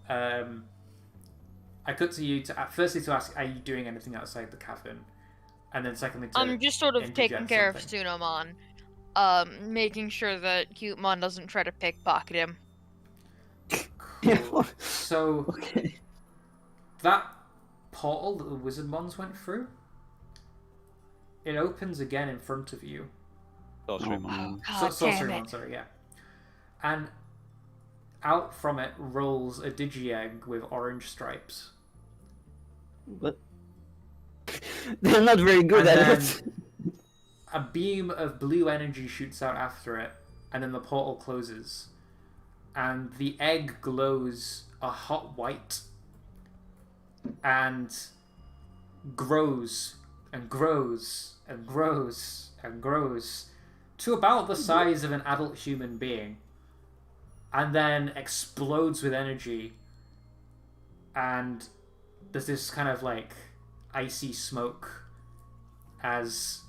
I cut to you to firstly to ask, are you doing anything outside the cavern? And then secondly to I'm just sort of interject taking care of something. Sunomon, making sure that Cutemon doesn't try to pickpocket him. Cool. So Okay. that portal that the Wizardmons went through, it opens again in front of you. Sorcery. God Sorcery damn Mon, it. sorry, yeah. And out from it rolls a Digi-Egg with orange stripes. But they're not very good And at then it. a beam of blue energy shoots out after it, and then the portal closes. And the egg glows a hot white and grows and grows and grows and grows to about the size of an adult human being, and then explodes with energy, and there's this kind of like icy smoke as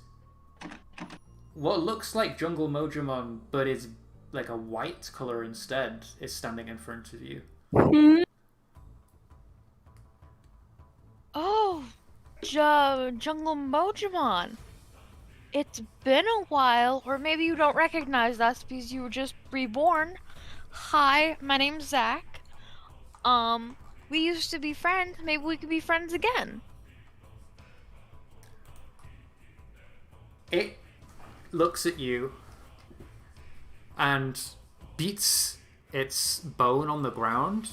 what looks like Jungle Mojamon but is like a white color instead is standing in front of you. Oh, Jungle Mojamon. It's been a while, or maybe you don't recognize us because you were just reborn. Hi, my name's Zach. We used to be friends. Maybe we could be friends again. It looks at you and beats its bone on the ground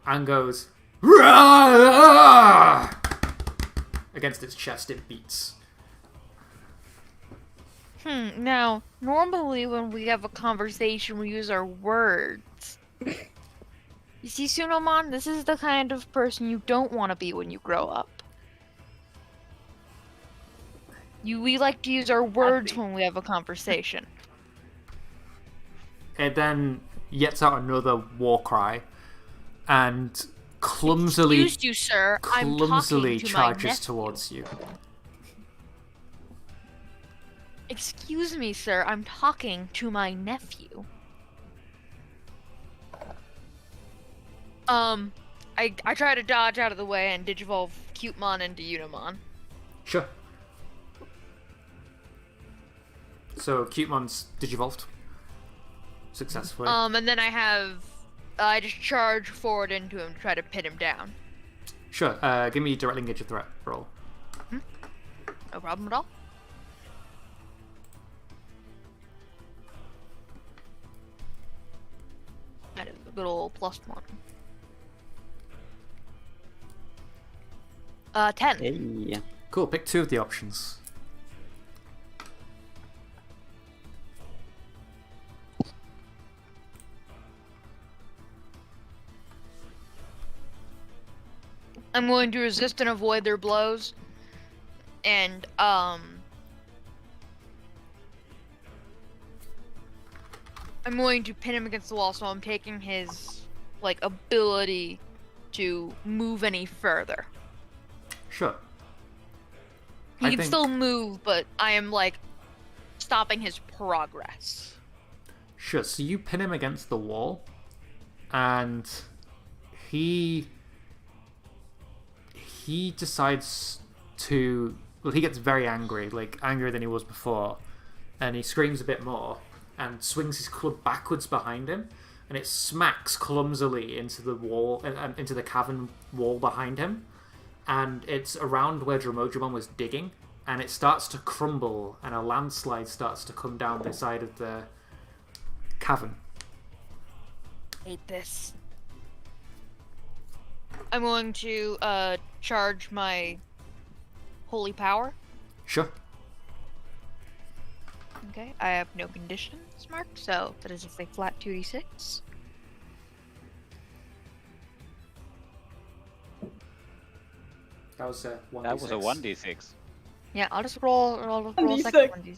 and goes "Rah!" Against its chest. It beats. Now, normally when we have a conversation, we use our words. You see, Sunomon, this is the kind of person you don't want to be when you grow up. We like to use our words when we have a conversation. It then lets out another war cry, and clumsily, Excuse you, sir. I'm clumsily talking to charges my nephew. towards you. Excuse me, sir. I'm talking to my nephew. I try to dodge out of the way and digivolve Cutemon into Unimon. Sure. So Cutemon's digivolved successfully. And then I just charge forward into him to try to pin him down. Sure. Give me directly engage a threat roll. No problem at all. That is a good old +1. 10. Hey. Cool. Pick 2 of the options. I'm going to resist and avoid their blows. And, I'm going to pin him against the wall, so I'm taking his, ability to move any further. Sure. He can still move, but I am, stopping his progress. Sure. So you pin him against the wall, and he decides to. Well, he gets very angry, angrier than he was before, and he screams a bit more and swings his club backwards behind him, and it smacks clumsily into the wall, into the cavern wall behind him, and it's around where Dromojimon was digging, and it starts to crumble, and a landslide starts to come down the side of the cavern. Hate this. I'm going to charge my holy power. Sure. Okay, I have no conditions marked, so that is just a flat 2d6. That was a 1d6. That was a 1d6. Yeah, I'll just roll a 1d6. second 1d6.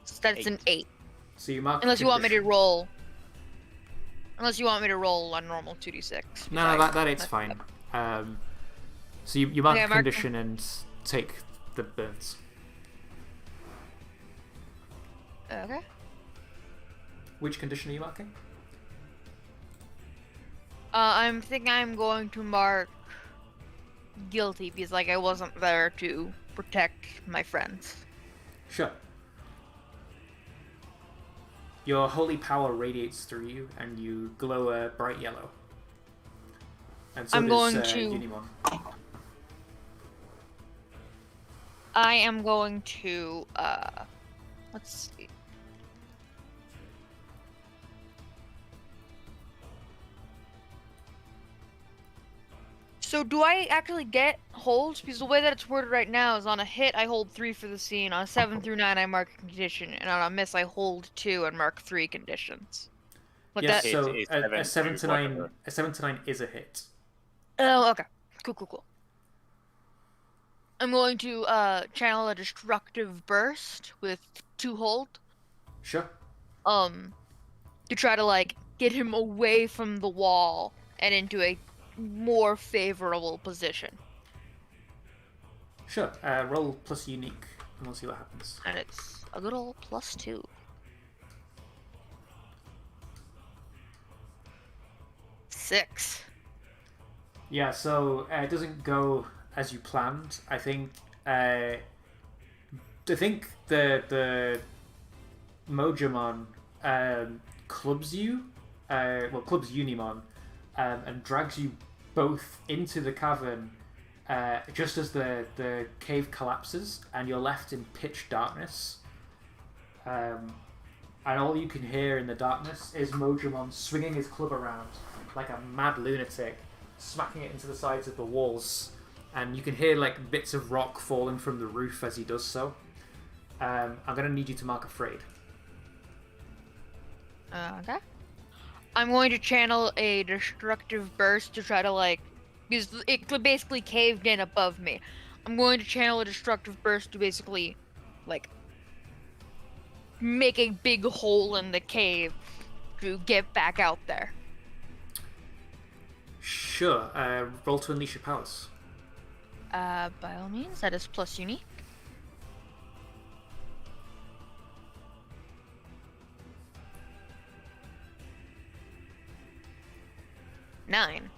So that's an 8. So you mark. Unless you want me to roll. Unless you want me to roll a normal 2d6. No, that 8's fine. So you mark Okay, a condition and take the burns. Okay. Which condition are you marking? I'm thinking I'm going to mark guilty because I wasn't there to protect my friends. Sure. Your holy power radiates through you, and you glow a bright yellow. And so I'm does going to- Unimon. I am going to let's see. So do I actually get holds? Because the way that it's worded right now is on a hit I hold 3 for the scene, on a 7 through 9 I mark a condition, and on a miss I hold 2 and mark 3 conditions. Yes, that. so It's a 7 to 9, whatever. a 7 to 9 is a hit. Oh, okay. Cool. I'm going to channel a destructive burst with 2 hold. Sure. To try to get him away from the wall and into a more favorable position. Sure. Roll plus unique, and we'll see what happens. And it's a good old +2. Six. Yeah, so it doesn't go as you planned. I think the Mojimon clubs you, clubs Unimon, and drags you both into the cavern just as the cave collapses, and you're left in pitch darkness. And all you can hear in the darkness is Mojimon swinging his club around like a mad lunatic, smacking it into the sides of the walls, and you can hear bits of rock falling from the roof as he does so. I'm gonna need you to mark afraid. Okay. I'm going to channel a destructive burst to try to because it basically caved in above me. I'm going to channel a destructive burst to basically make a big hole in the cave to get back out there. Sure. Roll to unleash your powers. By all means, that is plus unique. Nine.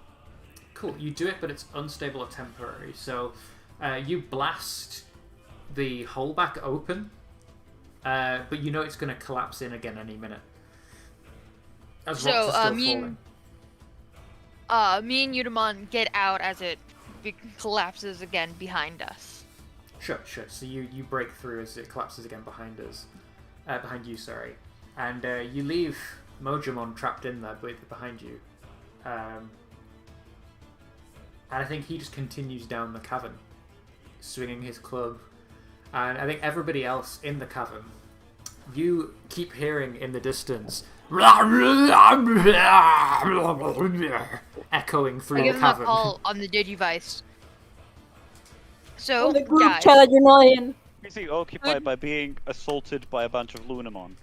Cool. You do it, but it's unstable or temporary. So you blast the hole back open, but you know it's going to collapse in again any minute. As rocks are still falling. Me and Udamon get out as it collapses again behind us. Sure. So you break through as it collapses again behind us. Behind you, sorry. And you leave Mojimon trapped in there behind you. And I think he just continues down the cavern, swinging his club. And I think everybody else in the cavern, you keep hearing in the distance, echoing through I the give him a cavern. call on the Digivice. So, On the group guys, chat that you're not in. Busy occupied by being assaulted by a bunch of Lunamon.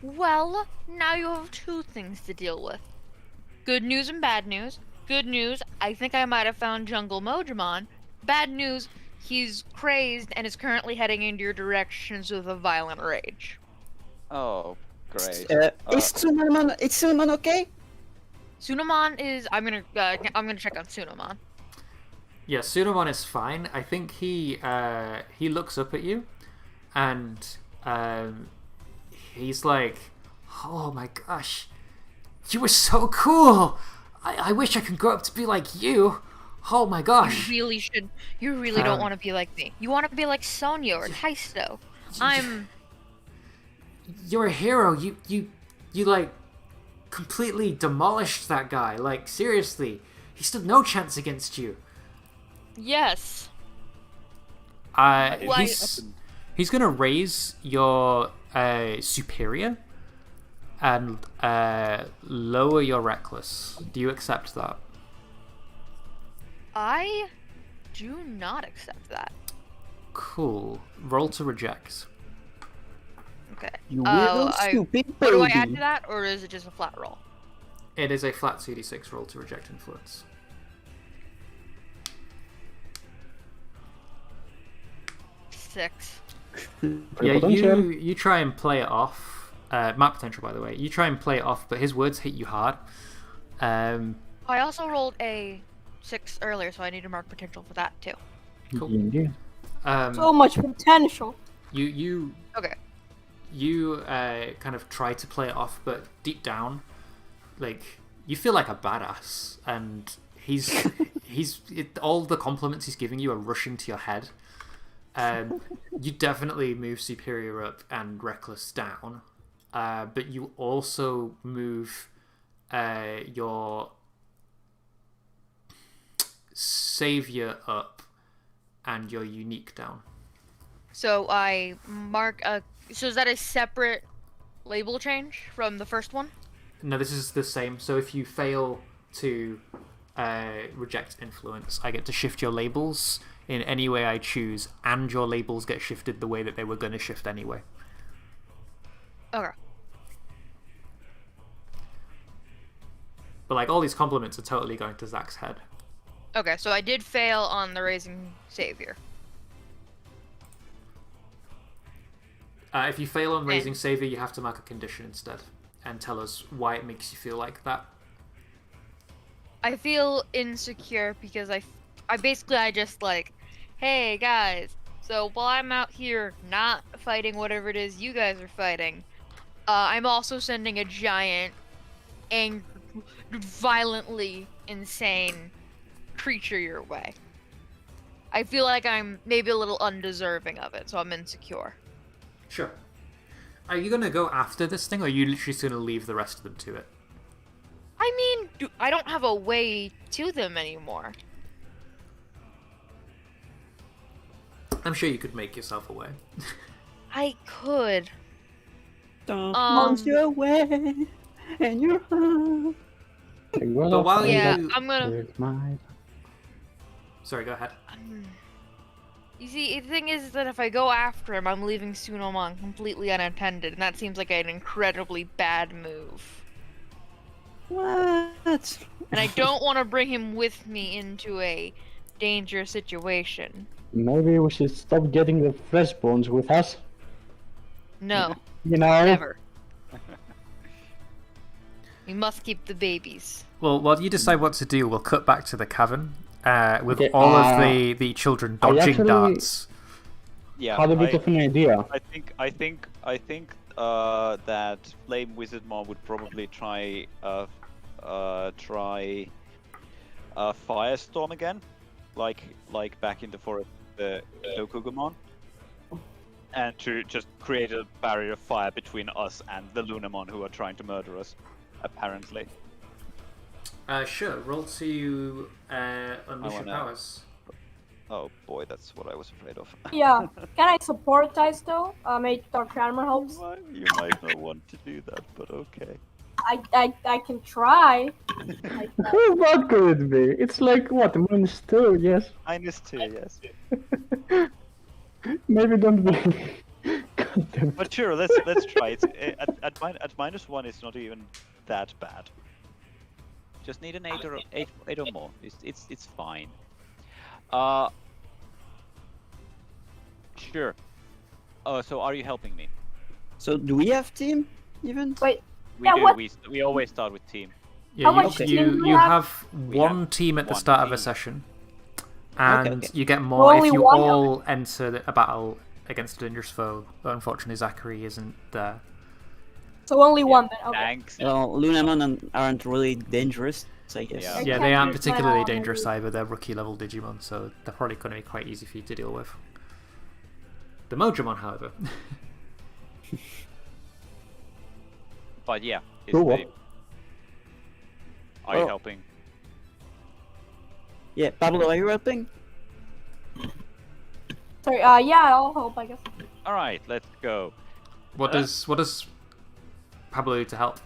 well, now you have two things to deal with. Good news and bad news. Good news, I think I might have found Jungle Mojimon. Bad news, he's crazed and is currently heading into your directions with a violent rage. Oh, great. Is Tsunomon okay? Sunamon is. I'm gonna check on Sunamon. Yeah, Sunomon is fine. I think he looks up at you, and he's like, "Oh my gosh, you were so cool! I wish I could grow up to be like you. Oh my gosh!" You really should. You really don't want to be like me. You want to be like Sonya or Taisto. You're a hero. You like completely demolished that guy. Like seriously, he stood no chance against you. Yes. He's gonna raise your superior and lower your reckless. Do you accept that? I do not accept that. Cool. Roll to reject. Okay. You little stupid What do I baby. add to that, or is it just a flat roll? It is a flat 2d6 roll to reject influence. Six. Yeah, potential. you try and play it off. Map potential, by the way. You try and play it off, but his words hit you hard. I also rolled a 6 earlier, so I need to mark potential for that too. Cool. Indeed. So much potential. You Okay. kind of try to play it off, but deep down, like you feel like a badass, and all the compliments he's giving you are rushing to your head. You definitely move superior up and reckless down, but you also move your savior up and your unique down. So I mark a. So is that a separate label change from the first one? No, this is the same. So if you fail to reject influence, I get to shift your labels in any way I choose, and your labels get shifted the way that they were going to shift anyway. Okay. But like all these compliments are totally going to Zach's head. Okay, so I did fail on the raising savior. If you fail on raising savior, you have to mark a condition instead and tell us why it makes you feel like that. I feel insecure because I just like, hey guys, so while I'm out here not fighting whatever it is you guys are fighting, I'm also sending a giant, violently insane creature your way. I feel like I'm maybe a little undeserving of it, so I'm insecure. Sure. Are you going to go after this thing, or are you literally just going to leave the rest of them to it? I mean, I don't have a way to them anymore. I'm sure you could make yourself away. I could. Don't want your way and your heart. But while Yeah, you... I'm gonna. Sorry, go ahead. You see, the thing is that if I go after him, I'm leaving Sunomon completely unattended, and that seems like an incredibly bad move. What? And I don't want to bring him with me into a dangerous situation. Maybe we should stop getting the fresh bones with us. No, You know? never. We must keep the babies. Well, while you decide what to do, we'll cut back to the cavern with Okay, all of the children dodging actually- darts. Yeah. Had a bit of an idea. I think that Flame Wizardmon would probably try Firestorm again, like back in the forest, the Dokugumon, and to just create a barrier of fire between us and the Lunamon who are trying to murder us, apparently. Sure, roll to unleash your wanna- powers. Oh boy, that's what I was afraid of. Yeah. Can I support Dice though? Maybe Dark Armor helps. You might not want to do that, but okay. I can try. How bad could it be? It's like, what, -2, yes? -2, yes. Maybe don't be... God damn it. But sure, let's try it. At -1, it's not even that bad. Just need an 8 or more. It's fine. Sure. So are you helping me? So do we have team even? Wait. We Yeah, do. what- We always start with team. Yeah, How much you, team do we you have? have We one have team at the one start of a team. session, and okay. you get more Only if you one? all enter a battle against a dangerous foe. But unfortunately, Zachary isn't there. So only one then. Okay. Thanks. Well, Lunamon aren't really dangerous, so I guess. Yeah. Yeah, I they can't aren't use my particularly armor. dangerous either. They're rookie level Digimon, so they're probably going to be quite easy for you to deal with. The Mojamon, however. But yeah, it's Cool. the... Are you Oh. helping? Yeah, Pablo, are you helping? Sorry. Yeah, I'll help. I guess. All right, let's go. What does Pablo do to help?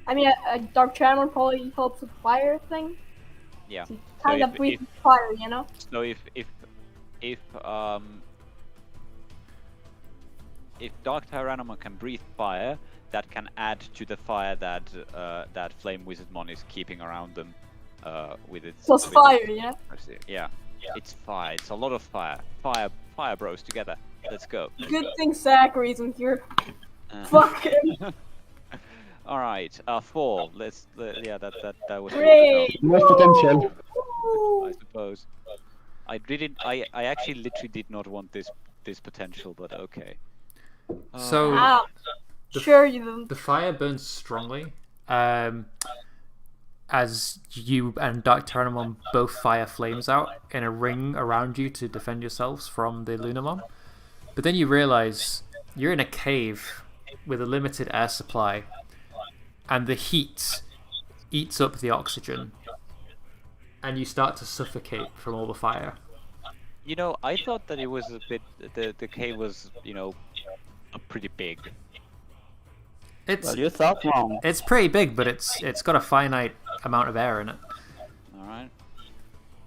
I mean, a Dark Charmer probably helps with fire thing. Yeah. Kind of if- breathe fire, you know. So if Dark Tyrannomon can breathe fire, that can add to the fire that that Flame Wizardmon is keeping around them with its. Plus with fire, its- yeah. Yeah. It's fire. It's a lot of fire. Fire bros together. Let's go. Good thing Zachary isn't here. Uh, Fuck him. All right. 4. Yeah. That was. Great. Most potential. I suppose. I actually literally did not want this potential, but okay. So Ah, The- sure you didn't. the fire burns strongly. As you and Dark Tyrannomon both fire flames out in a ring around you to defend yourselves from the Lunamon. But then you realize you're in a cave with a limited air supply, and the heat eats up the oxygen, and you start to suffocate from all the fire. You know, I thought that it was a bit. The cave was, pretty big. Well, you thought wrong. It's pretty big, but it's got a finite amount of air in it. All right.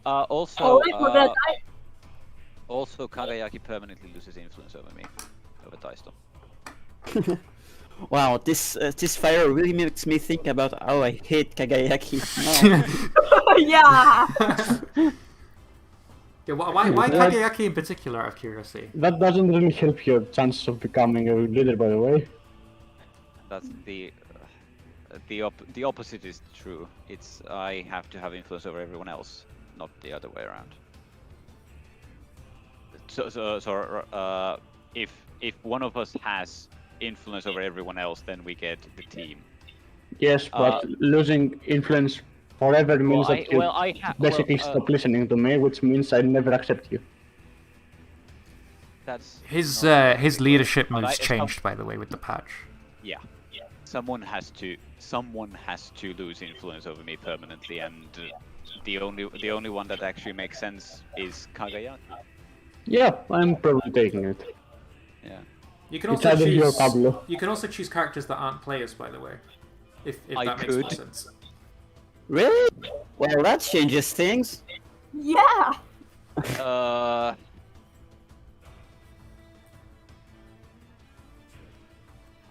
Also, Oh, wait, we're gonna die. also Kagayaki permanently loses influence over me, over Taisto. Wow, this fire really makes me think about how I hate Kagayaki. No. Yeah. Yeah, why Kagayaki in particular, out of curiosity? That doesn't really help your chances of becoming a leader, by the way. That's the opposite is true. It's I have to have influence over everyone else, not the other way around. So if one of us has influence over everyone else, then we get the team. Yes, but losing influence forever means Well, that you basically stop listening to me, which means I never accept you. That's His not- leadership but moves I- changed, by the way, with the patch. Yeah. Someone has to lose influence over me permanently, and the only one that actually makes sense is Kagayaki. Yeah, I'm probably taking it. Yeah. You can It's also either you or choose. Pablo. You can also choose characters that aren't players, by the way, if I that makes more could. sense. Really? Well, that changes things. Yeah.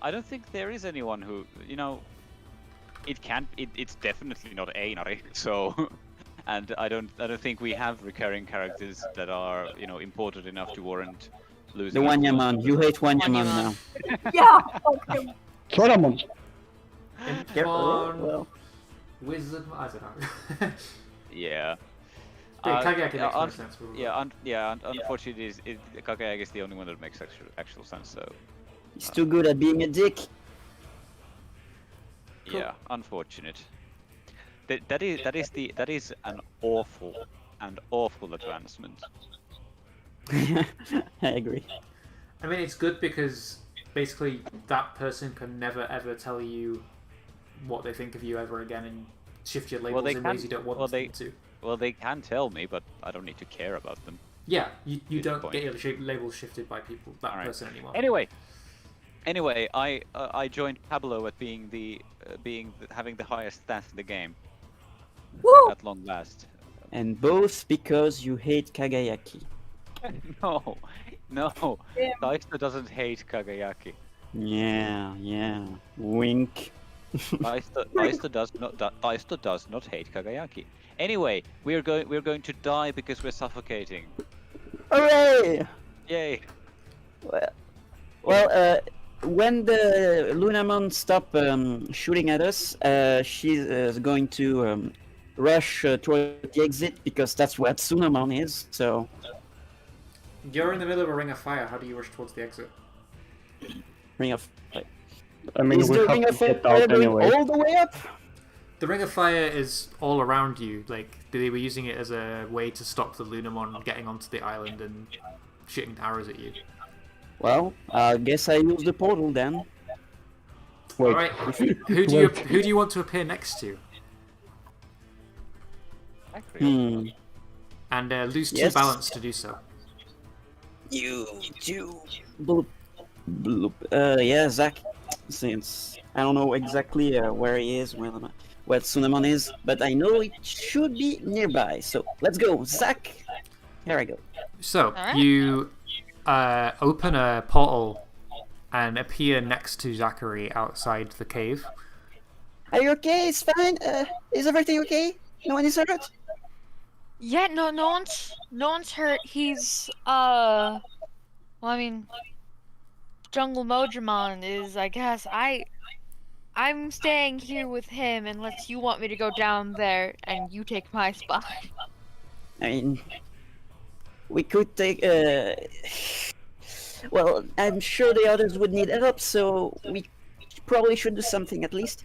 I don't think there is anyone who, It's definitely not Einari. So, and I don't think we have recurring characters that are important enough to warrant The losing. Wanyaman. You hate Wanyaman now. Yeah. Okay. Soramon. Digimon Wizard. I don't know. Yeah. Kageyaki makes more un- sense. Unfortunately, Kageyaki is the only one that makes actual sense. So. He's too good at being a dick. Cool. Yeah, unfortunate. That is an awful advancement. I agree. I mean, it's good because basically that person can never ever tell you what they think of you ever again and shift your labels in ways you don't want them to. Well, they can tell me, but I don't need to care about them. Yeah, you don't get your labels shifted by people, that person anymore. Anyway, I joined Pablo at having the highest stats in the game. Woo! At long last. And both because you hate Kagayaki. No. Yeah. Daisto doesn't hate Kagayaki. Yeah. Wink. Daisto does not hate Kagayaki. Anyway, we're going to die because we're suffocating. Hooray! Yay! Well, when the Lunamon stop shooting at us, she's going to rush toward the exit because that's where Tsunamon is. So You're in the middle of a ring of fire. How do you rush towards the exit? Ring of Fire. I mean, Is we the have Ring to of Fire get out going anyway. all the way up? The ring of fire is all around you. Like they were using it as a way to stop the Lunamon getting onto the island and shooting arrows at you. Well, I guess I use the portal then. Wait. All right. Who do you want to appear next to? And lose 2 Yes. balance to do so. You do. Bloop. Bloop. Yeah, Zach. Since I don't know exactly where he is, where Tsunamon is, but I know it should be nearby. So let's go, Zach. Here I go. So Alright. you open a portal and appear next to Zachary outside the cave. Are you okay? It's fine. Is everything okay? No one is hurt. Yeah, no one's hurt. He's well, I mean, Jungle Mojimon is, I guess. I'm staying here with him unless you want me to go down there and you take my spot. I mean, we could take. Well, I'm sure the others would need help, so we probably should do something at least.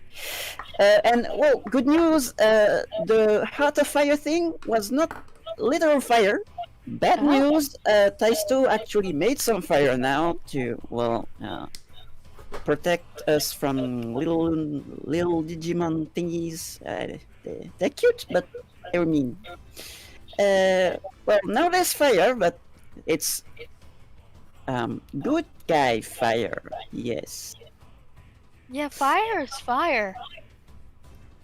And well, good news. The Heart of Fire thing was not literal fire. Bad news. Taisto actually made some fire now to protect us from little Digimon thingies. They're cute, but they're mean. Well, now there's fire, but it's good guy fire. Yes. Yeah, fire is fire.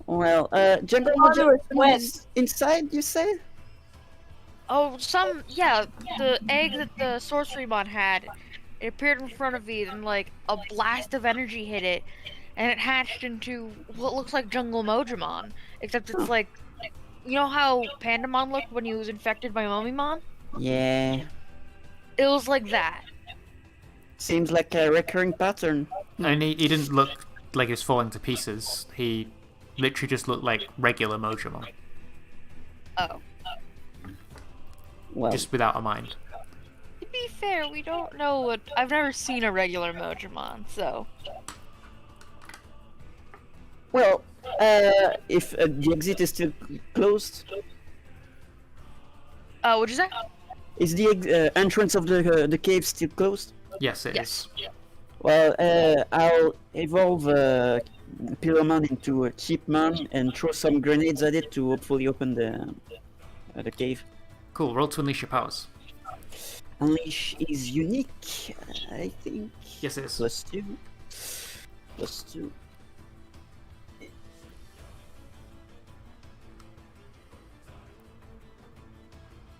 Well, Jungle Father is Mojimon is inside, you say? Oh, the egg that the Sorcerymon had, it appeared in front of me and like a blast of energy hit it, and it hatched into what looks like Jungle Mojimon, except it's like, you know how Pandamon looked when he was infected by Momimon? Yeah. It was like that. Seems like a recurring pattern. And he didn't look like he was falling to pieces. He literally just looked like regular Mojimon, Oh. Well, just without a mind. To be fair, we don't know what. I've never seen a regular Mojimon, so. well, if the exit is still closed, What'd you say? is the entrance of the cave still closed? Yes, it Yes. is. Well, I'll evolve Pyromon into a Chipmon and throw some grenades at it to hopefully open the cave. Cool. Roll to unleash your powers. Unleash is unique, I think. Yes, it is. +2. +2.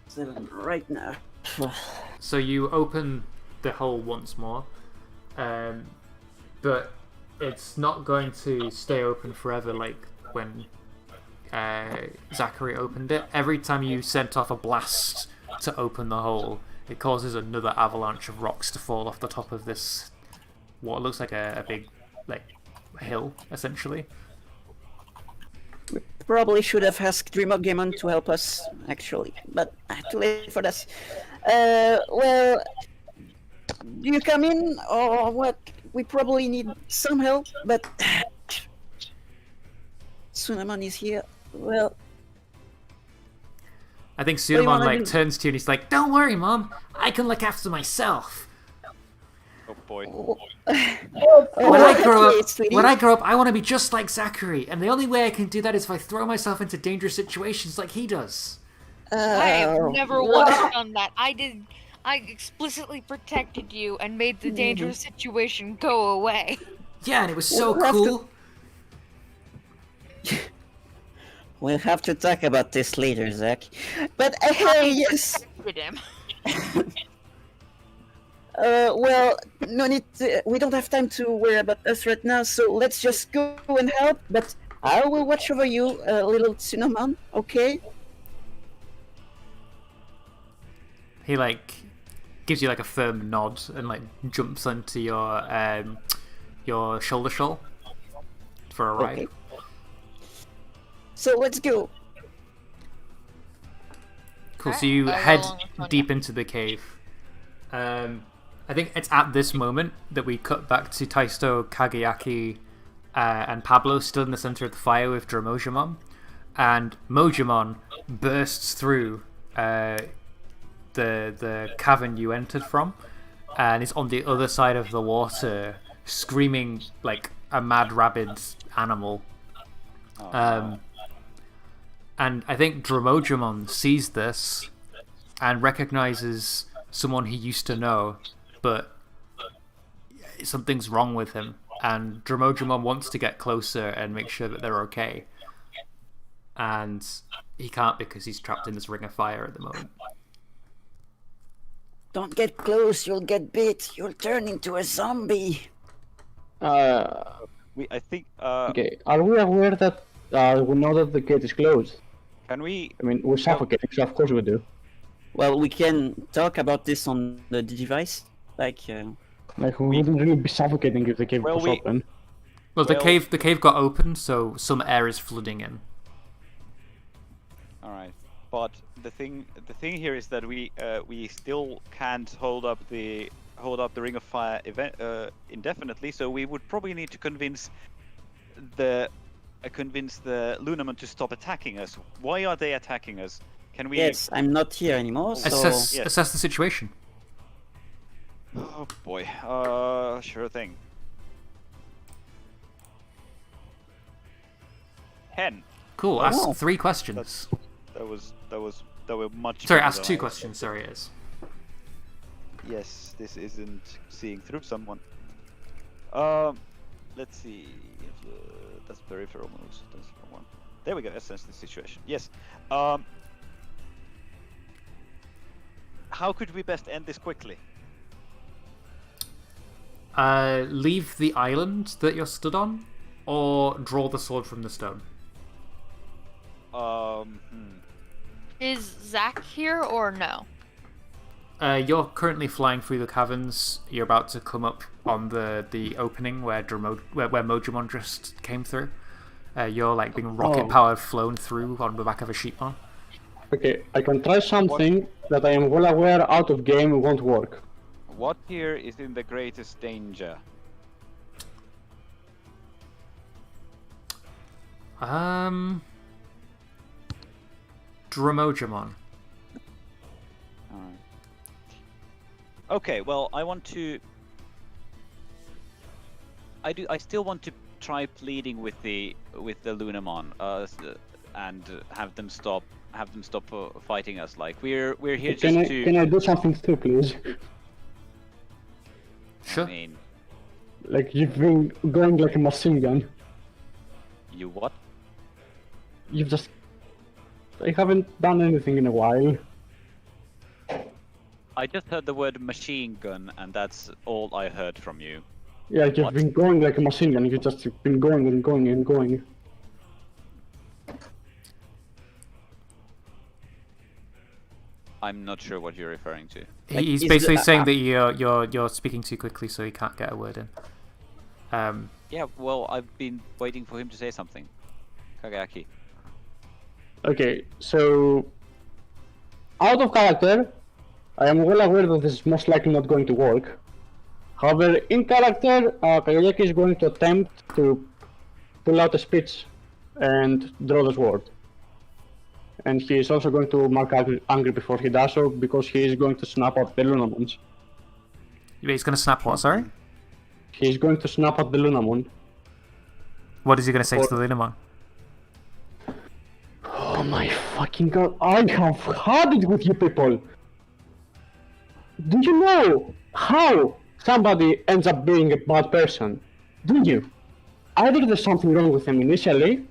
Seven right now. So you open the hole once more, but it's not going to stay open forever like when Zachary opened it. Every time you sent off a blast to open the hole, it causes another avalanche of rocks to fall off the top of this, what looks like a big like hill, essentially. Probably should have asked Dreamogamon to help us, actually, but too late for this. Well, do you come in, or what? We probably need some help, but Sunamon is here. Well, I think do you Sunamon wanna like do? turns to you and he's like, "Don't worry, Mom. I can look after myself. Oh boy. When I grow okay, up, sweetie. when I grow up, I want to be just like Zachary, and the only way I can do that is if I throw myself into dangerous situations like he does." I have Oh, never well, once done that. I explicitly protected you and made the dangerous situation go away. Yeah, and it was so We'll have to- cool. We'll have to talk about this later, Zach. But yes. Did him. Well, no need. We don't have time to worry about us right now, so let's just go and help. But I will watch over you, little Sunamon. Okay? He like gives you like a firm nod and like jumps onto your shoulder shawl for a ride. Okay. So let's go. Cool. So Alright, you I'll head roll on this one, deep into the cave. I think it's at this moment that we cut back to Taisto, Kageyaki, and Pablo still in the center of the fire with Dromojimon, and Mojimon bursts through the cavern you entered from, and is on the other side of the water, screaming like a mad rabid animal. And I think Dromojimon sees this and recognizes someone he used to know, but something's wrong with him. And Dromojimon wants to get closer and make sure that they're okay. And he can't because he's trapped in this ring of fire at the moment. Don't get close. You'll get bit. You'll turn into a zombie. I think. Okay, are we aware that we know that the gate is closed? Can we? I mean, we're suffocating, so of course we do. Well, we can talk about this on the device. Like, Like, we wouldn't really be suffocating if the cave Well, was open. Well, the Well- cave got open, so some air is flooding in. All right. But the thing here is that we still can't hold up the ring of fire indefinitely. So we would probably need to convince the Lunamon to stop attacking us. Why are they attacking us? Can we? yes, I'm not here anymore, so... Assess the situation. Oh boy. Sure thing. 10. Cool. Ask Oh. 3 questions. That were much. Sorry, better ask than 2 I questions. Sorry, it is. expected. Yes, this isn't seeing through someone. Let's see. That's peripheral moves. That's the one. There we go. Assess the situation. Yes. How could we best end this quickly? Leave the island that you're stood on, or draw the sword from the stone. Is Zach here or no? You're currently flying through the caverns. You're about to come up on the opening where where Mojimon just came through. You're like being rocket powered flown through on the back of a sheepmon. Okay, I can try something that I am well aware out of game won't work. What here is in the greatest danger? Dromojimon. Alright. Okay, well, I want to. I still want to try pleading with the Lunamon, and have them stop fighting us. Like we're here Can just to. I do something too, please? Sure. I mean, Like, you've been going like a machine gun. you what? You've just... I haven't done anything in a while. I just heard the word machine gun, and that's all I heard from you. Yeah, you've What? been going like a machine gun. You've just been going and going and going. I'm not sure what you're referring to. Like, He's is basically the- saying that you're speaking too quickly, so he can't get a word in. Yeah, well, I've been waiting for him to say something. Kagayaki. Okay, so out of character, I am well aware that this is most likely not going to work. However, in character, Kagayaki is going to attempt to pull out a speech and draw the sword. And he is also going to mark angry before he does so, because he is going to snap out the Lunamons. He's going to snap what, sorry? He is going to snap out the Lunamon. What is he going to say to the Lunamon? Oh my fucking god, I have had it with you people! Do you know how somebody ends up being a bad person? Do you? Either there's something wrong with them initially,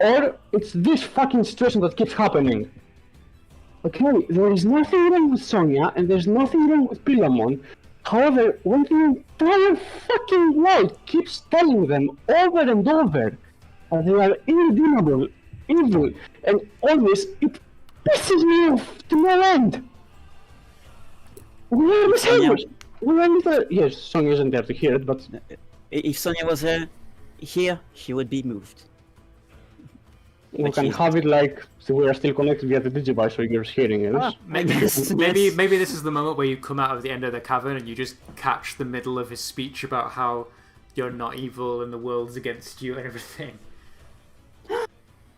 or it's this fucking situation that keeps happening. Okay, there is nothing wrong with Sonia, and there's nothing wrong with Pilamon. However, when the entire fucking world keeps telling them over and over that they are irredeemable, evil, and all this, it pisses me off to no end. We are the Sonia- same. We are the... Yes, Sonia isn't there to hear it, but... If Sonia was here, she would be moved. We But can she's- have it like so we are still connected via the Digivice, so you're hearing it. Ah, Maybe, yes, maybe, yes. maybe this is the moment where you come out of the end of the cavern and you just catch the middle of his speech about how you're not evil and the world's against you and everything.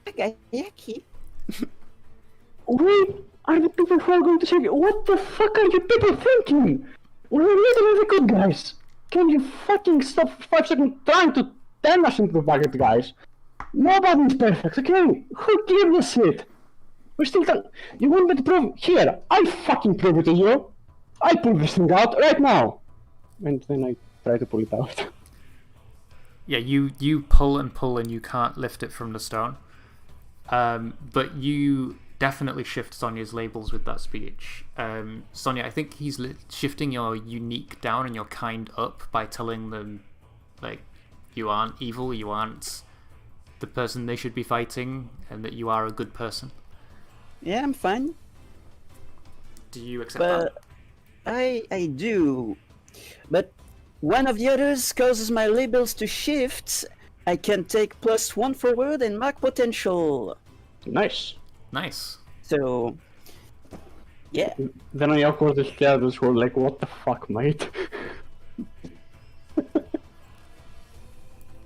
Kagayaki. We are the people who are going to save you. What the fuck are you people thinking? We're literally the good guys. Can you fucking stop for 5 seconds trying to turn us into the bucket, guys? Nobody's perfect, okay? Who gives a shit? We're still done. You want me to prove? Here, I fucking prove it to you. I pull this thing out right now. And then I try to pull it out. Yeah, you pull and you can't lift it from the stone. But you definitely shift Sonia's labels with that speech. Sonia, I think he's shifting your unique down and your kind up by telling them, like, you aren't evil, you aren't the person they should be fighting, and that you are a good person. Yeah, I'm fine. Do you accept that? But I do. But one of the others causes my labels to shift. I can take +1 forward and mark potential. Nice. Nice. So, yeah. Then I awkwardly stared at her like, what the fuck, mate?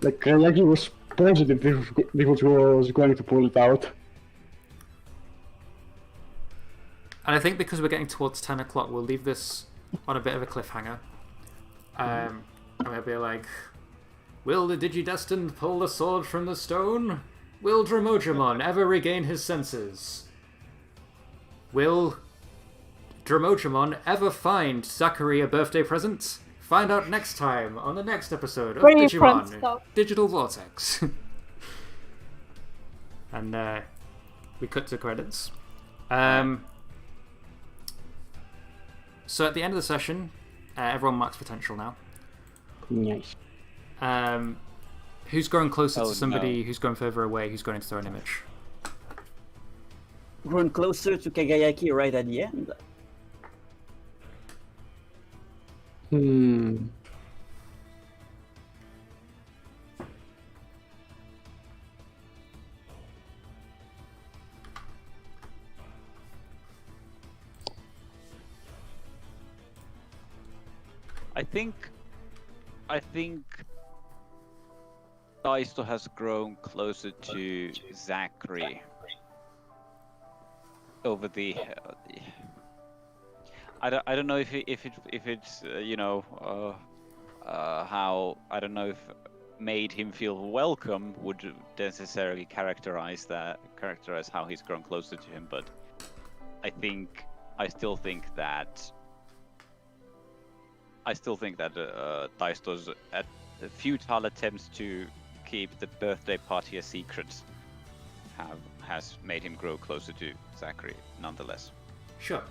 Like he was positive this was going to pull it out. And I think because we're getting towards 10 o'clock, we'll leave this on a bit of a cliffhanger. And we'll be like, will the Digidestined pull the sword from the stone? Will Dramojamon ever regain his senses? Will Dramojamon ever find Zachary a birthday present? Find out next time on the next episode of Pretty friend Digimon stuff. Digital Vortex. And we cut to credits. So at the end of the session, everyone marks potential now. Nice. Who's going closer Oh, to somebody? no. Who's going further away? Who's going to throw an image? Run closer to Kagayaki right at the end. I think Daisto has grown closer to Zachary over the. I don't know if it's how I don't know if made him feel welcome would necessarily characterize how he's grown closer to him, but I still think that Daisto's futile attempts to keep the birthday party a secret has made him grow closer to Zachary nonetheless. Sure.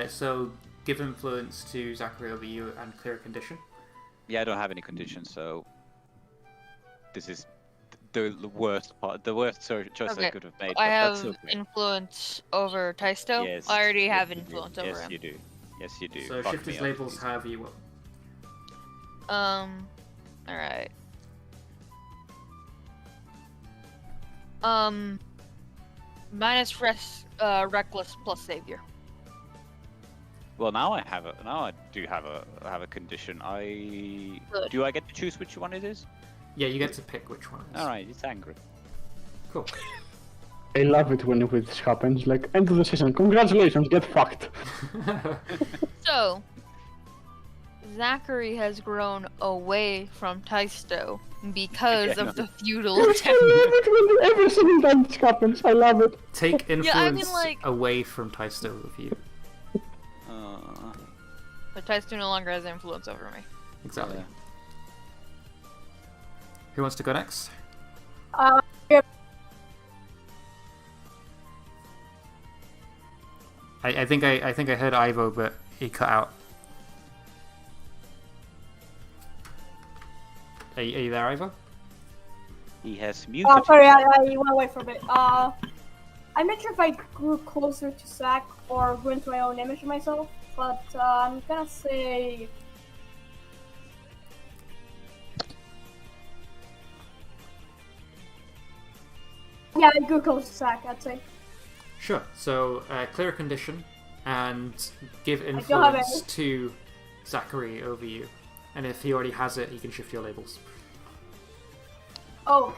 So give influence to Zachary over you and clear a condition. Yeah, I don't have any conditions, so this is the worst part, the worst choice I Okay, could have made. I But that's have okay. influence over Taisto. Yes. I already yes, have you do. influence over Yes, him. you do. Yes, you do. So Fuck shift me his up, labels please. however you will. Alright. Minus reckless plus savior. Well, now I do have a condition. Good. Do I get to choose which one it is? Yeah, you get to pick which one it is. All right, it's angry. Cool. I love it when this happens. Like, end of the season. Congratulations, get fucked. So, Zachary has grown away from Taisto because Again. of the feudal I attempt. love it when every single time this happens. I love it. Take influence Yeah, I mean, like- away from Taisto with you. But Taisto no longer has influence over me. Exactly. Yeah. Who wants to go next? Yep. I think I heard Ivo, but he cut out. Are you there, Ivo? He has muted. Sorry, himself. I went away from it. I'm not sure if I grew closer to Zach or grew into my own image of myself, but I'm gonna say. Yeah, I grew closer to Zach, I'd say. Sure. So clear a condition and give don't have influence any. to Zachary over you. And if he already has it, he can shift your labels. Oh,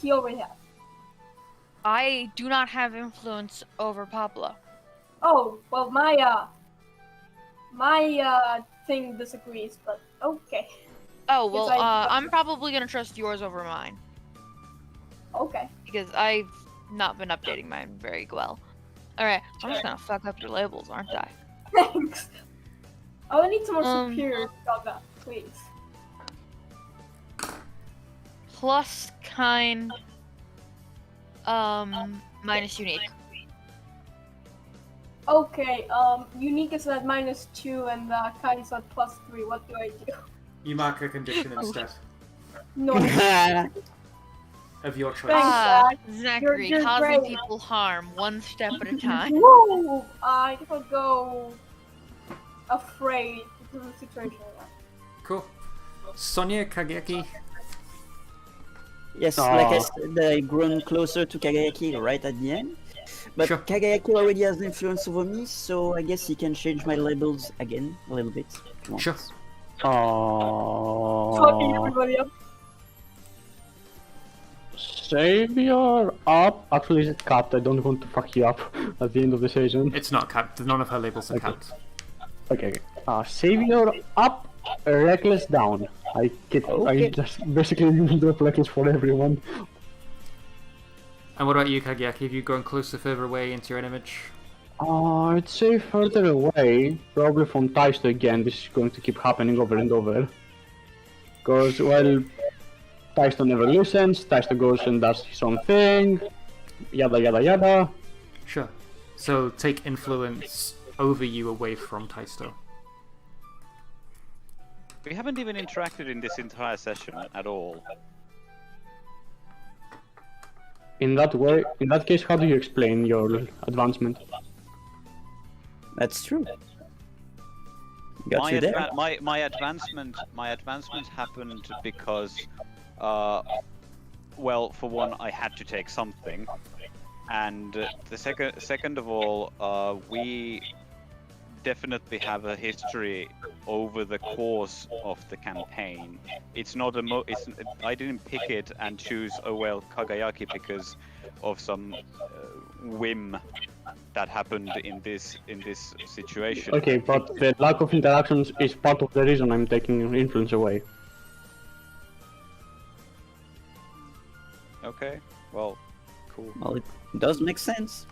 he already has. I do not have influence over Pablo. Oh, well, my thing disagrees, but okay. Oh, well, Yes, I- I'm probably gonna trust yours over mine. Okay. Because I've not been updating mine very well. Alright, I'm just gonna fuck up your labels, aren't I? Thanks. I need someone Um, superior about that, please. Plus kind, minus unique. Okay, unique is at -2 and kind is at +3. What do I do? You mark a condition instead No. of your choice. Thanks. Zach. Zachary, You're causing great. people harm, one step at a time. Whoa! I guess I'll go afraid because of the situation right now. Cool. Sonia Kageki. Yes, Aw. like I said, I've grown closer to Kagayaki right at the end. But Sure. Kagayaki already has influence over me, so I guess he can change my labels again a little bit. if he wants. Sure. Fucking Aww. everybody up. Savior up. Actually, it's capped. I don't want to fuck you up at the end of the season. It's not capped. None of her labels are Okay. capped. Okay. Savior up. Reckless down. I Okay. just basically do reckless for everyone. And what about you, Kageki? Have you gone closer, further away into your own image? I'd say further away, probably from Taisto again. This is going to keep happening over and over. Because, well, Taisto never listens, Taisto goes and does his own thing, yada yada yada. Sure. So take influence over you away from Taisto. We haven't even interacted in this entire session at all. In that case, how do you explain your advancement? That's true. Got My, you there. my advancement happened because, well, for one, I had to take something, and the second of all, we definitely have a history over the course of the campaign. It's not I didn't pick it and choose, oh well, Kagayaki because of some whim that happened in this situation. Okay, but the lack of interactions is part of the reason I'm taking influence away. Okay, well, cool. Well, it does make sense.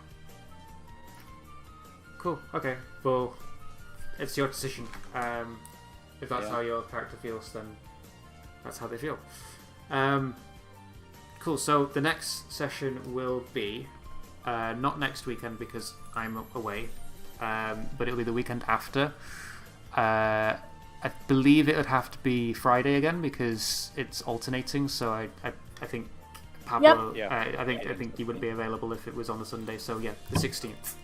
Cool. Okay. Well, it's your decision. If that's Yeah. how your character feels, then that's how they feel. Cool. So the next session will be not next weekend because I'm away, but it'll be the weekend after. I believe it would have to be Friday again because it's alternating. So I think Pablo. Yep. I think he wouldn't be available if it was on a Sunday. So yeah, the 16th.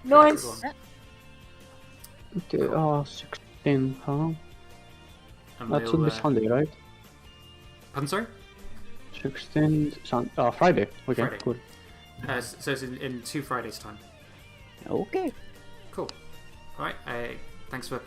Nice. Okay, 16, huh? And That should be Sunday, right? Pardon, sorry? 16, Friday. Okay, Friday. cool. So it's in 2 Fridays' time. Okay. Cool. All right. Thanks for